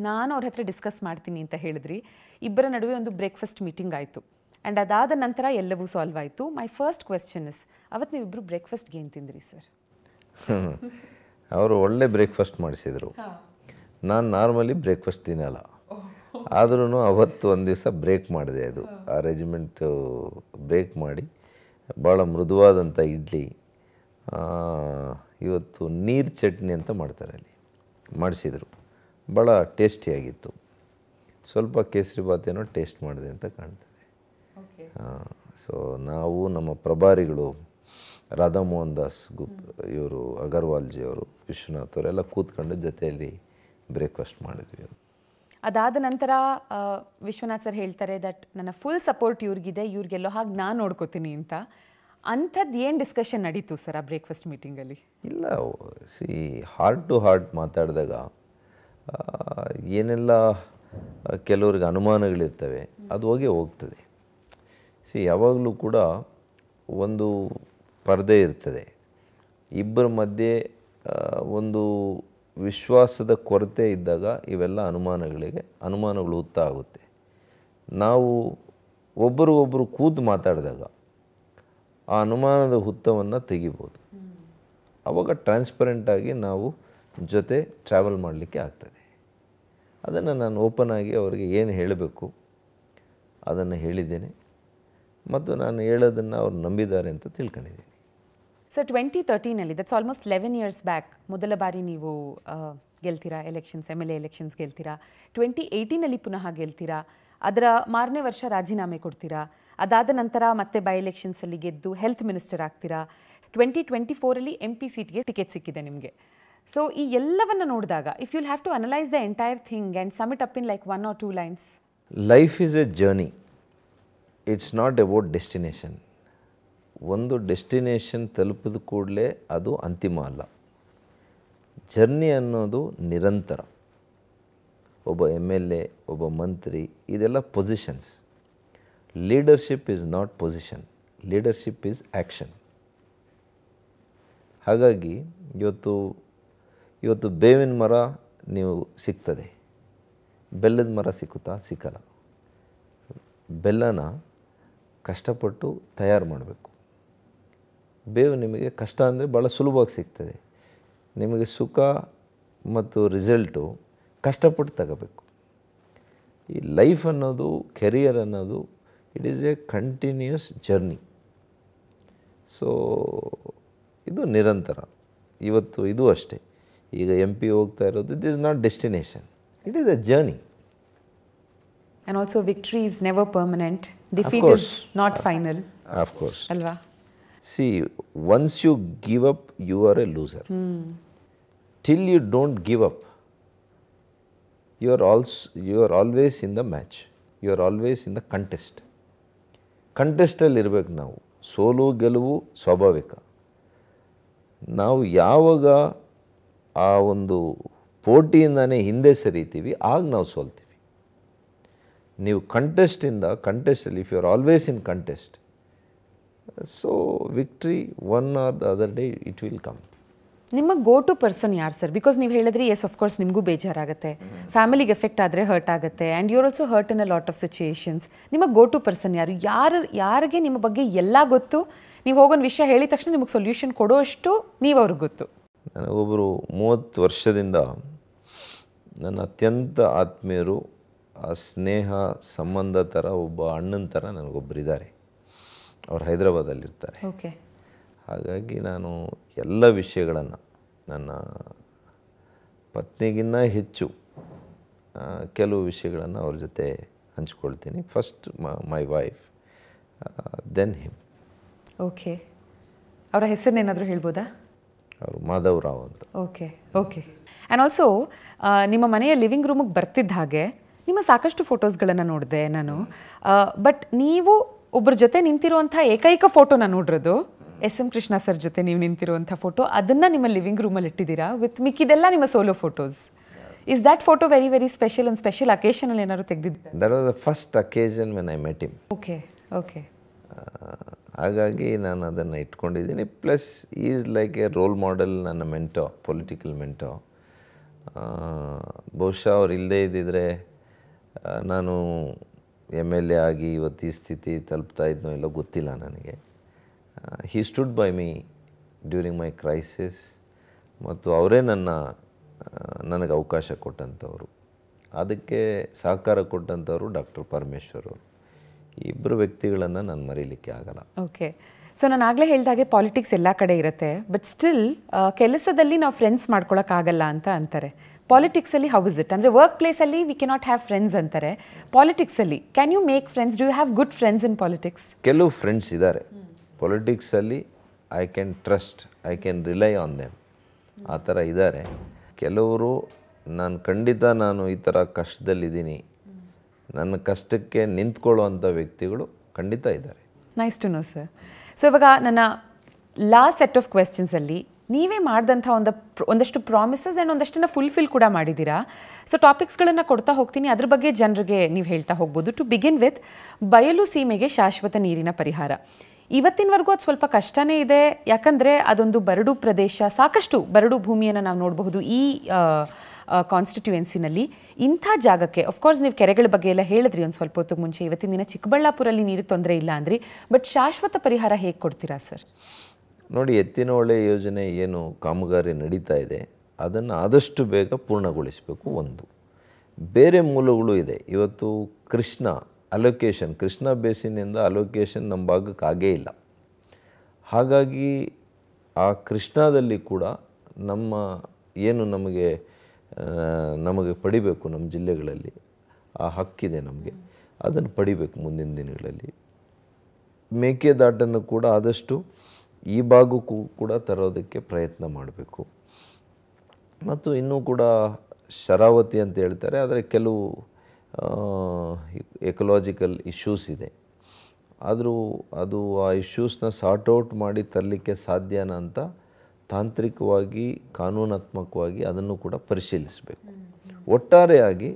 ನಾನು ಅವ್ರ ಹತ್ರ ಡಿಸ್ಕಸ್ ಮಾಡ್ತೀನಿ ಅಂತ ಹೇಳಿದ್ರಿ. ಇಬ್ಬರ ನಡುವೆ ಒಂದು ಬ್ರೇಕ್ಫಾಸ್ಟ್ ಮೀಟಿಂಗ್ ಆಯಿತು. ಆ್ಯಂಡ್ ಅದಾದ ನಂತರ ಎಲ್ಲವೂ ಸಾಲ್ವ್ ಆಯಿತು. ಮೈ ಫಸ್ಟ್ ಕ್ವೆಶ್ಚನ್ ಇಸ್, ಅವತ್ತು ನೀವಿಬ್ಬರು ಬ್ರೇಕ್ಫಾಸ್ಟ್ಗೆ ಏನು ತಿಂದ್ರಿ ಸರ್? ಅವರು ಒಳ್ಳೆ ಬ್ರೇಕ್ಫಾಸ್ಟ್ ಮಾಡಿಸಿದರು. ನಾನು ನಾರ್ಮಲಿ ಬ್ರೇಕ್ಫಾಸ್ಟ್ ತಿನ್ನಲ್ಲ, ಆದ್ರೂ ಅವತ್ತು ಒಂದು ದಿವಸ ಬ್ರೇಕ್ ಮಾಡಿದೆ. ಅದು ಆ ರೆಜಿಮೆಂಟು ಬ್ರೇಕ್ ಮಾಡಿ ಭಾಳ ಮೃದುವಾದಂಥ ಇಡ್ಲಿ, ಇವತ್ತು ನೀರು ಚಟ್ನಿ ಅಂತ ಮಾಡ್ತಾರೆ, ಅಲ್ಲಿ ಮಾಡಿಸಿದರು. ಭಾಳ ಟೇಸ್ಟಿಯಾಗಿತ್ತು. ಸ್ವಲ್ಪ ಕೇಸರಿ ಬಾತ್ ಏನೋ ಟೇಸ್ಟ್ ಮಾಡಿದೆ ಅಂತ ಕಾಣ್ತದೆ. ಸೊ ನಾವು ನಮ್ಮ ಪ್ರಭಾರಿಗಳು ರಾಧಾ ಮೋಹನ್ ದಾಸ್ ಇವರು, ಅಗರ್ವಾಲ್ಜಿ ಅವರು, ವಿಶ್ವನಾಥ್ ಅವರೆಲ್ಲ ಕೂತ್ಕೊಂಡು ಜೊತೆಯಲ್ಲಿ ಬ್ರೇಕ್ಫಾಸ್ಟ್ ಮಾಡಿದ್ವಿ. ಅದಾದ ನಂತರ ವಿಶ್ವನಾಥ್ ಸರ್ ಹೇಳ್ತಾರೆ ದಟ್ ನನ್ನ ಫುಲ್ ಸಪೋರ್ಟ್ ಇವ್ರಿಗಿದೆ, ಇವ್ರಿಗೆಲ್ಲೋ ಹಾಗೆ ನಾನು ನೋಡ್ಕೋತೀನಿ ಅಂತ. ಅಂಥದ್ದು ಏನು ಡಿಸ್ಕಷನ್ ನಡೀತು ಸರ್ ಆ ಬ್ರೇಕ್ಫಾಸ್ಟ್ ಮೀಟಿಂಗಲ್ಲಿ? ಇಲ್ಲ, ಹಾರ್ಟ್ ಟು ಹಾರ್ಟ್ ಮಾತಾಡಿದಾಗ ಏನೆಲ್ಲ ಕೆಲವ್ರಿಗೆ ಅನುಮಾನಗಳಿರ್ತವೆ, ಅದು ಹೋಗ್ತದೆ. ಯಾವಾಗಲೂ ಕೂಡ ಒಂದು ಪರದೆ ಇರ್ತದೆ. ಇಬ್ಬರ ಮಧ್ಯೆ ಒಂದು ವಿಶ್ವಾಸದ ಕೊರತೆ ಇದ್ದಾಗ ಇವೆಲ್ಲ ಅನುಮಾನಗಳು ಹುತ್ತಾ ಆಗುತ್ತೆ. ನಾವು ಒಬ್ಬರು ಕೂತು ಮಾತಾಡಿದಾಗ ಆ ಅನುಮಾನದ ಹುತ್ತವನ್ನು ತೆಗಿಬೋದು. ಆವಾಗ ಟ್ರಾನ್ಸ್ಪರೆಂಟಾಗಿ ನಾವು ಜೊತೆ ಟ್ರಾವೆಲ್ ಮಾಡಲಿಕ್ಕೆ ಆಗ್ತದೆ. ಅದನ್ನು ನಾನು ಓಪನ್ ಆಗಿ ಅವರಿಗೆ ಏನು ಹೇಳಬೇಕು ಅದನ್ನು ಹೇಳಿದ್ದೇನೆ, ಮತ್ತು ನಾನು ಹೇಳೋದನ್ನು ಅವ್ರು ನಂಬಿದ್ದಾರೆ ಅಂತ ತಿಳ್ಕೊಂಡಿದ್ದೀನಿ. Sir 2013 that's almost 11 years back ಮೊದಲ ಬಾರಿ ನೀವು ಗೆಲ್ತೀರಾ ಎಲೆಕ್ಷನ್ಸ್, MLA ಎಲೆಕ್ಷನ್ಸ್ ಗೆಲ್ತೀರಾ. 2018 ಪುನಃ ಗೆಲ್ತೀರಾ. ಅದರ ಮಾರನೇ ವರ್ಷ ರಾಜೀನಾಮೆ ಕೊಡ್ತೀರಾ. ಅದಾದ ನಂತರ ಮತ್ತೆ ಬೈ ಎಲೆಕ್ಷನ್ಸಲ್ಲಿ ಗೆದ್ದು ಹೆಲ್ತ್ ಮಿನಿಸ್ಟರ್ ಆಗ್ತೀರಾ. 2024 MP ಸೀಟ್ಗೆ ಟಿಕೆಟ್ ಸಿಕ್ಕಿದೆ ನಿಮಗೆ. ಸೊ ಈ ಎಲ್ಲವನ್ನು ನೋಡಿದಾಗ if you'll have to analyse the entire thing and sum it up in like 1 or 2 lines. Life is a journey, it's not about destination. ಒಂದು ಡೆಸ್ಟಿನೇಷನ್ ತಲುಪಿದ ಕೂಡಲೇ ಅದು ಅಂತಿಮ ಅಲ್ಲ. ಜರ್ನಿ ಅನ್ನೋದು ನಿರಂತರ. ಒಬ್ಬ MLA, ಒಬ್ಬ ಮಂತ್ರಿ, ಇದೆಲ್ಲ positions. Leadership is not position, leadership is action. ಹಾಗಾಗಿ ಇವತ್ತು ಬೇವಿನ ಮರ ನೀವು ಸಿಗ್ತದೆ, ಬೆಲ್ಲದ ಮರ ಸಿಕ್ಕಲ್ಲ. ಬೆಲ್ಲನ ಕಷ್ಟಪಟ್ಟು ತಯಾರು ಮಾಡಬೇಕು. ಬೇವು ನಿಮಗೆ ಕಷ್ಟ ಅಂದರೆ ಭಾಳ ಸುಲಭವಾಗಿ ಸಿಗ್ತದೆ. ನಿಮಗೆ ಸುಖ ಮತ್ತು ರಿಸಲ್ಟು ಕಷ್ಟಪಟ್ಟು ತಗೋಬೇಕು. ಈ ಲೈಫ್ ಅನ್ನೋದು, ಕೆರಿಯರ್ ಅನ್ನೋದು, it is A continuous journey. So ಇದು ನಿರಂತರ. ಇವತ್ತು ಇದು ಅಷ್ಟೇ. ಈಗ MP ಹೋಗ್ತಾ ಇರೋದು, it is not destination, it is a journey. And also victory is never permanent. Defeat is not final. Of course. Alva? See, once you give up, you are a loser. Till you don't give up, you are always in the match. You are always in the contest. ಕಂಟೆಸ್ಟಲ್ಲಿ ಇರಬೇಕು ನಾವು. ಸೋಲು ಗೆಲುವು ಸ್ವಾಭಾವಿಕ. ನಾವು ಯಾವಾಗ ಆ ಒಂದು ಪೋಟಿಯಿಂದನೇ ಹಿಂದೆ ಸರಿತೀವಿ, ಆಗ ನಾವು ಸೋಲ್ತೀವಿ. ನೀವು ಕಂಟೆಸ್ಟಲ್ಲಿ if you are always in contest, so victory one or the other day it will come. ನಿಮ್ಮ ಗೋ ಟು ಪರ್ಸನ್ ಯಾರು ಸರ್? ಬಿಕಾಸ್ ನೀವು ಹೇಳಿದ್ರಿ ಎಸ್ ಆಫ್ಕೋರ್ಸ್ ನಿಮಗೂ ಬೇಜಾರಾಗುತ್ತೆ, ಫ್ಯಾಮಿಲಿಗೆ ಎಫೆಕ್ಟ್ ಆದರೆ ಹರ್ಟ್ ಆಗುತ್ತೆ, and you are also hurt in a lot of situations. ನಿಮ್ಮ ಗೋ ಟು ಪರ್ಸನ್ ಯಾರು? ಯಾರಿಗೆ ನಿಮ್ಮ ಬಗ್ಗೆ ಎಲ್ಲ ಗೊತ್ತು, ನೀವು ಹೋಗೋನ್ ವಿಷಯ ಹೇಳಿದ ತಕ್ಷಣ ನಿಮಗೆ ಸೊಲ್ಯೂಷನ್ ಕೊಡೋಷ್ಟು ನೀವು ಅವ್ರಿಗೆ ಗೊತ್ತು? ನನಗೊಬ್ಬರು 30 ವರ್ಷದಿಂದ ನನ್ನ ಅತ್ಯಂತ ಆತ್ಮೀಯರು, ಆ ಸ್ನೇಹ ಸಂಬಂಧ ಥರ ಒಬ್ಬ ಅಣ್ಣನ ಥರ ನನಗೊಬ್ಬರಿದ್ದಾರೆ. ಅವ್ರು ಹೈದರಾಬಾದಲ್ಲಿರ್ತಾರೆ. ಓಕೆ. ಹಾಗಾಗಿ ನಾನು ಎಲ್ಲ ವಿಷಯಗಳನ್ನು ನನ್ನ ಪತ್ನಿಗಿನ್ನ ಹೆಚ್ಚು ಕೆಲವು ವಿಷಯಗಳನ್ನು ಅವ್ರ ಜೊತೆ ಹಂಚ್ಕೊಳ್ತೀನಿ. First my wife, then him. Okay, ಅವರ ಹೆಸರನ್ನೇನಾದರೂ ಹೇಳ್ಬೋದಾ? ಅವರು ಮಾಧವ್ ರಾವ್ ಅಂತ. Okay okay. ಆ್ಯಂಡ್ ಆಲ್ಸೋ ನಿಮ್ಮ ಮನೆಯ ಲಿವಿಂಗ್ ರೂಮಿಗೆ ಬರ್ತಿದ್ದ ಹಾಗೆ ನಿಮ್ಮ ಸಾಕಷ್ಟು ಫೋಟೋಸ್ಗಳನ್ನು ನೋಡಿದೆ ನಾನು. ಬಟ್ ನೀವು ಒಬ್ಬರ ಜೊತೆ ನಿಂತಿರುವಂಥ ಏಕೈಕ ಫೋಟೋನ ನೋಡಿರೋದು ಎಸ್ ಎಂ ಕೃಷ್ಣ ಸರ್ ಜೊತೆ ನೀವು ನಿಂತಿರುವಂಥ ಫೋಟೋ. ಅದನ್ನು ನಿಮ್ಮ ಲಿವಿಂಗ್ ರೂಮಲ್ಲಿ ಇಟ್ಟಿದ್ದೀರಾ ವಿತ್ ಮಿಕ್ಕಿದೆಲ್ಲ ನಿಮ್ಮ solo photos. Is that photo very very special? ಒಂದು ಸ್ಪೆಷಲ್ ಅಕೇಶನಲ್ಲಿ ಏನಾದ್ರು ತೆಗೆದಿದ್ದೆ? That was the first occasion when I met him. Okay okay. ಹಾಗಾಗಿ ನಾನು ಅದನ್ನು ಇಟ್ಕೊಂಡಿದ್ದೀನಿ. Plus is like a role model, ನನ್ನ ಮೆಂಟೋ, ಪೊಲಿಟಿಕಲ್ ಮೆಂಟೋ. ಬಹುಶಃ ಅವ್ರು ಇಲ್ಲದೇ ಇದ್ದಿದ್ರೆ ನಾನು MLA ಆಗಿ ಇವತ್ತು ಈ ಸ್ಥಿತಿ ತಲುಪ್ತಾ ಇದ್ನೋ ಎಲ್ಲೋ ಗೊತ್ತಿಲ್ಲ ನನಗೆ. He stood by me during my crisis, ಮತ್ತು ಅವರೇ ನನಗೆ ಅವಕಾಶ ಕೊಟ್ಟಂಥವ್ರು. ಅದಕ್ಕೆ ಸಹಕಾರ ಕೊಟ್ಟಂಥವ್ರು ಡಾಕ್ಟರ್ ಪರಮೇಶ್ವರ್ ಅವರು. ಇಬ್ಬರು ವ್ಯಕ್ತಿಗಳನ್ನು ನಾನು ಮರೀಲಿಕ್ಕೆ ಆಗಲ್ಲ. ಓಕೆ. ಸೊ ನಾನು ಆಗಲೇ ಹೇಳಿದಾಗೆ ಪಾಲಿಟಿಕ್ಸ್ ಎಲ್ಲ ಕಡೆ ಇರುತ್ತೆ, ಬಟ್ ಸ್ಟಿಲ್ ಕೆಲಸದಲ್ಲಿ ನಾವು ಫ್ರೆಂಡ್ಸ್ ಮಾಡ್ಕೊಳಕ್ಕಾಗಲ್ಲ ಅಂತ ಅಂತಾರೆ. ಪಾಲಿಟಿಕ್ಸಲ್ಲಿ ಹೌ ಇಸ್ ಇಟ್? ಅಂದರೆ ವರ್ಕ್ ಪ್ಲೇಸಲ್ಲಿ ವಿ ಕೆನಾಟ್ ಹ್ಯಾವ್ ಫ್ರೆಂಡ್ಸ್ ಅಂತಾರೆ. ಪಾಲಿಟಿಕ್ಸಲ್ಲಿ can you make friends? Do you have good friends in politics? ಕೆಲವು ಫ್ರೆಂಡ್ಸ್ ಇದ್ದಾರೆ ಪೊಲಿಟಿಕ್ಸಲ್ಲಿ. I can trust, I can rely on them. ಆ ಥರ ಇದ್ದಾರೆ. ಕೆಲವರು ನಾನು ಈ ಥರ ಕಷ್ಟದಲ್ಲಿದ್ದೀನಿ, ನನ್ನ ಕಷ್ಟಕ್ಕೆ ನಿಂತ್ಕೊಳ್ಳುವಂಥ ವ್ಯಕ್ತಿಗಳು ಖಂಡಿತ ಇದ್ದಾರೆ. Nice to know sir. So ಇವಾಗ ನನ್ನ ಲಾಸ್ಟ್ ಸೆಟ್ ಆಫ್ ಕ್ವೆಶ್ಚನ್ಸಲ್ಲಿ ನೀವೇ ಮಾಡಿದಂಥ ಒಂದಷ್ಟು ಪ್ರಾಮಿಸಸ್ ಆ್ಯಂಡ್ ಒಂದಷ್ಟನ್ನು ಫುಲ್ಫಿಲ್ ಕೂಡ ಮಾಡಿದ್ದೀರಾ. ಸೊ ಟಾಪಿಕ್ಸ್ಗಳನ್ನು ಕೊಡ್ತಾ ಹೋಗ್ತೀನಿ, ಅದ್ರ ಬಗ್ಗೆ ಜನರಿಗೆ ನೀವು ಹೇಳ್ತಾ ಹೋಗ್ಬೋದು. ಟು ಬಿಗಿನ್ ವಿತ್, ಬಯಲು ಸೀಮೆಗೆ ಶಾಶ್ವತ ನೀರಿನ ಪರಿಹಾರ. ಇವತ್ತಿನವರೆಗೂ ಅದು ಸ್ವಲ್ಪ ಕಷ್ಟನೇ ಇದೆ, ಯಾಕಂದರೆ ಅದೊಂದು ಬರಡು ಪ್ರದೇಶ, ಸಾಕಷ್ಟು ಬರಡು ಭೂಮಿಯನ್ನು ನಾವು ನೋಡಬಹುದು ಈ ಕಾನ್ಸ್ಟಿಟ್ಯೂಯೆನ್ಸಿನಲ್ಲಿ. ಇಂಥ ಜಾಗಕ್ಕೆ ಅಫ್ಕೋರ್ಸ್ ನೀವು ಕೆರೆಗಳ ಬಗ್ಗೆ ಎಲ್ಲ ಹೇಳಿದ್ರಿ ಒಂದು ಸ್ವಲ್ಪ ಹೊತ್ತಿಗೆ ಮುಂಚೆ. ಇವತ್ತಿನ ದಿನ ಚಿಕ್ಕಬಳ್ಳಾಪುರಲ್ಲಿ ನೀರಿಗೆ ತೊಂದರೆ ಇಲ್ಲ ಅಂದ್ರಿ, ಬಟ್ ಶಾಶ್ವತ ಪರಿಹಾರ ಹೇಗೆ ಕೊಡ್ತೀರಾ ಸರ್? ನೋಡಿ, ಎತ್ತಿನಹೊಳೆ ಯೋಜನೆ ಏನು ಕಾಮಗಾರಿ ನಡೀತಾ ಇದೆ ಅದನ್ನು ಆದಷ್ಟು ಬೇಗ ಪೂರ್ಣಗೊಳಿಸಬೇಕು. ಒಂದು ಬೇರೆ ಮೂಲಗಳು ಇದೆ. ಇವತ್ತು ಕೃಷ್ಣಾ ಬೇಸಿನಿಂದ ಅಲೋಕೇಶನ್ ನಮ್ಮ ಭಾಗಕ್ಕೆ ಆಗೇ ಇಲ್ಲ. ಹಾಗಾಗಿ ಆ ಕೃಷ್ಣಾದಲ್ಲಿ ಕೂಡ ಏನು ನಮಗೆ ಪಡಿಬೇಕು, ನಮ್ಮ ಜಿಲ್ಲೆಗಳಲ್ಲಿ ಆ ಹಕ್ಕಿದೆ ನಮಗೆ, ಅದನ್ನು ಪಡಿಬೇಕು ಮುಂದಿನ ದಿನಗಳಲ್ಲಿ. ಮೇಕೆದಾಟನ್ನು ಕೂಡ ಆದಷ್ಟು ಈ ಭಾಗಕ್ಕೂ ಕೂಡ ತರೋದಕ್ಕೆ ಪ್ರಯತ್ನ ಮಾಡಬೇಕು. ಮತ್ತು ಇನ್ನೂ ಕೂಡ ಶರಾವತಿ ಅಂತ ಹೇಳ್ತಾರೆ, ಆದರೆ ಕೆಲವು ಎಕಲಾಜಿಕಲ್ ಇಶ್ಯೂಸ್ ಇದೆ. ಆದರೂ ಆ ಇಶ್ಯೂಸ್ನ ಸಾರ್ಟ್ ಔಟ್ ಮಾಡಿ ತರಲಿಕ್ಕೆ ಸಾಧ್ಯನಾ ಅಂತ ತಾಂತ್ರಿಕವಾಗಿ, ಕಾನೂನಾತ್ಮಕವಾಗಿ ಅದನ್ನು ಕೂಡ ಪರಿಶೀಲಿಸಬೇಕು. ಒಟ್ಟಾರೆಯಾಗಿ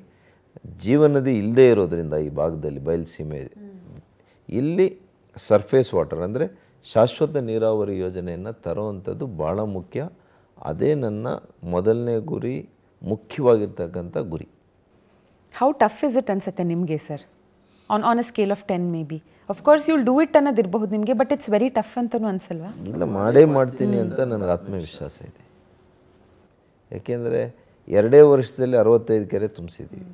ಜೀವನದಿ ಇಲ್ಲದೇ ಇರೋದರಿಂದ ಈ ಭಾಗದಲ್ಲಿ ಬಯಲುಸೀಮೆ ಇಲ್ಲಿ ಸರ್ಫೇಸ್ ವಾಟರ್ ಅಂದರೆ ಶಾಶ್ವತ ನೀರಾವರಿ ಯೋಜನೆಯನ್ನು ತರುವಂಥದ್ದು ಭಾಳ ಮುಖ್ಯ. ಅದೇ ನನ್ನ ಮೊದಲನೇ ಗುರಿ, ಮುಖ್ಯವಾಗಿರ್ತಕ್ಕಂಥ ಗುರಿ. ಹೌ ಟಫ್ ಇಸ್ ಇಟ್ ಅನ್ಸುತ್ತೆ ನಿಮಗೆ sir? On a scale of 10 may be. Of course you'll do it ಅನ್ನೋದಿರಬಹುದು ನಿಮಗೆ, ಬಟ್ ಇಟ್ಸ್ ವೆರಿ ಟಫ್ ಅಂತಲೂ ಅನ್ಸಲ್ವಾ? ಇಲ್ಲ, ಮಾಡ್ತೀನಿ ಅಂತ ನನಗೆ ಆತ್ಮವಿಶ್ವಾಸ ಇದೆ. ಯಾಕೆಂದರೆ 2 ವರ್ಷದಲ್ಲಿ 65 ಕೆರೆ ತುಂಬಿಸಿದ್ದೀವಿ.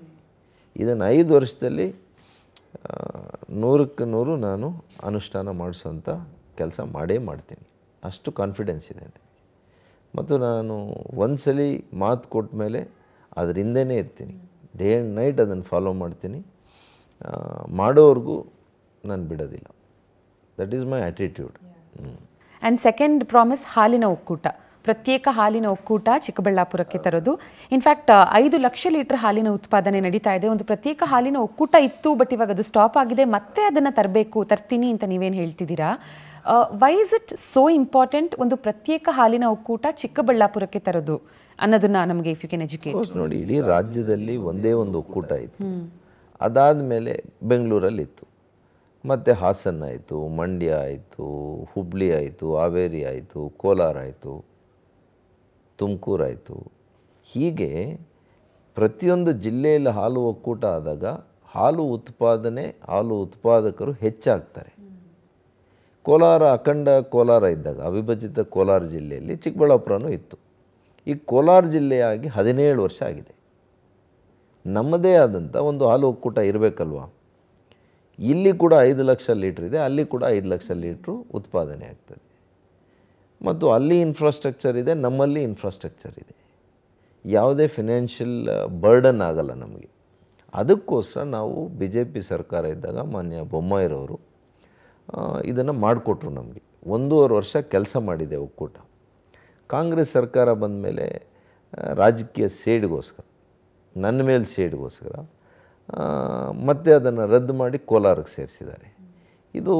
ಇದನ್ನು 5 ವರ್ಷದಲ್ಲಿ 100ಕ್ಕೆ 100 ನಾನು ಅನುಷ್ಠಾನ ಮಾಡಿಸೋಂಥ ಕೆಲಸ ಮಾಡ್ತೀನಿ. ಅಷ್ಟು ಕಾನ್ಫಿಡೆನ್ಸ್ ಇದೆ ನನಗೆ. ಮತ್ತು ನಾನು ಒಂದ್ಸಲಿ ಮಾತು ಕೊಟ್ಟ ಮೇಲೆ ಅದ್ರ ಹಿಂದೆನೇ ಇರ್ತೀನಿ. ಡೇ ಆ್ಯಂಡ್ ನೈಟ್ ಅದನ್ನು ಫಾಲೋ ಮಾಡ್ತೀನಿ. ಮಾಡೋವರೆಗೂ ನಾನು ಬಿಡೋದಿಲ್ಲ. That is my attitude. And second promise, ಹಾಲಿನ ಒಕ್ಕೂಟ, ಪ್ರತ್ಯೇಕ ಹಾಲಿನ ಒಕ್ಕೂಟ ಚಿಕ್ಕಬಳ್ಳಾಪುರಕ್ಕೆ ತರೋದು. ಇನ್ಫ್ಯಾಕ್ಟ್ 5 ಲಕ್ಷ ಲೀಟರ್ ಹಾಲಿನ ಉತ್ಪಾದನೆ ನಡೀತಾ ಇದೆ. ಒಂದು ಪ್ರತ್ಯೇಕ ಹಾಲಿನ ಒಕ್ಕೂಟ ಇತ್ತು, ಬಟ್ ಇವಾಗ ಅದು ಸ್ಟಾಪ್ ಆಗಿದೆ. ಮತ್ತೆ ಅದನ್ನು ತರ್ತೀನಿ ಅಂತ ನೀವೇನು ಹೇಳ್ತಿದ್ದೀರಾ? Why is it so important ಒಂದು ಪ್ರತ್ಯೇಕ ಹಾಲಿನ ಒಕ್ಕೂಟ ಚಿಕ್ಕಬಳ್ಳಾಪುರಕ್ಕೆ ತರೋದು ಅನ್ನೋದನ್ನ ನಮಗೆ ಇಫ್ ಯು ಕ್ಯಾನ್ ಎಜುಕೇಟ್. ನೋಡಿ, ಇಡೀ ರಾಜ್ಯದಲ್ಲಿ ಒಂದೇ ಒಂದು ಒಕ್ಕೂಟ ಇತ್ತು. ಅದಾದಮೇಲೆ ಬೆಂಗಳೂರಲ್ಲಿತ್ತು, ಮತ್ತು ಹಾಸನ ಆಯಿತು, ಮಂಡ್ಯ ಆಯಿತು, ಹುಬ್ಳಿ ಆಯಿತು, ಹಾವೇರಿ ಆಯಿತು, ಕೋಲಾರ ಆಯಿತು, ತುಮಕೂರು ಆಯಿತು. ಹೀಗೆ ಪ್ರತಿಯೊಂದು ಜಿಲ್ಲೆಯಲ್ಲಿ ಹಾಲು ಒಕ್ಕೂಟ ಆದಾಗ ಹಾಲು ಉತ್ಪಾದಕರು ಹೆಚ್ಚಾಗ್ತಾರೆ. ಅಖಂಡ ಕೋಲಾರ ಇದ್ದಾಗ, ಅವಿಭಜಿತ ಕೋಲಾರ ಜಿಲ್ಲೆಯಲ್ಲಿ ಚಿಕ್ಕಬಳ್ಳಾಪುರನೂ ಇತ್ತು. ಈ ಕೋಲಾರ ಜಿಲ್ಲೆಯಾಗಿ 17 ವರ್ಷ ಆಗಿದೆ. ನಮ್ಮದೇ ಆದಂಥ ಒಂದು ಹಾಲು ಒಕ್ಕೂಟ ಇರಬೇಕಲ್ವ. ಇಲ್ಲಿ ಕೂಡ 5 ಲಕ್ಷ ಲೀಟ್ರ್ ಇದೆ, ಅಲ್ಲಿ ಕೂಡ 5 ಲಕ್ಷ ಲೀಟ್ರು ಉತ್ಪಾದನೆ ಆಗ್ತದೆ. ಮತ್ತು ಅಲ್ಲಿ ಇನ್ಫ್ರಾಸ್ಟ್ರಕ್ಚರ್ ಇದೆ, ನಮ್ಮಲ್ಲಿ ಇನ್ಫ್ರಾಸ್ಟ್ರಕ್ಚರ್ ಇದೆ. ಯಾವುದೇ ಫಿನಾನ್ಷಿಯಲ್ ಬರ್ಡನ್ ಆಗಲ್ಲ ನಮಗೆ. ಅದಕ್ಕೋಸ್ಕರ ನಾವು ಬಿ ಜೆ ಪಿ ಸರ್ಕಾರ ಇದ್ದಾಗ ಮಾನ್ಯ ಬೊಮ್ಮಾಯಿರವರು ಇದನ್ನು ಮಾಡಿಕೊಟ್ರು ನಮಗೆ. 1.5 ವರ್ಷ ಕೆಲಸ ಮಾಡಿದೆ ಒಕ್ಕೂಟ. ಕಾಂಗ್ರೆಸ್ ಸರ್ಕಾರ ಬಂದ ಮೇಲೆ ರಾಜಕೀಯ ಸೇಡಿಗೋಸ್ಕರ, ನನ್ನ ಮೇಲೆ ಸೇಡಿಗೋಸ್ಕರ ಮತ್ತೆ ಅದನ್ನು ರದ್ದು ಮಾಡಿ ಕೋಲಾರಕ್ಕೆ ಸೇರಿಸಿದ್ದಾರೆ. ಇದು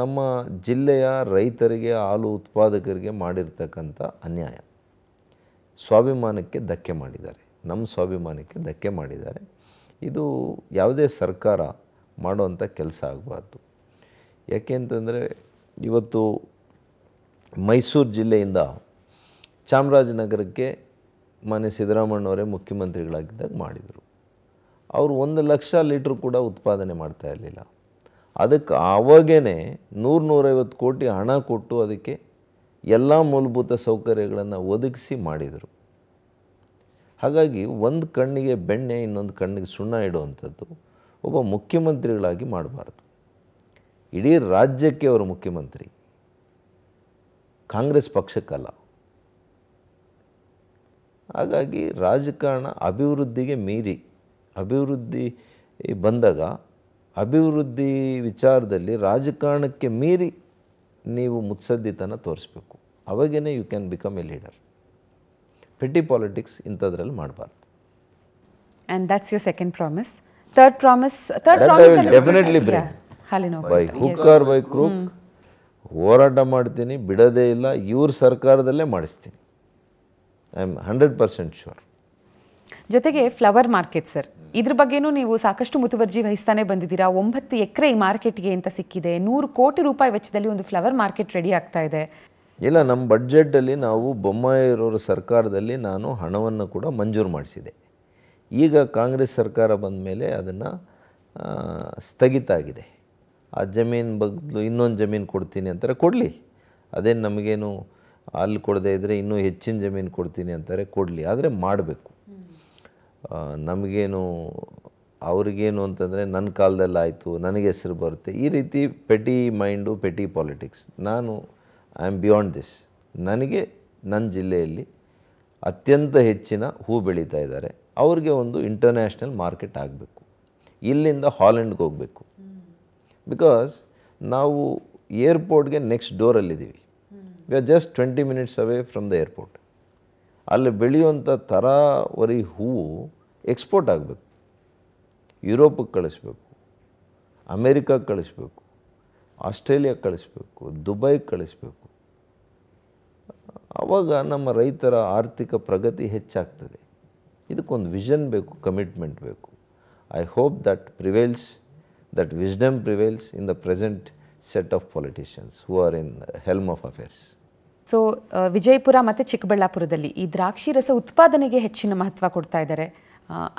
ನಮ್ಮ ಜಿಲ್ಲೆಯ ರೈತರಿಗೆ, ಹಾಲು ಉತ್ಪಾದಕರಿಗೆ ಮಾಡಿರ್ತಕ್ಕಂಥ ಅನ್ಯಾಯ. ಸ್ವಾಭಿಮಾನಕ್ಕೆ ಧಕ್ಕೆ ಮಾಡಿದ್ದಾರೆ, ನಮ್ಮ ಸ್ವಾಭಿಮಾನಕ್ಕೆ ಧಕ್ಕೆ ಮಾಡಿದ್ದಾರೆ. ಇದು ಯಾವುದೇ ಸರ್ಕಾರ ಮಾಡುವಂಥ ಕೆಲಸ ಆಗಬಾರ್ದು. ಯಾಕೆ ಅಂತಂದರೆ ಇವತ್ತು ಮೈಸೂರು ಜಿಲ್ಲೆಯಿಂದ ಚಾಮರಾಜನಗರಕ್ಕೆ ಮಾನ್ಯ ಸಿದ್ದರಾಮಣ್ಣವರೇ ಮುಖ್ಯಮಂತ್ರಿಗಳಾಗಿದ್ದಾಗ ಮಾಡಿದರು. ಅವರು 1 ಲಕ್ಷ ಲೀಟ್ರ್ ಕೂಡ ಉತ್ಪಾದನೆ ಮಾಡ್ತಾ ಇರಲಿಲ್ಲ. ಅದಕ್ಕೆ ಆವಾಗೇ 100-150 ಕೋಟಿ ಹಣ ಕೊಟ್ಟು ಅದಕ್ಕೆ ಎಲ್ಲ ಮೂಲಭೂತ ಸೌಕರ್ಯಗಳನ್ನು ಒದಗಿಸಿ ಮಾಡಿದರು. ಹಾಗಾಗಿ ಒಂದು ಕಣ್ಣಿಗೆ ಬೆಣ್ಣೆ, ಇನ್ನೊಂದು ಕಣ್ಣಿಗೆ ಸುಣ್ಣ ಇಡುವಂಥದ್ದು ಒಬ್ಬ ಮುಖ್ಯಮಂತ್ರಿಗಳಾಗಿ ಮಾಡಬಾರ್ದು. ಇಡೀ ರಾಜ್ಯಕ್ಕೆ ಅವರು ಮುಖ್ಯಮಂತ್ರಿ, ಕಾಂಗ್ರೆಸ್ ಪಕ್ಷಕ್ಕಲ್ಲ. ಹಾಗಾಗಿ ರಾಜಕಾರಣ ಅಭಿವೃದ್ಧಿಗೆ ಮೀರಿ, ಅಭಿವೃದ್ಧಿ ಬಂದಾಗ ಅಭಿವೃದ್ಧಿ ವಿಚಾರದಲ್ಲಿ ರಾಜಕಾರಣಕ್ಕೆ ಮೀರಿ ನೀವು ಮುತ್ಸದ್ದಿತನ ತೋರಿಸ್ಬೇಕು. ಅವಾಗೇ you can become a leader. Petty politics ಇಂಥದ್ರಲ್ಲಿ ಮಾಡಬಾರ್ದು. And that's your second promise. Third promise definitely break by hook or by crook. ಹೋರಾಟ ಮಾಡ್ತೀನಿ, ಬಿಡೋದೇ ಇಲ್ಲ. ಇವ್ರ ಸರ್ಕಾರದಲ್ಲೇ ಮಾಡಿಸ್ತೀನಿ. I am 100% sure. ಜೊತೆಗೆ ಫ್ಲವರ್ ಮಾರ್ಕೆಟ್ ಸರ್, ಇದ್ರ ಬಗ್ಗೆನೂ ನೀವು ಸಾಕಷ್ಟು ಮುತುವರ್ಜಿ ವಹಿಸ್ತಾನೆ ಬಂದಿದ್ದೀರಾ. 9 ಎಕರೆ ಈ ಮಾರ್ಕೆಟ್ಗೆ ಅಂತ ಸಿಕ್ಕಿದೆ. 100 ಕೋಟಿ ರೂಪಾಯಿ ವೆಚ್ಚದಲ್ಲಿ ಒಂದು ಫ್ಲವರ್ ಮಾರ್ಕೆಟ್ ರೆಡಿ ಆಗ್ತಾ ಇದೆ. ಇಲ್ಲ, ನಮ್ಮ ಬಡ್ಜೆಟಲ್ಲಿ ನಾವು ಬೊಮ್ಮಾಯಿರವರ ಸರ್ಕಾರದಲ್ಲಿ ನಾನು ಹಣವನ್ನು ಕೂಡ ಮಂಜೂರು ಮಾಡಿಸಿದೆ. ಈಗ ಕಾಂಗ್ರೆಸ್ ಸರ್ಕಾರ ಬಂದ ಮೇಲೆ ಅದನ್ನು ಸ್ಥಗಿತ ಆಗಿದೆ. ಆ ಜಮೀನು ಬದಲು ಇನ್ನೊಂದು ಜಮೀನು ಕೊಡ್ತೀನಿ ಅಂತಾರೆ, ಕೊಡಲಿ. ಅದೇನು ನಮಗೇನು ಅಲ್ಲಿ ಕೊಡದೇ ಇದ್ದರೆ ಇನ್ನೂ ಹೆಚ್ಚಿನ ಜಮೀನು ಕೊಡ್ತೀನಿ ಅಂತಾರೆ, ಕೊಡಲಿ. ಆದರೆ ಮಾಡಬೇಕು. ನಮಗೇನು ಅವ್ರಿಗೇನು ಅಂತಂದರೆ ನನ್ನ ಕಾಲದಲ್ಲಿ ಆಯಿತು, ನನಗೆ ಹೆಸರು ಬರುತ್ತೆ, ಈ ರೀತಿ ಪೆಟಿ ಮೈಂಡು, ಪೆಟಿ ಪಾಲಿಟಿಕ್ಸ್. ನಾನು ಐ ಆಮ್ ಬಿಯಾಂಡ್ ದಿಸ್. ನನಗೆ ನನ್ನ ಜಿಲ್ಲೆಯಲ್ಲಿ ಅತ್ಯಂತ ಹೆಚ್ಚಿನ ಹೂ ಬೆಳೀತಾ ಇದ್ದಾರೆ. ಅವ್ರಿಗೆ ಒಂದು ಇಂಟರ್ನ್ಯಾಷನಲ್ ಮಾರ್ಕೆಟ್ ಆಗಬೇಕು. ಇಲ್ಲಿಂದ ಹಾಲೆಂಡ್ಗೆ ಹೋಗಬೇಕು. ಬಿಕಾಸ್ ನಾವು ಏರ್ಪೋರ್ಟ್ಗೆ ನೆಕ್ಸ್ಟ್ ಡೋರಲ್ಲಿದ್ದೀವಿ. We are just 20 minutes away from the airport. ಅಲ್ಲಿ ಬೆಳೆಯುವಂಥ ತರಾವರಿ ಹೂವು ಎಕ್ಸ್ಪೋರ್ಟ್ ಆಗಬೇಕು. ಯುರೋಪಿಗೆ ಕಳಿಸ್ಬೇಕು, ಅಮೇರಿಕಾಗೆ ಕಳಿಸ್ಬೇಕು, ಆಸ್ಟ್ರೇಲಿಯಾಗೆ ಕಳಿಸ್ಬೇಕು, ದುಬೈಗೆ ಕಳಿಸ್ಬೇಕು. ಆವಾಗ ನಮ್ಮ ರೈತರ ಆರ್ಥಿಕ ಪ್ರಗತಿ ಹೆಚ್ಚಾಗ್ತದೆ. ಇದಕ್ಕೊಂದು ವಿಷನ್ ಬೇಕು, ಕಮಿಟ್ಮೆಂಟ್ ಬೇಕು. I hope that prevails, that wisdom prevails in the present set of politicians who are in Helm of affairs. So Vijayapura ಮತ್ತು ಚಿಕ್ಕಬಳ್ಳಾಪುರದಲ್ಲಿ ಈ ದ್ರಾಕ್ಷಿ ರಸ ಉತ್ಪಾದನೆಗೆ ಹೆಚ್ಚಿನ ಮಹತ್ವ ಕೊಡ್ತಾ ಇದ್ದಾರೆ.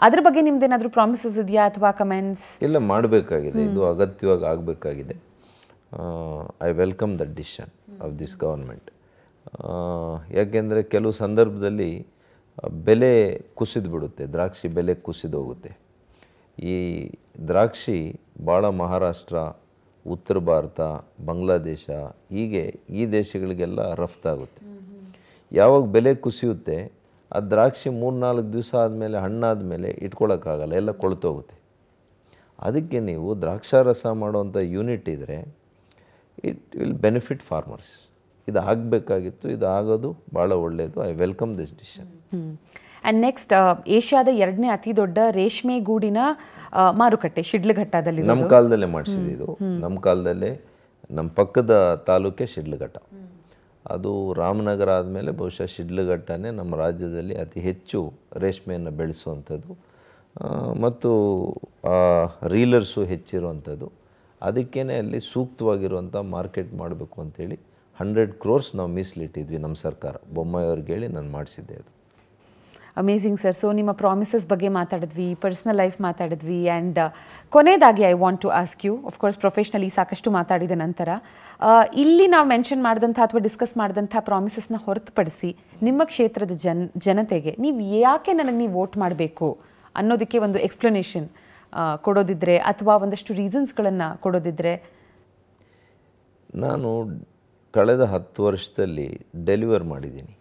ಅದ್ರ ಬಗ್ಗೆ ನಿಮ್ದೇನಾದರೂ ಪ್ರಾಮಿಸಸ್ ಇದೆಯಾ ಅಥವಾ ಕಮೆಂಟ್ಸ್? ಇಲ್ಲ, ಮಾಡಬೇಕಾಗಿದೆ. ಇದು ಅಗತ್ಯವಾಗಿ ಆಗಬೇಕಾಗಿದೆ. I welcome the decision of this government. ಯಾಕೆಂದರೆ ಕೆಲವು ಸಂದರ್ಭದಲ್ಲಿ ಬೆಲೆ ಕುಸಿದು ಬಿಡುತ್ತೆ, ದ್ರಾಕ್ಷಿ ಬೆಲೆ ಕುಸಿದು ಹೋಗುತ್ತೆ. ಈ ದ್ರಾಕ್ಷಿ ಭಾಳ ಮಹಾರಾಷ್ಟ್ರ, ಉತ್ತರ ಭಾರತ, ಬಾಂಗ್ಲಾದೇಶ, ಹೀಗೆ ಈ ದೇಶಗಳಿಗೆಲ್ಲ ರಫ್ತಾಗುತ್ತೆ. ಯಾವಾಗ ಬೆಲೆ ಕುಸಿಯುತ್ತೆ, ಆ ದ್ರಾಕ್ಷಿ 3-4 ದಿವಸ ಆದಮೇಲೆ, ಹಣ್ಣಾದ ಮೇಲೆ ಇಟ್ಕೊಳ್ಳೋಕ್ಕಾಗಲ್ಲ, ಎಲ್ಲ ಕೊಳ್ತೋಗುತ್ತೆ. ಅದಕ್ಕೆ ನೀವು ದ್ರಾಕ್ಷಾರಸ ಮಾಡುವಂಥ ಯೂನಿಟ್ ಇದ್ದರೆ ಇಟ್ ವಿಲ್ ಬೆನಿಫಿಟ್ ಫಾರ್ಮರ್ಸ್. ಇದು ಆಗಬೇಕಾಗಿತ್ತು, ಇದು ಆಗೋದು ಭಾಳ ಒಳ್ಳೆಯದು. I welcome this decision. And next, ಏಷ್ಯಾದ 2ನೇ ಅತಿ ದೊಡ್ಡ ರೇಷ್ಮೆ ಗೂಡಿನ ಮಾರುಕಟ್ಟೆ ಶಿಡ್ಲಘಟ್ಟದಲ್ಲಿ ನಮ್ಮ ಕಾಲದಲ್ಲೇ ಮಾಡಿಸಿದೆ. ಇದು ನಮ್ಮ ಕಾಲದಲ್ಲೇ, ನಮ್ಮ ಪಕ್ಕದ ತಾಲೂಕೆ ಶಿಡ್ಲಘಟ್ಟ. ಅದು ರಾಮನಗರ ಆದಮೇಲೆ ಬಹುಶಃ ಶಿಡ್ಲಘಟ್ಟನೇ ನಮ್ಮ ರಾಜ್ಯದಲ್ಲಿ ಅತಿ ಹೆಚ್ಚು ರೇಷ್ಮೆಯನ್ನು ಬೆಳೆಸುವಂಥದ್ದು ಮತ್ತು ರೀಲರ್ಸು ಹೆಚ್ಚಿರುವಂಥದ್ದು. ಅದಕ್ಕೇ ಅಲ್ಲಿ ಸೂಕ್ತವಾಗಿರುವಂಥ ಮಾರ್ಕೆಟ್ ಮಾಡಬೇಕು ಅಂತೇಳಿ 100 crores ನಾವು ಮೀಸಲಿಟ್ಟಿದ್ವಿ ನಮ್ಮ ಸರ್ಕಾರ. ಬೊಮ್ಮಾಯಿ ಅವ್ರಿಗೆ ಹೇಳಿ ನಾನು ಮಾಡಿಸಿದ್ದೆ. ಅದು ಅಮೇಝಿಂಗ್ ಸರ್. ಸೊ ನಿಮ್ಮ ಪ್ರಾಮಿಸಸ್ ಬಗ್ಗೆ ಮಾತಾಡಿದ್ವಿ, ಪರ್ಸ್ನಲ್ ಲೈಫ್ ಮಾತಾಡಿದ್ವಿ, ಆ್ಯಂಡ್ ಕೊನೆಯದಾಗಿ I want to ask you, of course professionally ಸಾಕಷ್ಟು ಮಾತಾಡಿದ ನಂತರ ಇಲ್ಲಿ ನಾವು ಮೆನ್ಷನ್ ಮಾಡಿದಂಥ ಅಥವಾ ಡಿಸ್ಕಸ್ ಮಾಡಿದಂಥ ಪ್ರಾಮಿಸಸ್ನ ಹೊರತುಪಡಿಸಿ ನಿಮ್ಮ ಕ್ಷೇತ್ರದ ಜನತೆಗೆ ನೀವು ಯಾಕೆ ನನಗೆ ನೀವು ವೋಟ್ ಮಾಡಬೇಕು ಅನ್ನೋದಕ್ಕೆ ಒಂದು ಎಕ್ಸ್ಪ್ಲನೇಷನ್ ಕೊಡೋದಿದ್ರೆ ಅಥವಾ ಒಂದಷ್ಟು ರೀಸನ್ಸ್ಗಳನ್ನು ಕೊಡೋದಿದ್ರೆ. ನಾನು ಕಳೆದ 10 ವರ್ಷದಲ್ಲಿ ಡೆಲಿವರ್ ಮಾಡಿದ್ದೀನಿ.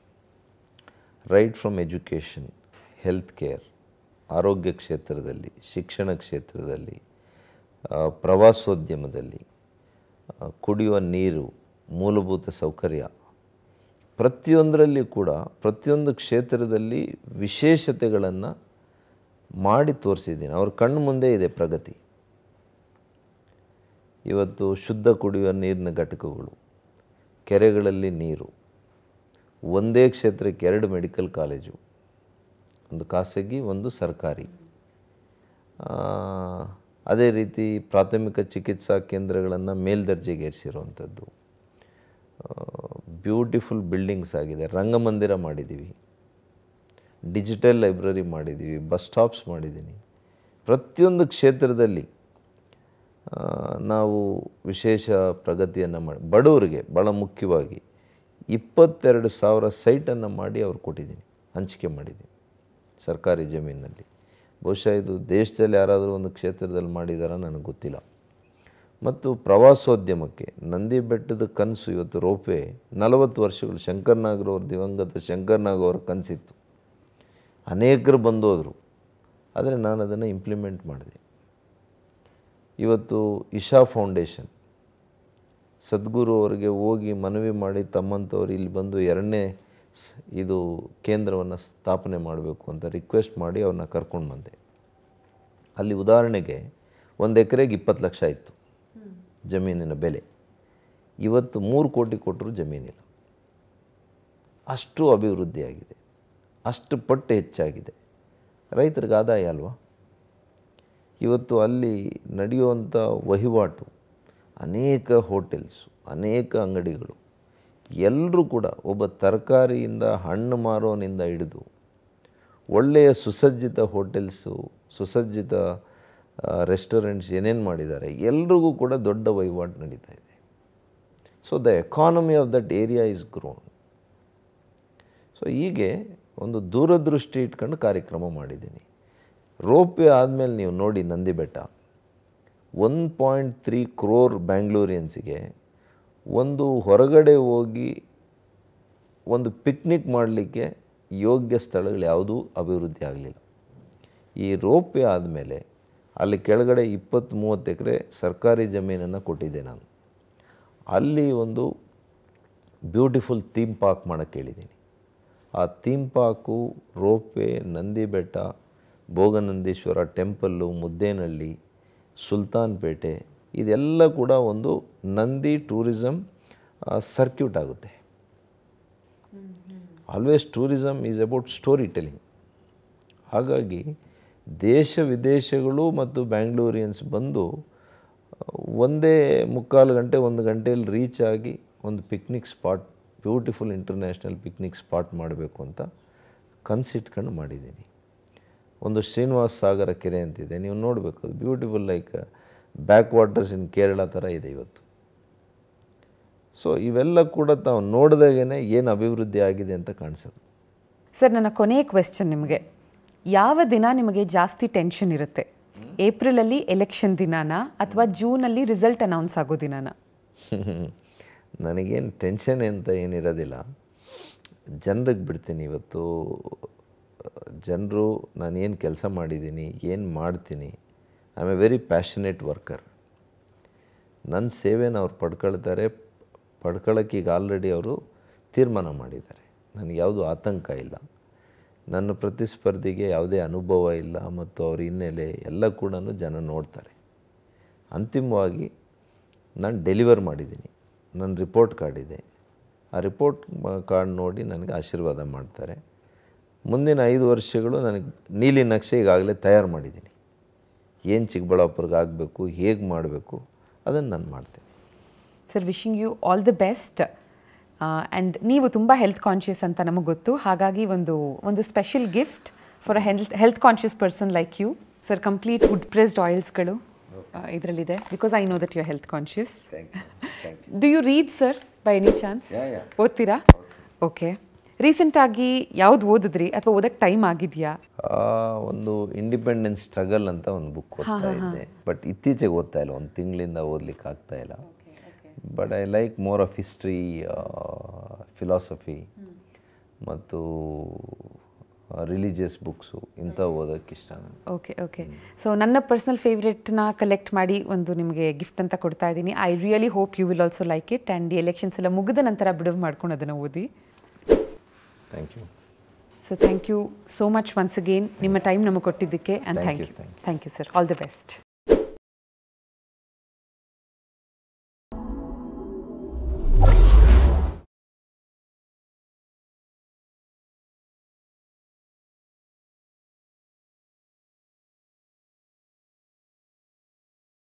Right from education, health care, ಆರೋಗ್ಯ ಕ್ಷೇತ್ರದಲ್ಲಿ, ಶಿಕ್ಷಣ ಕ್ಷೇತ್ರದಲ್ಲಿ, ಪ್ರವಾಸೋದ್ಯಮದಲ್ಲಿ, ಕುಡಿಯುವ ನೀರು, ಮೂಲಭೂತ ಸೌಕರ್ಯ, ಪ್ರತಿಯೊಂದರಲ್ಲಿ ಕೂಡ ಪ್ರತಿಯೊಂದು ಕ್ಷೇತ್ರದಲ್ಲಿ ವಿಶೇಷತೆಗಳನ್ನು ಮಾಡಿ ತೋರಿಸಿದ್ದೀನಿ. ಅವ್ರ ಕಣ್ಣು ಮುಂದೆ ಇದೆ ಪ್ರಗತಿ. ಇವತ್ತು ಶುದ್ಧ ಕುಡಿಯುವ ನೀರಿನ ಘಟಕಗಳು, ಕೆರೆಗಳಲ್ಲಿ ನೀರು, ಒಂದೇ ಕ್ಷೇತ್ರಕ್ಕೆ 2 ಮೆಡಿಕಲ್ ಕಾಲೇಜು, ಒಂದು ಖಾಸಗಿ ಒಂದು ಸರ್ಕಾರಿ. ಅದೇ ರೀತಿ ಪ್ರಾಥಮಿಕ ಚಿಕಿತ್ಸಾ ಕೇಂದ್ರಗಳನ್ನು ಮೇಲ್ದರ್ಜೆಗೇರಿಸಿರುವಂಥದ್ದು, ಬ್ಯೂಟಿಫುಲ್ ಬಿಲ್ಡಿಂಗ್ಸ್ ಆಗಿದೆ, ರಂಗಮಂದಿರ ಮಾಡಿದ್ದೀವಿ, ಡಿಜಿಟಲ್ ಲೈಬ್ರರಿ ಮಾಡಿದ್ದೀವಿ, ಬಸ್ ಸ್ಟಾಪ್ಸ್ ಮಾಡಿದ್ದೀನಿ. ಪ್ರತಿಯೊಂದು ಕ್ಷೇತ್ರದಲ್ಲಿ ನಾವು ವಿಶೇಷ ಪ್ರಗತಿಯನ್ನು ಮಾಡಿ ಬಡವರಿಗೆ ಭಾಳ ಮುಖ್ಯವಾಗಿ 22,000 ಸೈಟನ್ನು ಮಾಡಿ ಅವ್ರು ಕೊಟ್ಟಿದ್ದೀನಿ, ಹಂಚಿಕೆ ಮಾಡಿದ್ದೀನಿ ಸರ್ಕಾರಿ ಜಮೀನಿನಲ್ಲಿ. ಬಹುಶಃ ಇದು ದೇಶದಲ್ಲಿ ಯಾರಾದರೂ ಒಂದು ಕ್ಷೇತ್ರದಲ್ಲಿ ಮಾಡಿದಾರ ನನಗೆ ಗೊತ್ತಿಲ್ಲ. ಮತ್ತು ಪ್ರವಾಸೋದ್ಯಮಕ್ಕೆ ನಂದಿ ಬೆಟ್ಟದ ಕನಸು ಇವತ್ತು ರೋಪೇ 40 ವರ್ಷಗಳು ಶಂಕರ್ನಾಗ್ ಅವ್ರ ದಿವಂಗತ ಶಂಕರ್ನಾಗ್ ಅವರ ಕನಸಿತ್ತು. ಅನೇಕರು ಬಂದೋದ್ರು, ಆದರೆ ನಾನು ಅದನ್ನು ಇಂಪ್ಲಿಮೆಂಟ್ ಮಾಡಿದೆ. ಇವತ್ತು ಇಶಾ ಫೌಂಡೇಶನ್ ಸದ್ಗುರು ಅವರಿಗೆ ಹೋಗಿ ಮನವಿ ಮಾಡಿ ತಮ್ಮಂಥವ್ರು ಇಲ್ಲಿ ಬಂದು 2ನೇ ಇದು ಕೇಂದ್ರವನ್ನು ಸ್ಥಾಪನೆ ಮಾಡಬೇಕು ಅಂತ ರಿಕ್ವೆಸ್ಟ್ ಮಾಡಿ ಅವ್ರನ್ನ ಕರ್ಕೊಂಡು ಬಂದೆ. ಅಲ್ಲಿ ಉದಾಹರಣೆಗೆ 1 ಎಕರೆಗೆ 20 ಲಕ್ಷ ಇತ್ತು ಜಮೀನಿನ ಬೆಲೆ. ಇವತ್ತು 3 ಕೋಟಿ ಕೊಟ್ಟರೂ ಜಮೀನಿಲ್ಲ. ಅಷ್ಟು ಅಭಿವೃದ್ಧಿಯಾಗಿದೆ, ಅಷ್ಟು ಪಟ್ಟು ಹೆಚ್ಚಾಗಿದೆ. ರೈತರಿಗೆ ಆದಾಯ ಅಲ್ವಾ. ಇವತ್ತು ಅಲ್ಲಿ ನಡೆಯುವಂಥ ವಹಿವಾಟು, ಅನೇಕ ಹೋಟೆಲ್ಸು, ಅನೇಕ ಅಂಗಡಿಗಳು, ಎಲ್ಲರೂ ಕೂಡ ಒಬ್ಬ ತರಕಾರಿಯಿಂದ ಹಣ್ಣು ಮಾರೋನಿಂದ ಹಿಡಿದು ಒಳ್ಳೆಯ ಸುಸಜ್ಜಿತ ಹೋಟೆಲ್ಸು, ಸುಸಜ್ಜಿತ ರೆಸ್ಟೋರೆಂಟ್ಸ್ ಏನೇನು ಮಾಡಿದ್ದಾರೆ, ಎಲ್ರಿಗೂ ಕೂಡ ದೊಡ್ಡ ವಹಿವಾಟು ನಡೀತಾ ಇದೆ. So the economy of that area is grown. So ಹೀಗೆ ಒಂದು ದೂರದೃಷ್ಟಿ ಇಟ್ಕೊಂಡು ಕಾರ್ಯಕ್ರಮ ಮಾಡಿದ್ದೀನಿ. ರೋಪೇ ಆದಮೇಲೆ ನೀವು ನೋಡಿ ನಂದಿ ಬೆಟ್ಟ 1.3 crore ಬ್ಯಾಂಗ್ಳೂರಿಯನ್ಸಿಗೆ ಒಂದು ಹೊರಗಡೆ ಹೋಗಿ ಒಂದು ಪಿಕ್ನಿಕ್ ಮಾಡಲಿಕ್ಕೆ ಯೋಗ್ಯ ಸ್ಥಳಗಳು ಯಾವುದೂ ಅಭಿವೃದ್ಧಿ ಆಗಲಿಲ್ಲ. ಈ ರೋಪೇ ಆದಮೇಲೆ ಅಲ್ಲಿ ಕೆಳಗಡೆ 20-30 ಎಕರೆ ಸರ್ಕಾರಿ ಜಮೀನನ್ನು ಕೊಟ್ಟಿದ್ದೆ ನಾನು. ಅಲ್ಲಿ ಒಂದು ಬ್ಯೂಟಿಫುಲ್ ಥೀಮ್ ಪಾರ್ಕ್ ಮಾಡೋಕ್ಕೆ ಹೇಳಿದ್ದೀನಿ. ಆ theme park ರೋಪೇ, Nandi Betta, Bhoganandishwara temple, Muddenahalli, Sultanpete, ಇದೆಲ್ಲ ಕೂಡ ಒಂದು ನಂದಿ ಟೂರಿಸಮ್ ಸರ್ಕ್ಯೂಟ್ ಆಗುತ್ತೆ. Always tourism is about story telling. ಹಾಗಾಗಿ ದೇಶ ವಿದೇಶಗಳು ಮತ್ತು ಬ್ಯಾಂಗ್ಳೂರಿಯನ್ಸ್ ಬಂದು ಒಂದೇ 3/4 ಗಂಟೆ 1 ಗಂಟೆಯಲ್ಲಿ ರೀಚ್ ಆಗಿ ಒಂದು picnic spot, beautiful international picnic spot ಮಾಡಬೇಕು ಅಂತ ಕನಸಿಟ್ಕೊಂಡು ಮಾಡಿದ್ದೀನಿ. ಒಂದು ಶ್ರೀನಿವಾಸ ಸಾಗರ ಕೆರೆ ಅಂತಿದೆ, ನೀವು ನೋಡಬೇಕು. ಅದು ಬ್ಯೂಟಿಫುಲ್, ಲೈಕ್ ಬ್ಯಾಕ್ ವಾಟರ್ಸ್ ಇನ್ ಕೇರಳ ಥರ ಇದೆ ಇವತ್ತು. ಸೊ ಇವೆಲ್ಲ ಕೂಡ ತಾವು ನೋಡಿದಾಗೇ ಏನು ಅಭಿವೃದ್ಧಿ ಆಗಿದೆ ಅಂತ ಕಾಣಿಸೋದು. ಸರ್, ನನ್ನ ಕೊನೆಯ ಕ್ವೆಶ್ಚನ್ ನಿಮಗೆ, ಯಾವ ದಿನ ನಿಮಗೆ ಜಾಸ್ತಿ ಟೆನ್ಷನ್ ಇರುತ್ತೆ? ಏಪ್ರಿಲಲ್ಲಿ ಎಲೆಕ್ಷನ್ ದಿನಾನ ಅಥವಾ ಜೂನಲ್ಲಿ ರಿಸಲ್ಟ್ ಅನೌನ್ಸ್ ಆಗೋ ದಿನಾನ? ನನಗೇನು ಟೆನ್ಷನ್ ಅಂತ ಏನಿರೋದಿಲ್ಲ, ಜನರಿಗೆ ಬಿಡ್ತೀನಿ. ಇವತ್ತು ಜನರು ನಾನು ಏನು ಕೆಲಸ ಮಾಡಿದ್ದೀನಿ, ಏನು ಮಾಡ್ತೀನಿ, I am A very passionate worker. ನನ್ನ ಸೇವೆನ ಅವ್ರು ಪಡ್ಕೊಳ್ಳೋಕ್ಕೆ ಈಗ ಆಲ್ರೆಡಿ ಅವರು ತೀರ್ಮಾನ ಮಾಡಿದ್ದಾರೆ. ನನಗೆ ಯಾವುದೂ ಆತಂಕ ಇಲ್ಲ, ನನ್ನ ಪ್ರತಿಸ್ಪರ್ಧಿಗೆ ಯಾವುದೇ ಅನುಭವ ಇಲ್ಲ, ಮತ್ತು ಅವ್ರ ಹಿನ್ನೆಲೆ ಎಲ್ಲ ಕೂಡ ಜನ ನೋಡ್ತಾರೆ. ಅಂತಿಮವಾಗಿ ನಾನು ಡೆಲಿವರ್ ಮಾಡಿದ್ದೀನಿ. ನನ್ನ ರಿಪೋರ್ಟ್ ಕಾರ್ಡ್ ಇದೆ, ಆ ರಿಪೋರ್ಟ್ ಕಾರ್ಡ್ ನೋಡಿ ನನಗೆ ಆಶೀರ್ವಾದ ಮಾಡ್ತಾರೆ. ಮುಂದಿನ 5 ವರ್ಷಗಳು ನನಗೆ ನೀಲಿ ನಕ್ಷೆ ಈಗಾಗಲೇ ತಯಾರು ಮಾಡಿದ್ದೀನಿ. ಏನು ಚಿಕ್ಕಬಳ್ಳಾಪುರಕ್ಕೆ ಆಗಬೇಕು, ಹೇಗೆ ಮಾಡಬೇಕು, ಅದನ್ನು ನಾನು ಮಾಡ್ತೇನೆ. Sir, wishing you all the best. And ನೀವು ತುಂಬ ಹೆಲ್ತ್ ಕಾನ್ಷಿಯಸ್ ಅಂತ ನಮಗೆ ಗೊತ್ತು. ಹಾಗಾಗಿ ಒಂದು special gift for a health conscious person like you. Sir, complete wood pressed ಆಯಿಲ್ಸ್ಗಳು ಇದರಲ್ಲಿದೆ, because I know that you are health conscious. Do you read sir by any chance? ಓದ್ತೀರಾ? ಓಕೆ. ರೀಸೆಂಟಾಗಿ ಯಾವ್ದು ಓದಿದ್ರಿ ಅಥವಾ ಓದಕ್ಕೆ ಟೈಮ್ ಆಗಿದೆಯಾ? ಒಂದು ಇಂಡಿಪೆಂಡೆನ್ಸ್ ಸ್ಟ್ರಗಲ್ ಅಂತ ಒಂದು ಬುಕ್ ಓದ್ತಾ ಇದ್ದೆ, ಬಟ್ ಇತ್ತೀಚೆಗೆ ಓದ್ತಾ ಇಲ್ಲ, 1 ತಿಂಗಳಿಂದ ಓದಲಿಕ್ಕೆ ಆಗ್ತಾ ಇಲ್ಲ. But I like more of history, philosophy ಮತ್ತು ರಿಲಿಜಿಯಸ್ ಬುಕ್ಸು ಇಂಥ ಓದೋಕ್ಕೆ ಇಷ್ಟ ನನಗೆ. Okay okay. ಸೊ ನನ್ನ ಪರ್ಸ್ನಲ್ ಫೇವ್ರೆಟ್ನ ಕಲೆಕ್ಟ್ ಮಾಡಿ ಒಂದು ನಿಮಗೆ ಗಿಫ್ಟ್ ಅಂತ ಕೊಡ್ತಾ ಇದ್ದೀನಿ. I really hope you will also like it. And ಈ ಎಲೆಕ್ಷನ್ಸ್ ಎಲ್ಲ ಮುಗಿದ ನಂತರ ಬಿಡುವು ಮಾಡ್ಕೊಂಡು ಅದನ್ನು ಓದಿ. Thank you. So thank you so much once again ನಿಮ್ಮ ಟೈಮ್ ನಮಗೆ ಕೊಟ್ಟಿದ್ದಕ್ಕೆ. And thank you sir. All the best.